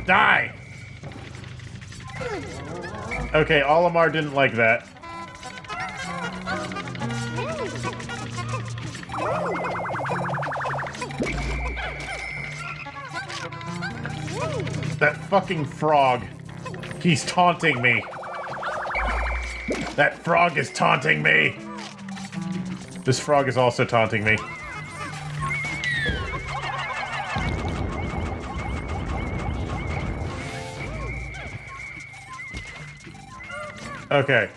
[SPEAKER 1] Die! Okay, Olimar didn't like that. That fucking frog. He's taunting me. That frog is taunting me. This frog is also taunting me. Okay.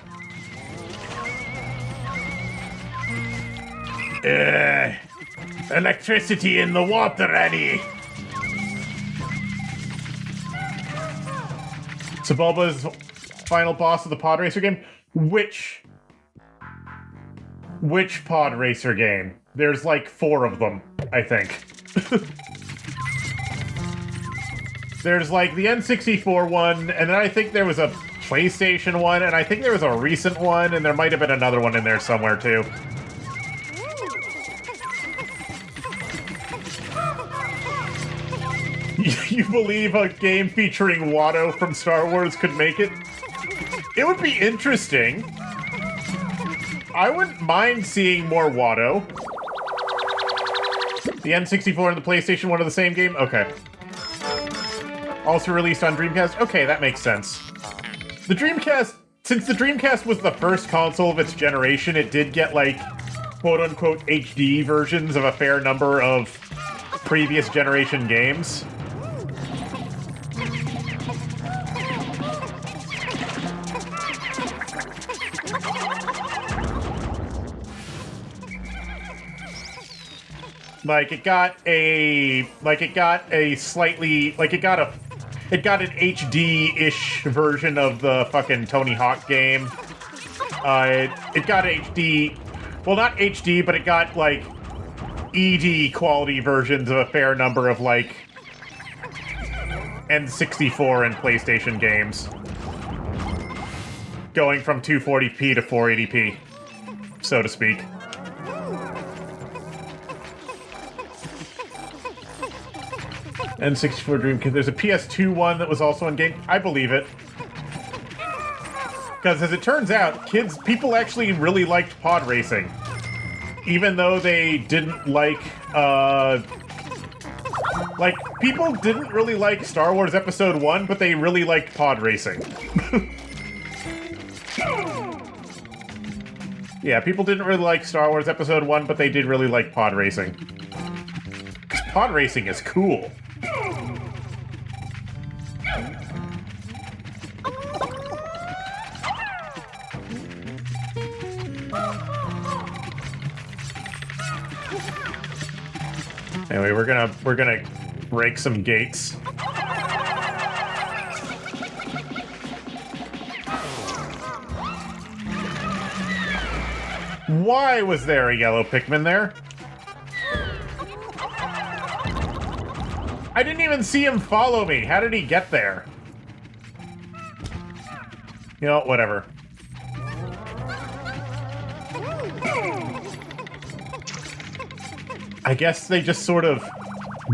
[SPEAKER 1] Electricity in the water, Annie. So Bulba's final boss of the Pod Racer game? Which Pod Racer game? There's like 4 of them, I think. There's like the N64 one, and then I think there was a PlayStation one, and I think there was a recent one, and there might have been another one in there somewhere too. You believe a game featuring Watto from Star Wars could make it? It would be interesting. I wouldn't mind seeing more Watto. The N64 and the PlayStation one are the same game? Okay. Also released on Dreamcast? Okay, that makes sense. The Dreamcast, since the Dreamcast was the first console of its generation, it did get, like, quote-unquote HD versions of a fair number of previous generation games. It got an HD-ish version of the fucking Tony Hawk game. It got HD, well, not HD, but it got, like, ED quality versions of a fair number of, like, N64 and PlayStation games. Going from 240p to 480p, so to speak. N64 Dreamcast. There's a PS2 one that was also in game. I believe it. Because as it turns out, people actually really liked pod racing. Even though they didn't like, people didn't really like Star Wars Episode 1, but they really liked pod racing. Yeah, people didn't really like Star Wars Episode 1, but they did really like pod racing. Because pod racing is cool. Anyway, we're gonna break some gates. Why was there a yellow Pikmin there? I didn't even see him follow me. How did he get there? You know, whatever. I guess they just sort of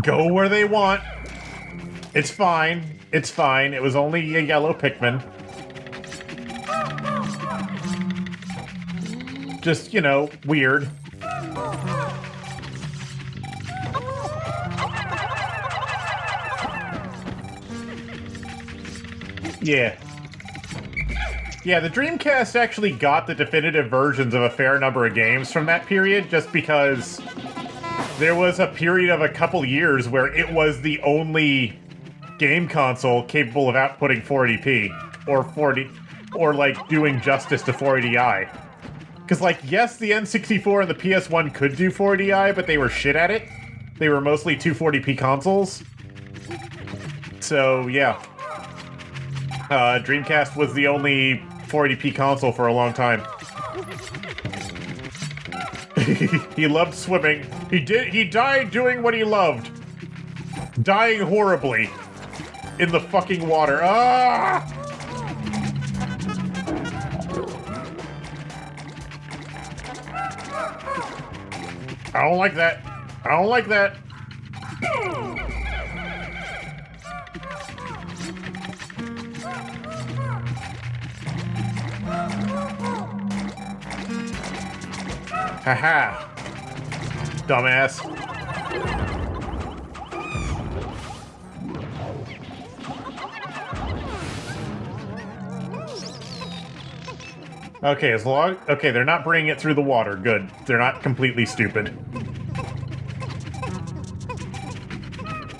[SPEAKER 1] go where they want. It's fine. It's fine. It was only a yellow Pikmin. Just, you know, weird. Yeah. Yeah, the Dreamcast actually got the definitive versions of a fair number of games from that period, just because there was a period of a couple years where it was the only game console capable of outputting 480p, or like, doing justice to 480i. Because, like, yes, the N64 and the PS1 could do 480i, but they were shit at it. They were mostly 240p consoles. So, yeah. Dreamcast was the only 480p console for a long time. He loved swimming. He died doing what he loved. Dying horribly. In the fucking water. Ah! I don't like that. I don't like that. Haha. Dumbass. Okay, okay, they're not bringing it through the water. Good. They're not completely stupid.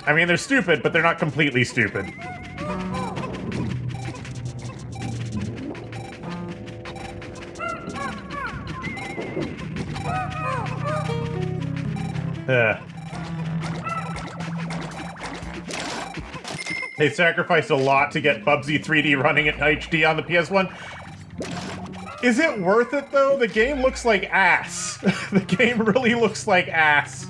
[SPEAKER 1] I mean, they're stupid, but they're not completely stupid. They sacrificed a lot to get Bubsy 3D running in HD on the PS1. Is it worth it, though? The game looks like ass. The game really looks like ass.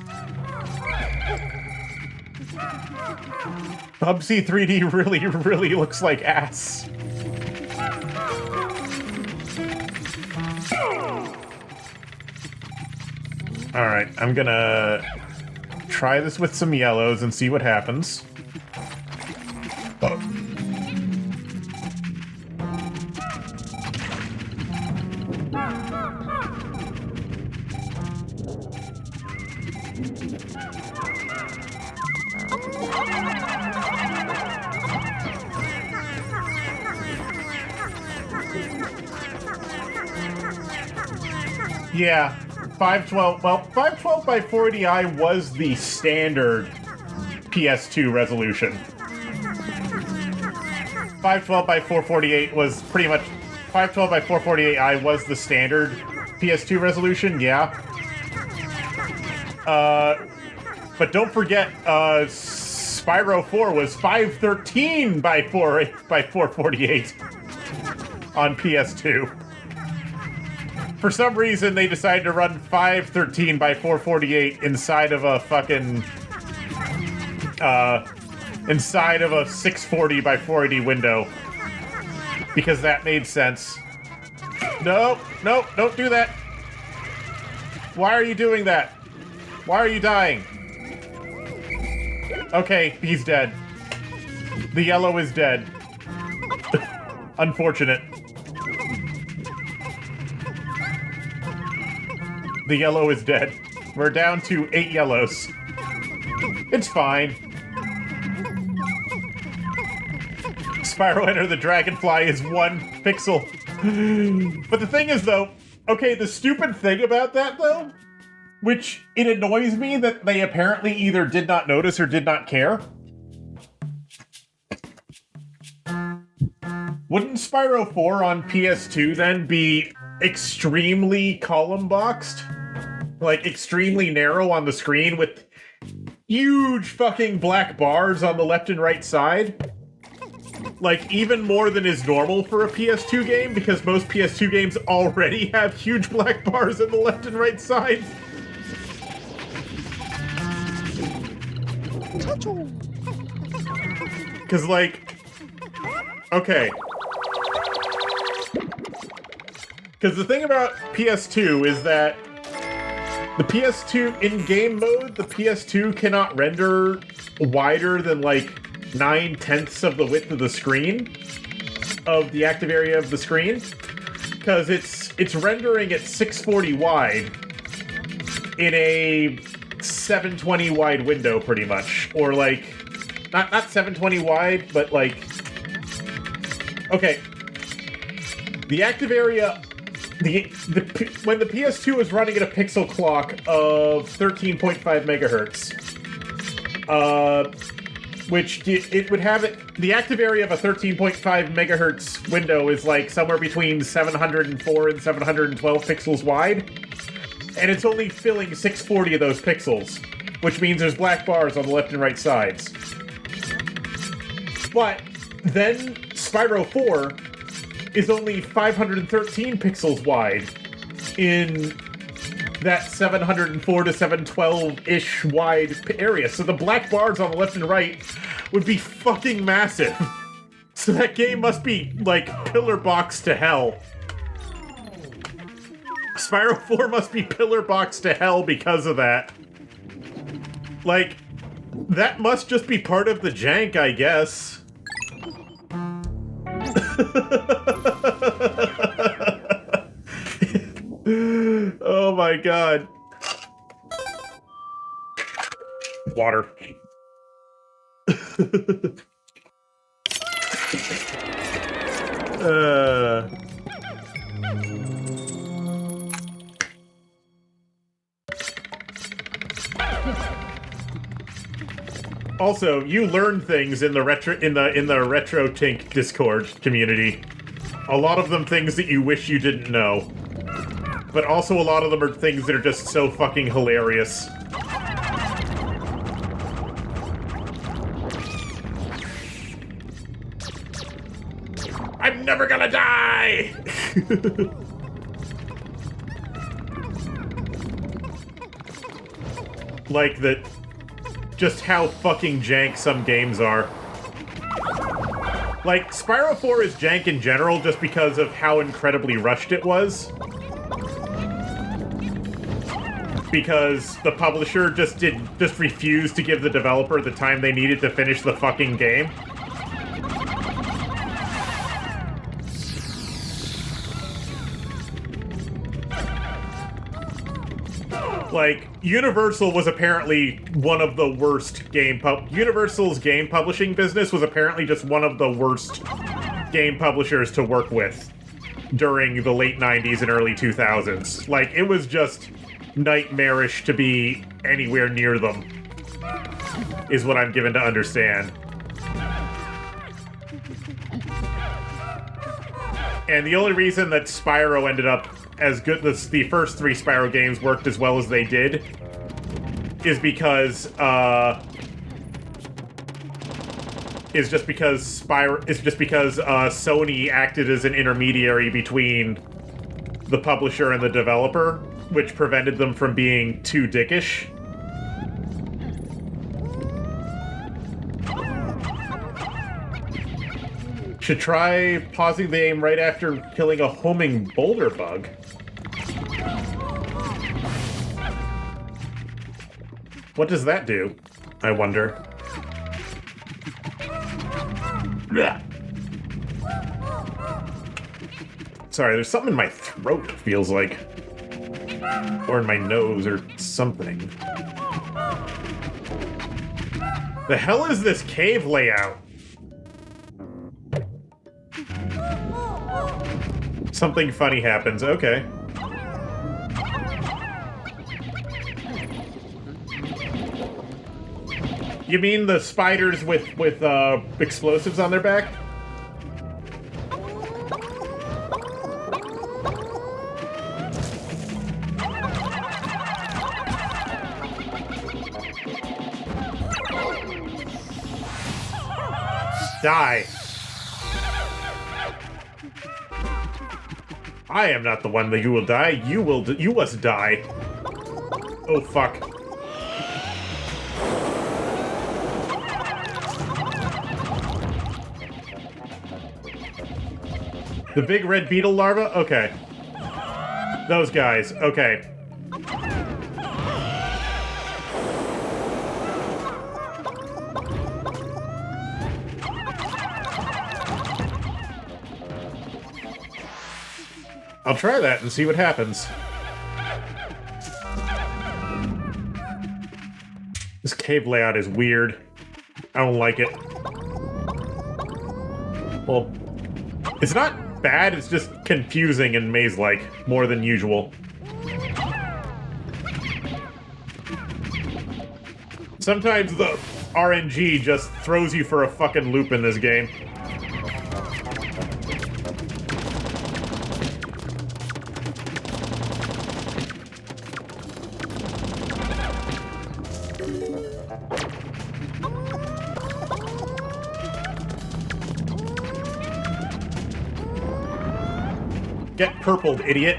[SPEAKER 1] Bubsy 3D really looks like ass. Alright, I'm gonna try this with some yellows and see what happens. Oh. Yeah, 512. Well, 512 by 480i was the standard PS2 resolution. 512 by 448 was pretty much 512 by 448i was the standard PS2 resolution. Yeah. But don't forget, Spyro 4 was 513 by 448 on PS2. For some reason, they decided to run 513 by 448 inside of a fucking, inside of a 640 by 480 window. Because that made sense. No, don't do that. Why are you doing that? Why are you dying? Okay, he's dead. The yellow is dead. Unfortunate. The yellow is dead. We're down to 8 yellows. It's fine. Spyro Enter the Dragonfly is 1 pixel. But the thing is, though, okay, the stupid thing about that, though, which it annoys me that they apparently either did not notice or did not care. Wouldn't Spyro 4 on PS2 then be extremely column boxed? Like, extremely narrow on the screen with huge fucking black bars on the left and right side? Like, even more than is normal for a PS2 game, because most PS2 games already have huge black bars on the left and right sides. Because, like, okay. Because the thing about PS2 is that the PS2, in game mode, the PS2 cannot render wider than, like, 9/10 of the width of the screen, of the active area of the screen, because it's rendering at 640 wide in a 720 wide window, pretty much, or like not 720 wide, but like, okay, the active area. When the PS2 is running at a pixel clock of 13.5 megahertz, which it would have the active area of a 13.5 megahertz window is like somewhere between 704 and 712 pixels wide, and it's only filling 640 of those pixels, which means there's black bars on the left and right sides. But then Spyro 4 is only 513 pixels wide in that 704 to 712-ish wide area. So the black bars on the left and right would be fucking massive. So that game must be, like, pillar box to hell. Spyro 4 must be pillar box to hell because of that. Like, that must just be part of the jank, I guess. Oh my god. Water. Also, you learn things in the retro RetroTink Discord community. A lot of them things that you wish you didn't know. But also a lot of them are things that are just so fucking hilarious. Like that, just how fucking jank some games are. Like, Spyro 4 is jank in general just because of how incredibly rushed it was. Because the publisher just refused to give the developer the time they needed to finish the fucking game. Like, Universal was apparently one of the worst Universal's game publishing business was apparently just one of the worst game publishers to work with during the late 90s and early 2000s. Like, it was just nightmarish to be anywhere near them, is what I'm given to understand. And the only reason that Spyro ended up as good as the first 3 Spyro games worked as well as they did is because Sony acted as an intermediary between the publisher and the developer, which prevented them from being too dickish. Should try pausing the game right after killing a homing boulder bug. What does that do, I wonder? Blech. Sorry, there's something in my throat, it feels like. Or in my nose, or something. The hell is this cave layout? Something funny happens, okay. You mean the spiders with explosives on their back? Die. I am not the one that you will die. You must die. Oh, fuck. The big red beetle larva? Okay. Those guys. Okay. I'll try that and see what happens. This cave layout is weird. I don't like it. Well, it's not bad, it's just confusing and maze-like, more than usual. Sometimes the RNG just throws you for a fucking loop in this game. Get purpled, idiot.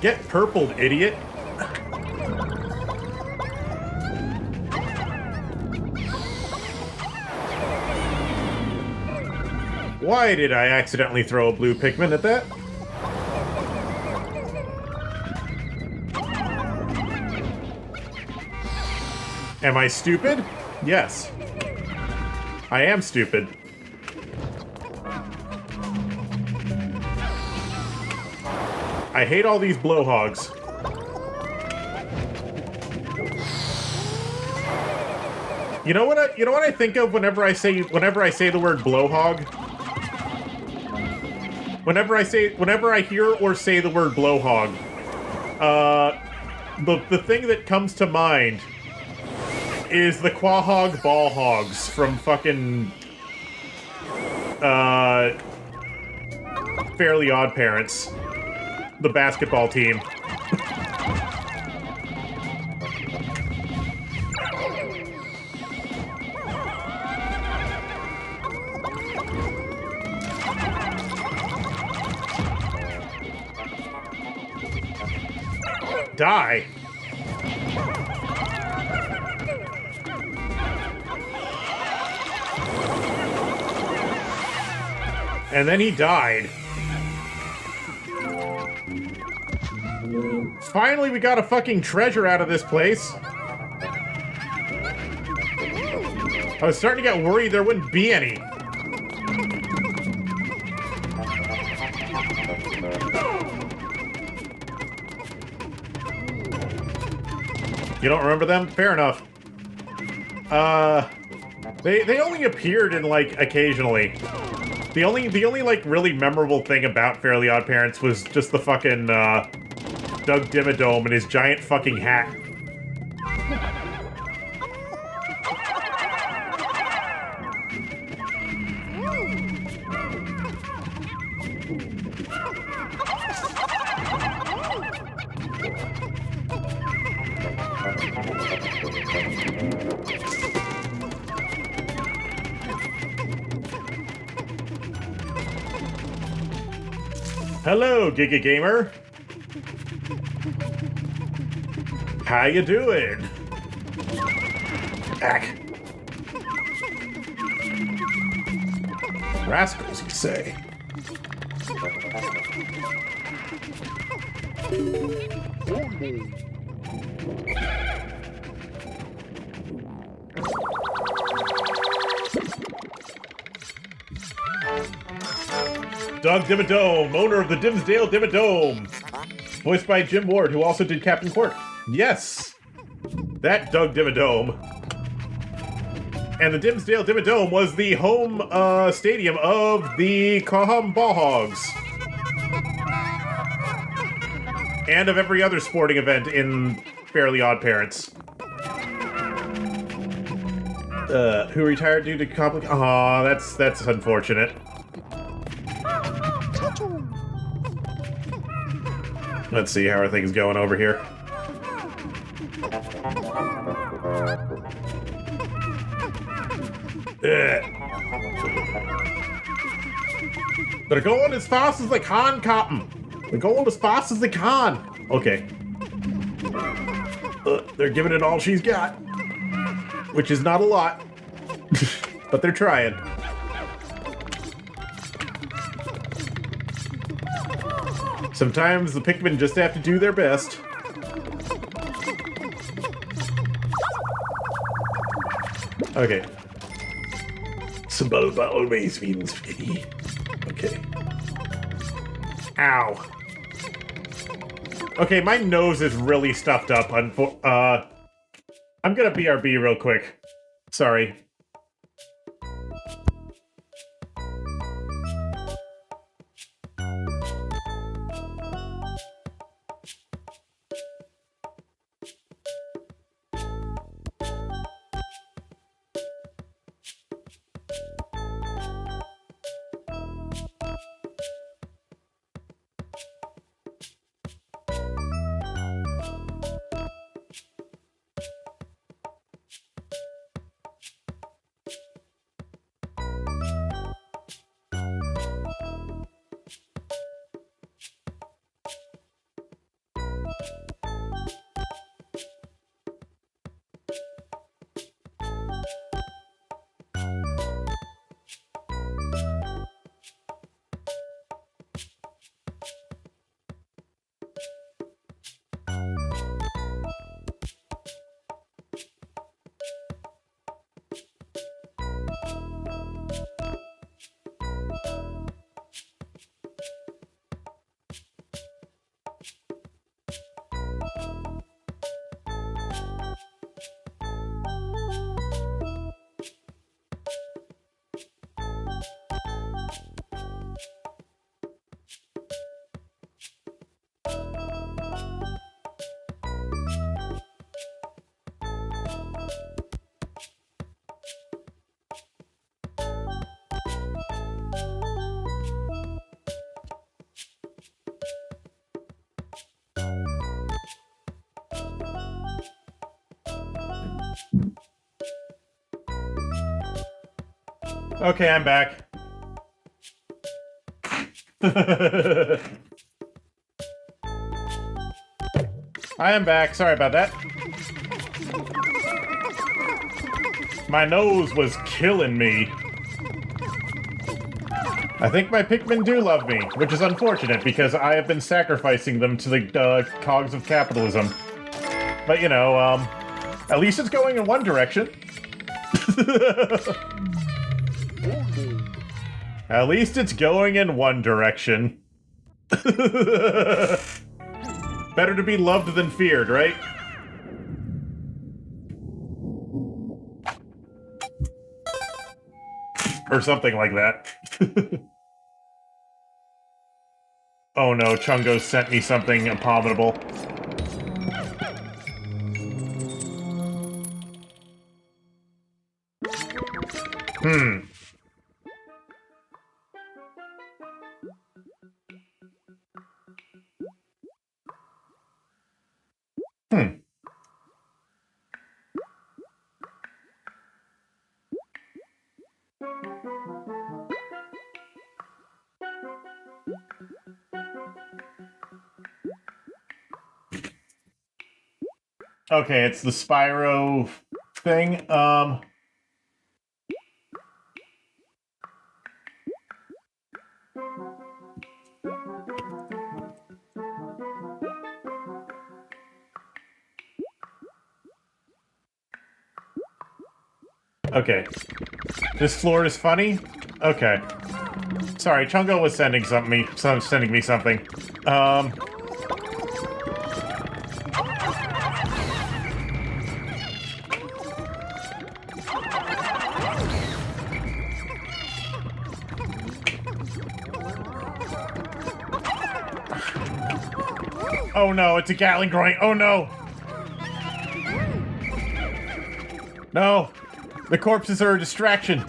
[SPEAKER 1] Get purpled, idiot. Why did I accidentally throw a blue Pikmin at that? Am I stupid? Yes. I am stupid. I hate all these blowhogs. You know what I think of whenever I say the word blowhog? Whenever I hear or say the word blowhog, the thing that comes to mind is the Quahog Ball Hogs from fucking Fairly Odd Parents, the basketball team. Die. And then he died. Finally, we got a fucking treasure out of this place. I was starting to get worried there wouldn't be any. You don't remember them? Fair enough. They only appeared in, like, occasionally. The only, like, really memorable thing about Fairly Odd Parents was just the fucking, Doug Dimmadome and his giant fucking hat. Hello, Giga Gamer. How you doing? Ack. Rascals, you say? Doug Dimmadome, owner of the Dimsdale Dimmadome. Voiced by Jim Ward, who also did Captain Quirk. Yes! That Doug Dimmadome. And the Dimsdale Dimmadome was the home stadium of the Caham Ballhogs. And of every other sporting event in Fairly Odd Parents. Who retired due to complications? Aw, that's unfortunate. Let's see how are things going over here. They're going as fast as they can, Captain. They're going as fast as they can. Okay. They're giving it all she's got. Which is not a lot. But they're trying. Sometimes the Pikmin just have to do their best. Okay. Sambal always means free. Okay. Ow. Okay, my nose is really stuffed up. I'm gonna BRB real quick. Sorry. Okay, I'm back. I am back. Sorry about that. My nose was killing me. I think my Pikmin do love me, which is unfortunate because I have been sacrificing them to the cogs of capitalism. But, you know, at least it's going in one direction. At least it's going in one direction. Better to be loved than feared, right? Or something like that. Oh no, Chungo sent me something abominable. Okay, it's the Spyro thing. Okay. This floor is funny? Okay. Sorry, Chungo was sending me something. Oh no, it's a Gatling groin. Oh no! No! The corpses are a distraction.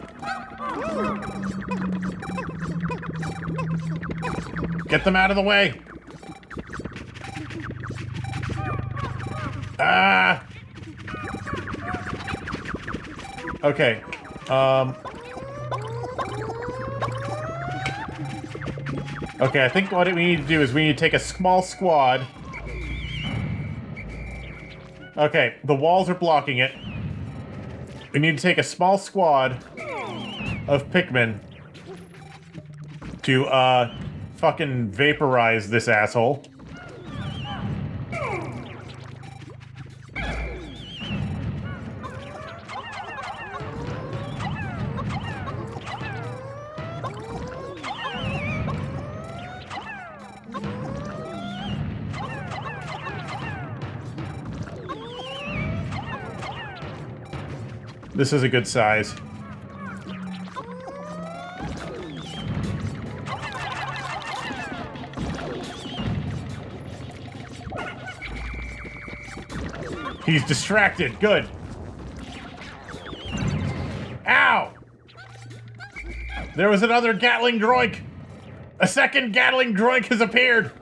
[SPEAKER 1] Get them out of the way. Ah! Okay. Okay, I think what we need to do is we need to take a small squad. Okay, the walls are blocking it. We need to take a small squad of Pikmin to, fucking vaporize this asshole. This is a good size. He's distracted. Good. Ow! There was another Gatling droink. A second Gatling droink has appeared.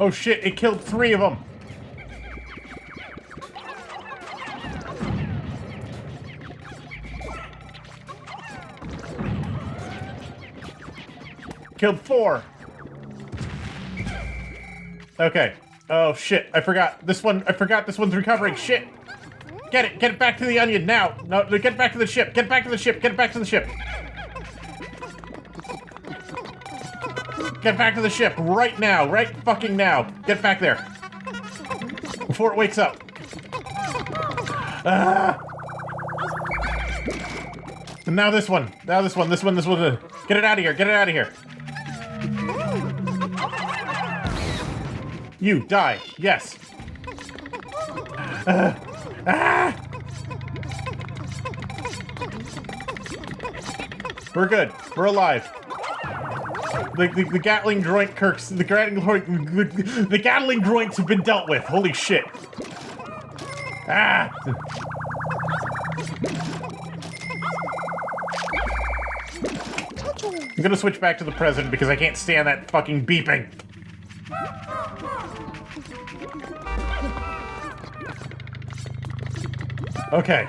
[SPEAKER 1] Oh shit, it killed 3 of them. Killed 4. Okay. Oh shit, I forgot this one's recovering. Shit. Get it back to the onion now. No, get back to the ship. Get back to the ship. Get back to the ship. Get back to the ship right now. Right fucking now. Get back there. Before it wakes up. And now this one. This one. Get it out of here. Get it out of here. You die. Yes. We're good. We're alive. The Gatling droink Kirks, the Gatling droinks have been dealt with. Holy shit. Ah! I'm gonna switch back to the present because I can't stand that fucking beeping. Okay.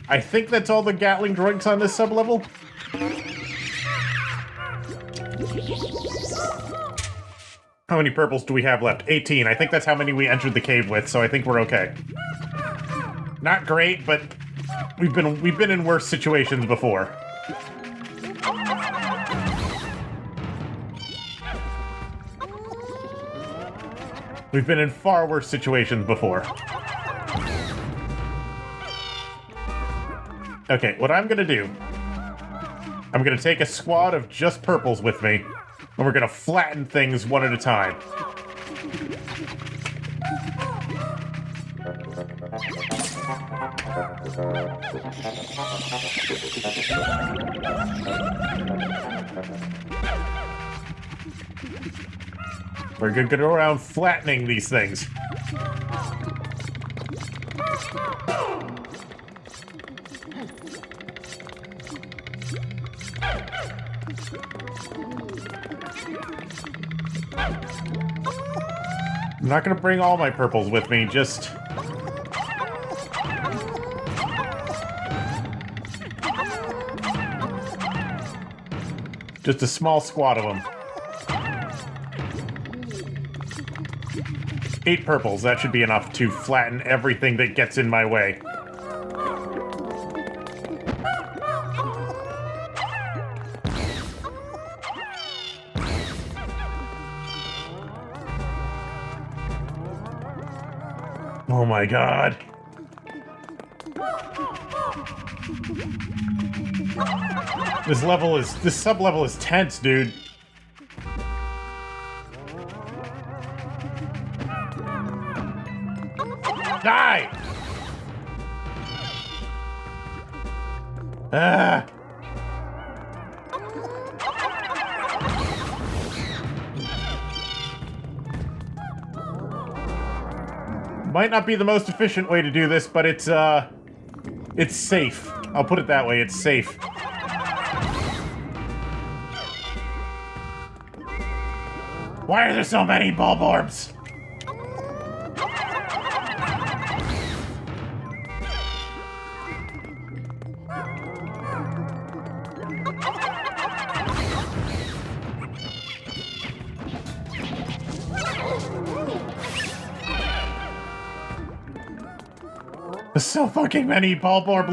[SPEAKER 1] I think that's all the Gatling droinks on this sub-level. How many purples do we have left? 18. I think that's how many we entered the cave with, so I think we're okay. Not great, but we've been in worse situations before. We've been in far worse situations before. Okay, what I'm gonna do... I'm gonna take a squad of just purples with me, and we're gonna flatten things one at a time. We're gonna go around flattening these things. I'm not gonna bring all my purples with me, just... just a small squad of them. 8 purples, that should be enough to flatten everything that gets in my way. Oh my god. This sub-level is tense, dude. Die! Ah! Might not be the most efficient way to do this, but it's safe. I'll put it that way, it's safe. Why are there so many bulborbs? There's so fucking many bulborb.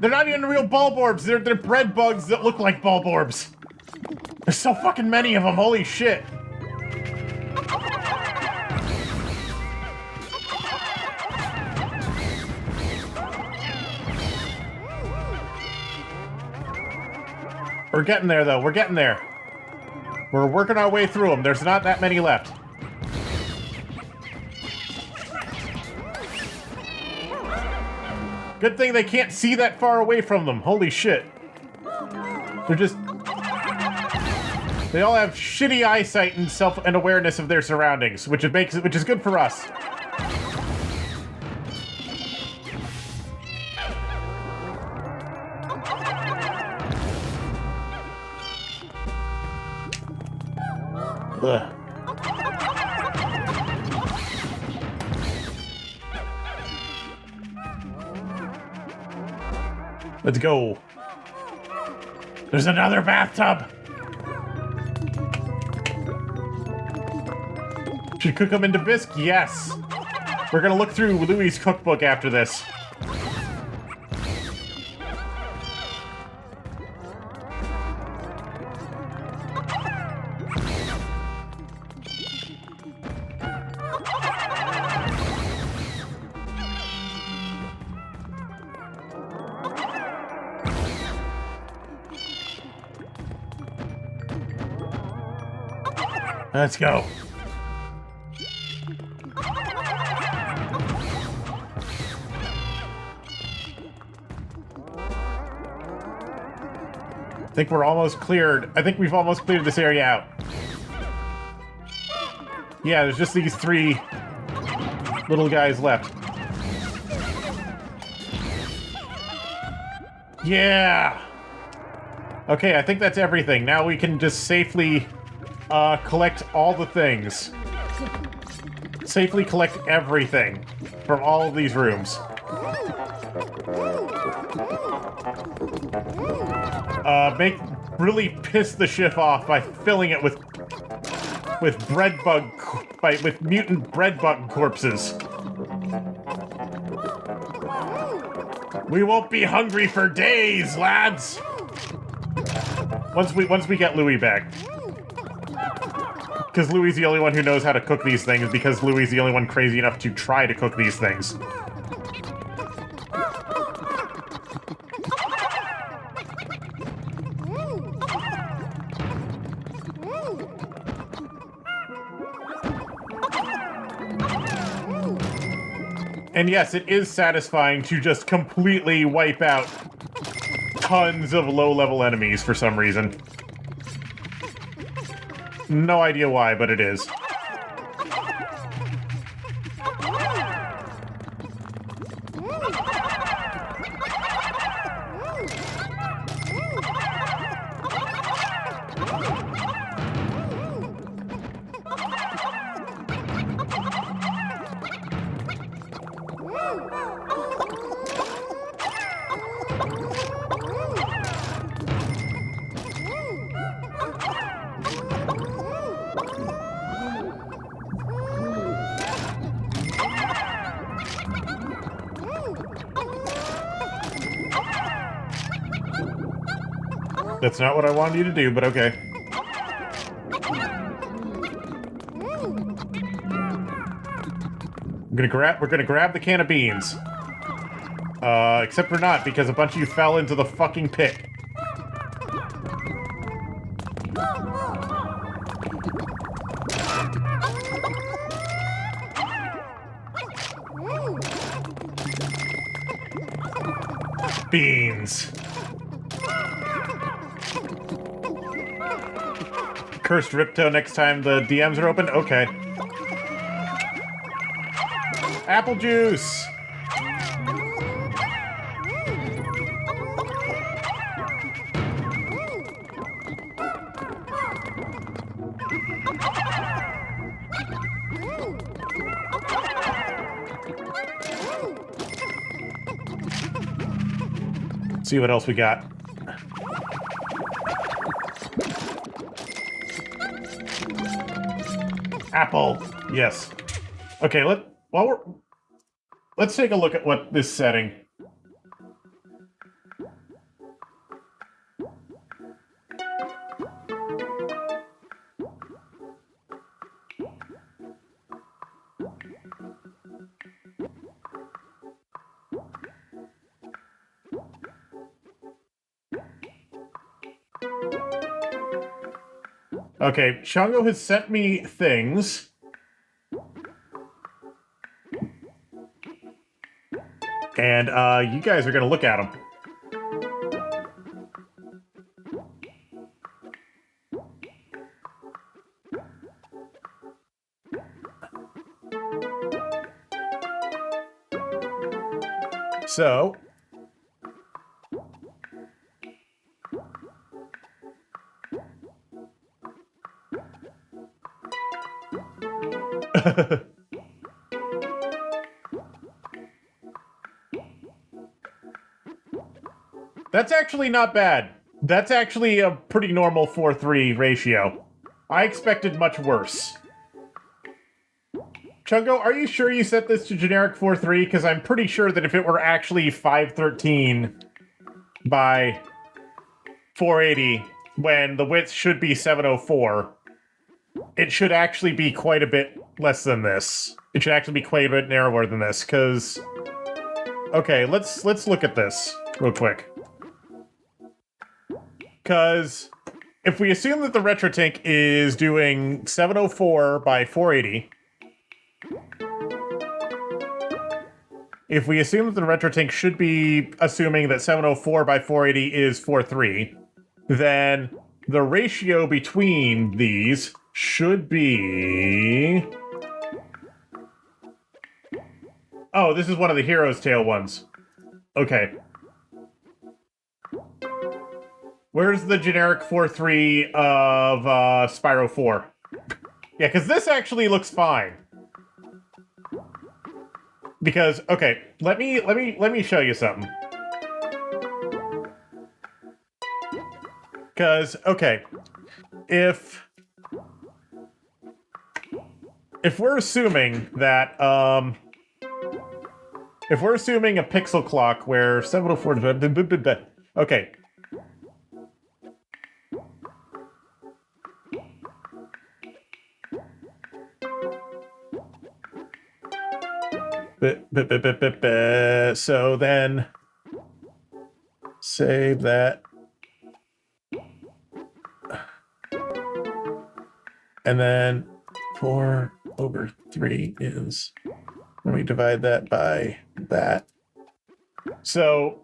[SPEAKER 1] They're not even real bulborbs. They're bread bugs that look like bulborbs. There's so fucking many of them. Holy shit. We're getting there, though. We're getting there. We're working our way through them. There's not that many left. Good thing they can't see that far away from them. Holy shit. They're just... They all have shitty eyesight and awareness of their surroundings, which is good for us. Ugh. Let's go. There's another bathtub. Should cook them into bisque? Yes. We're gonna look through Louie's cookbook after this. Let's go. I think we're almost cleared. I think we've almost cleared this area out. Yeah, there's just these 3 little guys left. Yeah! Okay, I think that's everything. Now we can just safely collect all the things. Safely collect everything from all of these rooms. Really piss the shift off by filling it with mutant bread bug corpses. We won't be hungry for days, lads. Once we get Louis back. Because Louis is the only one who knows how to cook these things, because Louis is the only one crazy enough to try to cook these things. And yes, it is satisfying to just completely wipe out tons of low-level enemies for some reason. No idea why, but it is. That's not what I wanted you to do, but okay. We're gonna grab the can of beans. Except we're not, because a bunch of you fell into the fucking pit. Beans. Cursed Ripto next time the DMs are open? Okay. Apple juice! Let's see what else we got. Apple. Yes. Okay, let's take a look at what this setting. Okay, Chongo has sent me things. And, you guys are gonna look at them. So... That's actually not bad. That's actually a pretty normal 4:3 ratio. I expected much worse. Chungo, are you sure you set this to generic 4:3? Because I'm pretty sure that if it were actually 513 by 480, when the width should be 704, it should actually be quite a bit less than this. It should actually be quite a bit narrower than this, because... Okay, let's look at this real quick. Because if we assume that the RetroTink is doing 704 by 480, if we assume that the RetroTink should be assuming that 704 by 480 is 4.3, then the ratio between these should be... Oh, this is one of the Hero's Tail ones. Okay. Where's the generic 4-3 of Spyro 4? Yeah, because this actually looks fine. Because, okay, let me show you something. Because, okay, if we're assuming that, if we're assuming a pixel clock where 704... Okay. So then... Save that. And then 4/3 is... Let me divide that by that. So...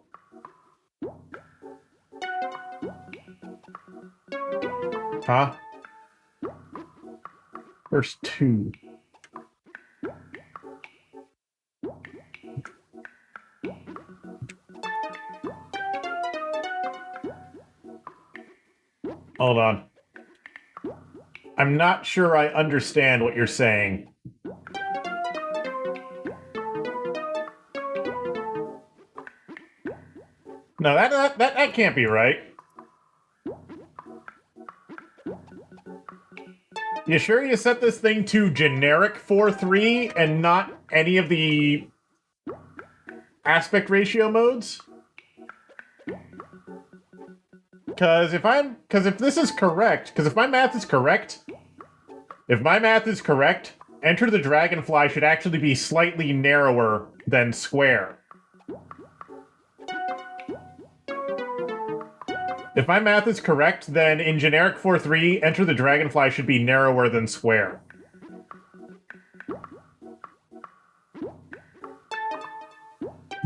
[SPEAKER 1] Huh? Where's 2? Hold on. I'm not sure I understand what you're saying. No, that can't be right. You sure you set this thing to generic 4-3 and not any of the aspect ratio modes? Because if this is correct, because if my math is correct, Enter the Dragonfly should actually be slightly narrower than square. If my math is correct, then in generic 4-3, Enter the Dragonfly should be narrower than square.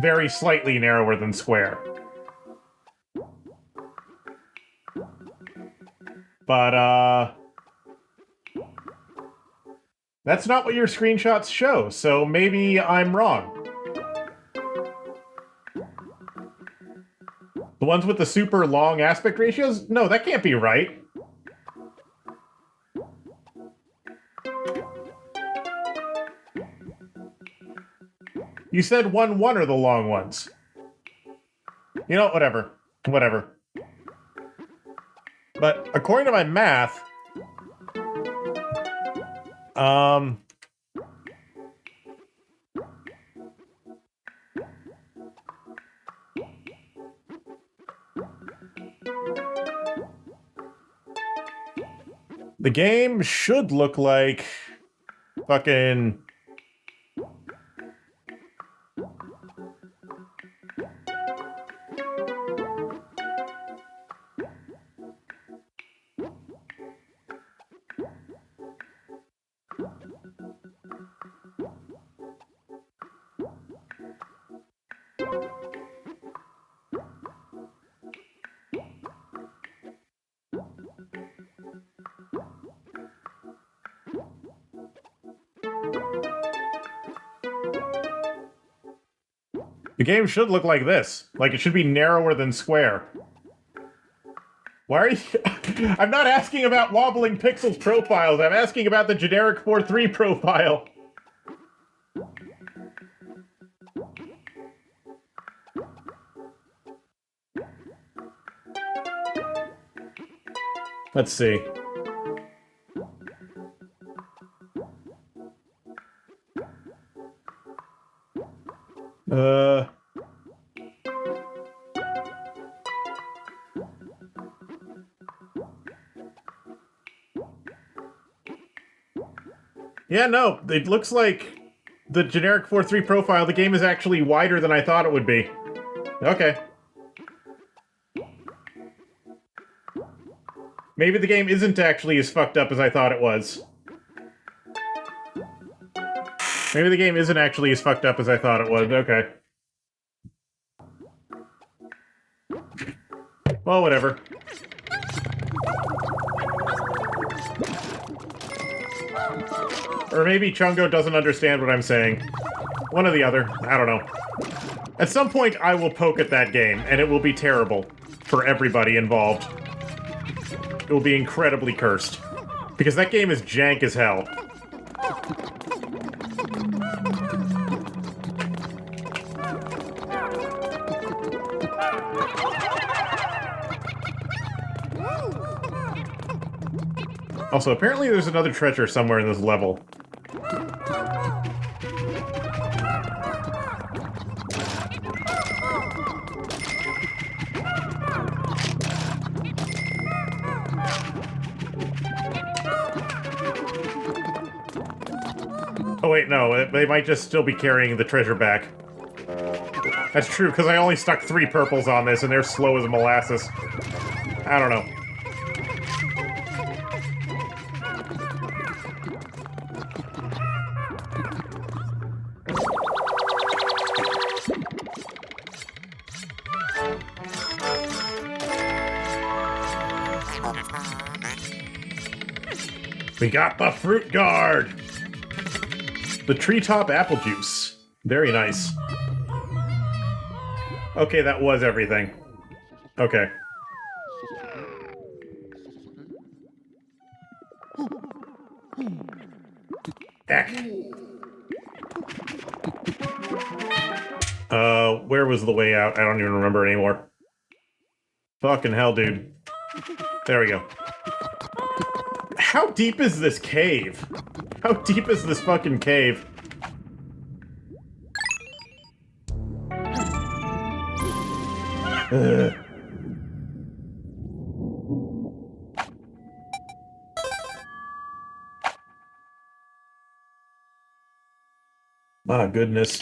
[SPEAKER 1] Very slightly narrower than square. But, that's not what your screenshots show, so maybe I'm wrong. The ones with the super long aspect ratios? No, that can't be right. You said 1-1 are the long ones. You know, whatever. Whatever. But according to my math, the game should look like fucking... The game should look like this. Like, it should be narrower than square. Why are you... I'm not asking about wobbling pixels profiles. I'm asking about the generic 4-3 profile. Let's see. Yeah, no, it looks like the generic 4-3 profile, the game is actually wider than I thought it would be. Okay. Maybe the game isn't actually as fucked up as I thought it was. Maybe the game isn't actually as fucked up as I thought it was. Okay. Well, whatever. Or maybe Chungo doesn't understand what I'm saying. One or the other. I don't know. At some point, I will poke at that game, and it will be terrible for everybody involved. It will be incredibly cursed. Because that game is jank as hell. Also, apparently there's another treasure somewhere in this level. Oh wait, no, they might just still be carrying the treasure back. That's true, because I only stuck 3 purples on this, and they're slow as molasses. I don't know. We got the fruit guard! The treetop apple juice. Very nice. Okay, that was everything. Okay. Heck. Where was the way out? I don't even remember anymore. Fucking hell, dude. There we go. How deep is this cave? How deep is this fucking cave? Ugh. My goodness.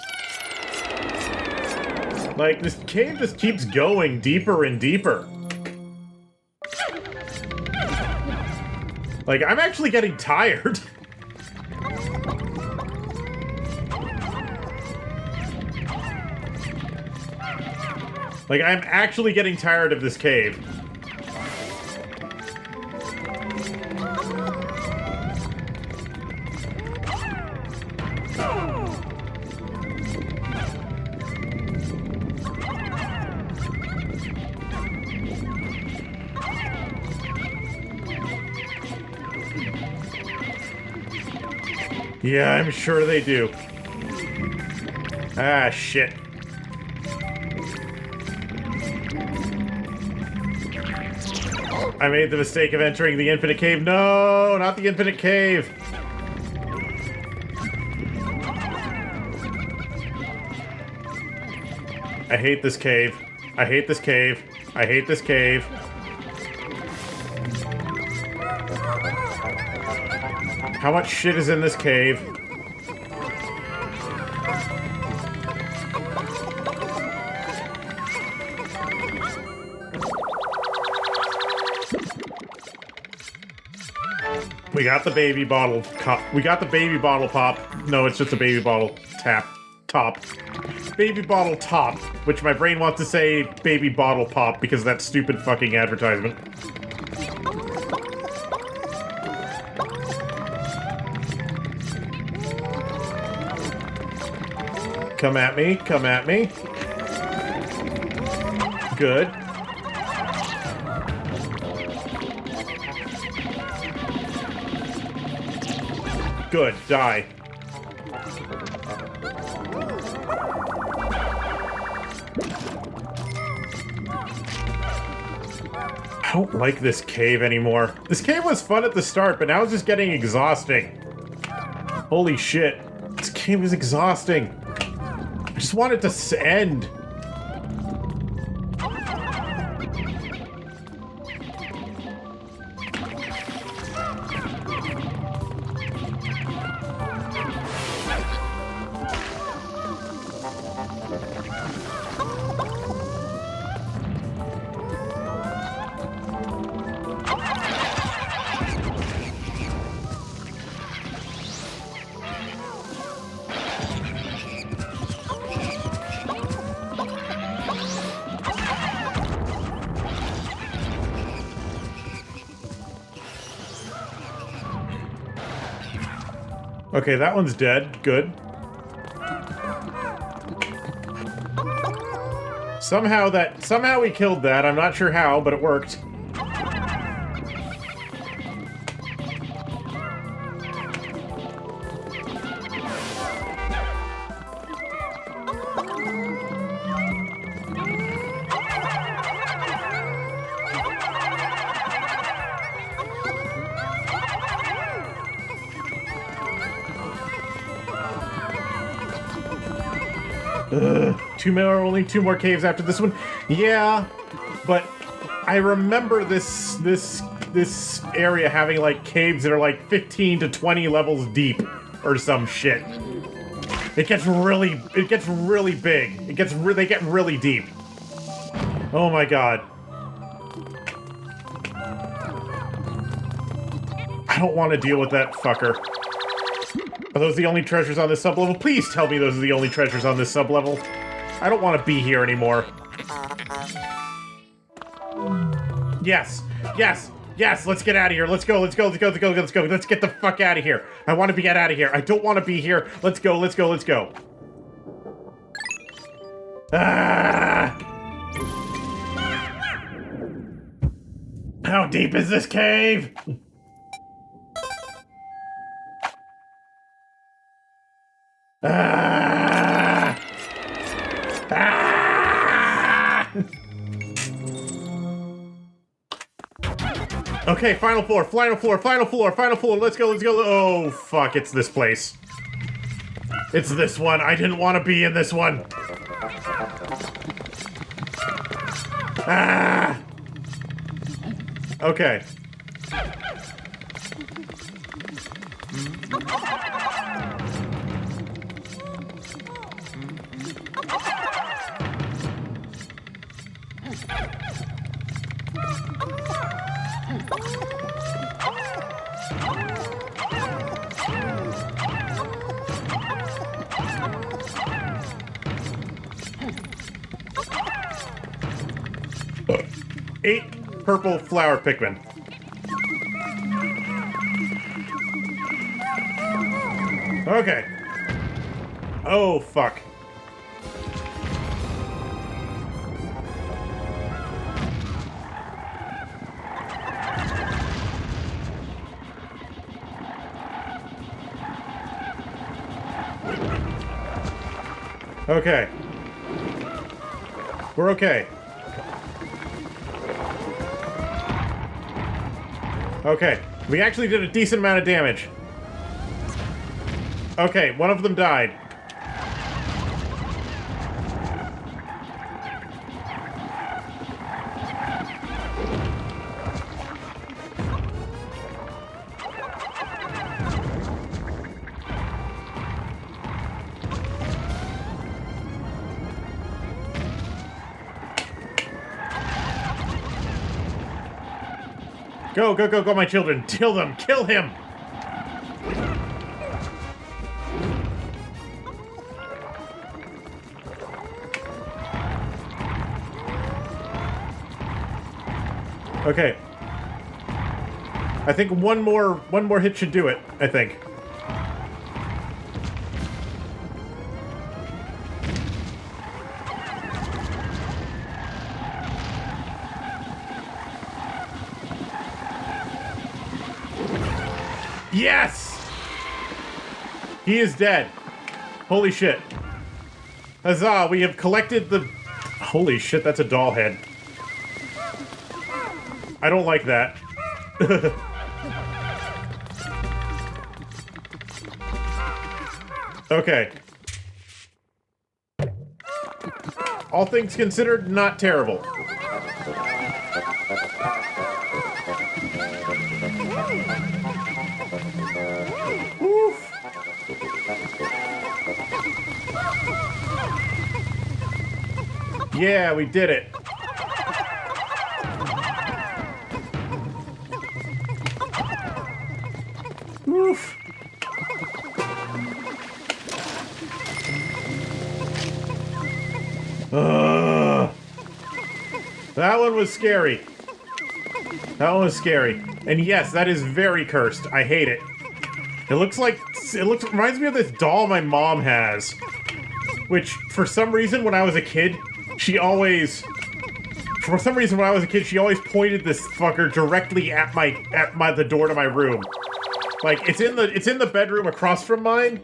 [SPEAKER 1] Like, this cave just keeps going deeper and deeper. Like, I'm actually getting tired. Like, I'm actually getting tired of this cave. Yeah, I'm sure they do. Ah, shit. I made the mistake of entering the infinite cave. No, not the infinite cave. I hate this cave. I hate this cave. I hate this cave. How much shit is in this cave? We got the baby bottle we got the baby bottle pop. No, it's just a baby bottle top. Baby bottle top, which my brain wants to say baby bottle pop because of that stupid fucking advertisement. Come at me, come at me. Good. Good, die. I don't like this cave anymore. This cave was fun at the start, but now it's just getting exhausting. Holy shit. This cave is exhausting. I just want it to end. Okay, that one's dead. Good. Somehow we killed that. I'm not sure how, but it worked. Only two more caves after this one. Yeah, but I remember this area having like caves that are like 15 to 20 levels deep or some shit. It gets really big. They get really deep. Oh my god. I don't want to deal with that fucker. Are those the only treasures on this sublevel? Please tell me those are the only treasures on this sublevel. I don't want to be here anymore. Yes, yes, yes, let's get out of here. Let's go. Let's get the fuck out of here. I want to get out of here. I don't want to be here. Let's go. Ah! How deep is this cave? Ah! Ah! Okay, final floor. Let's go. Oh, fuck, it's this place. It's this one. I didn't want to be in this one. Ah! Okay. Eight purple flower Pikmin. Okay. Oh, fuck. Okay. We're okay. Okay. We actually did a decent amount of damage. Okay, one of them died. Go, my children. Kill them. Kill him. Okay. I think one more hit should do it, I think. Yes! He is dead. Holy shit. Huzzah, we have collected the... Holy shit, that's a doll head. I don't like that. Okay. All things considered, not terrible. Oof. Yeah, we did it. Oof. That one was scary. That one was scary. And yes, that is very cursed. I hate it. Reminds me of this doll my mom has. Which, for some reason, when I was a kid, she always pointed this fucker directly at the door to my room. Like, it's in the bedroom across from mine,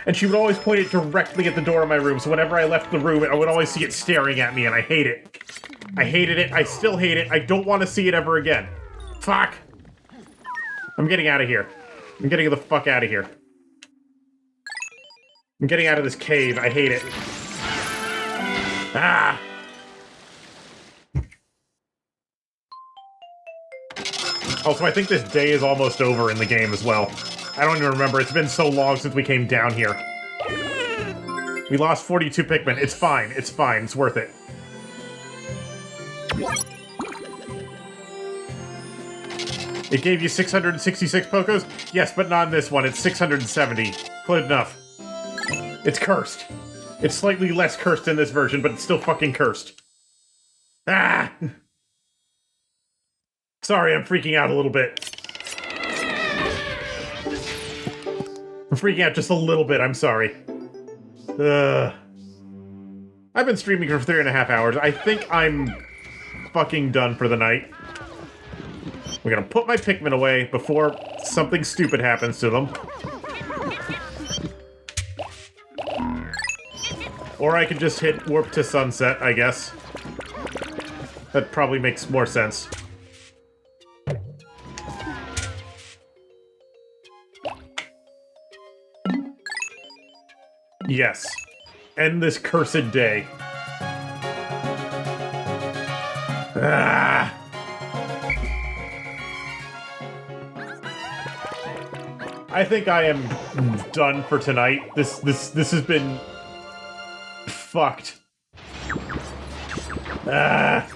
[SPEAKER 1] and she would always point it directly at the door of my room, so whenever I left the room, I would always see it staring at me, and I hate it. I hated it, I still hate it, I don't want to see it ever again. Fuck! I'm getting out of here. I'm getting the fuck out of here. I'm getting out of this cave, I hate it. Ah! Also, I think this day is almost over in the game as well. I don't even remember. It's been so long since we came down here. We lost 42 Pikmin. It's fine. It's fine. It's worth it. It gave you 666 Pokos? Yes, but not in this one. It's 670. Close enough. It's cursed. It's slightly less cursed in this version, but it's still fucking cursed. Ah! Sorry, I'm freaking out a little bit. I'm freaking out just a little bit, I'm sorry. I've been streaming for 3.5 hours. I think I'm fucking done for the night. We're gonna put my Pikmin away before something stupid happens to them. Or I could just hit Warp to Sunset, I guess. That probably makes more sense. Yes. End this cursed day. Ah! I think I am done for tonight. This has been fucked. Ah!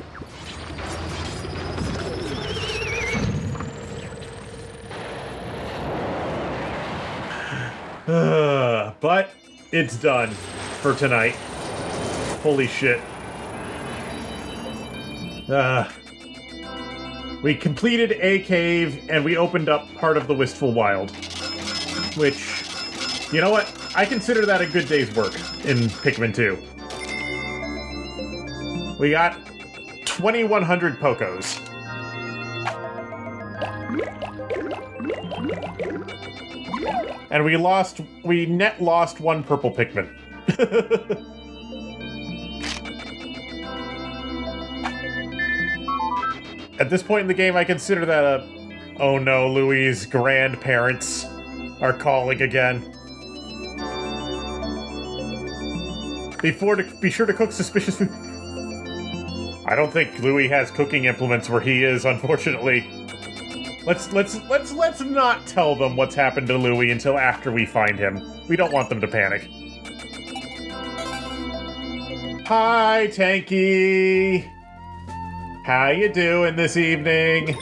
[SPEAKER 1] But it's done for tonight. Holy shit. We completed a cave, and we opened up part of the Wistful Wild. Which, you know what? I consider that a good day's work in Pikmin 2. We got 2,100 Pokos. And we net lost 1 purple Pikmin. At this point in the game, I consider that a... Oh no, Louie's grandparents are calling again. Be sure to cook suspicious food. I don't think Louie has cooking implements where he is, unfortunately. Let's not tell them what's happened to Louie until after we find him. We don't want them to panic. Hi, Tanky! How you doing this evening?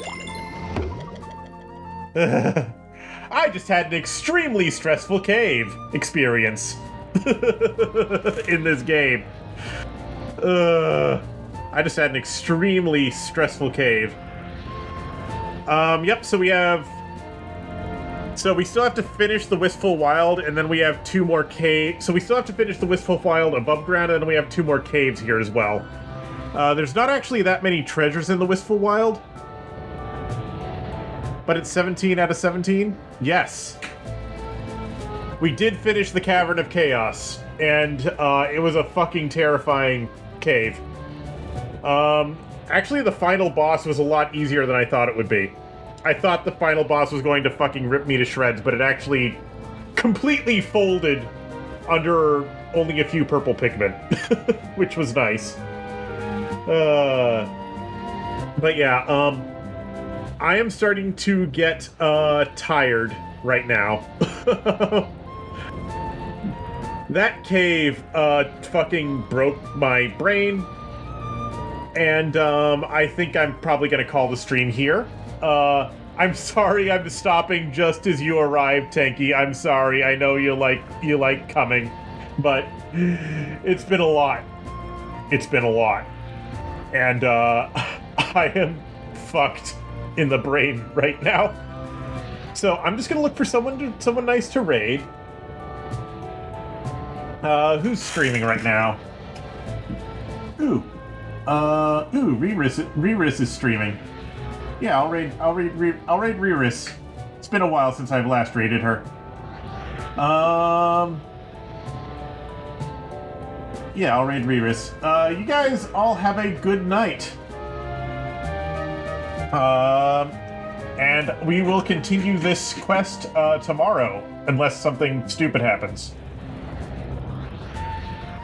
[SPEAKER 1] I just had an extremely stressful cave experience in this game. I just had an extremely stressful cave. Yep, so we have... So we still have to finish the Wistful Wild, and then we have 2 more caves. So we still have to finish the Wistful Wild above ground, and then we have 2 more caves here as well. There's not actually that many treasures in the Wistful Wild. But it's 17 out of 17? Yes. We did finish the Cavern of Chaos, and it was a fucking terrifying cave. Actually, the final boss was a lot easier than I thought it would be. I thought the final boss was going to fucking rip me to shreds, but it actually completely folded under only a few purple Pikmin, which was nice. But yeah, I am starting to get tired right now. That cave fucking broke my brain. And I think I'm probably going to call the stream here. I'm sorry I'm stopping just as you arrived, Tanky. I'm sorry. I know you like coming, but it's been a lot. It's been a lot. And I am fucked in the brain right now. So I'm just gonna look for someone nice to raid. Who's streaming right now? Ooh, Riris is streaming. Yeah, I'll raid Riris. It's been a while since I've last raided her. Yeah, I'll raid Riris. You guys all have a good night. And we will continue this quest tomorrow, unless something stupid happens.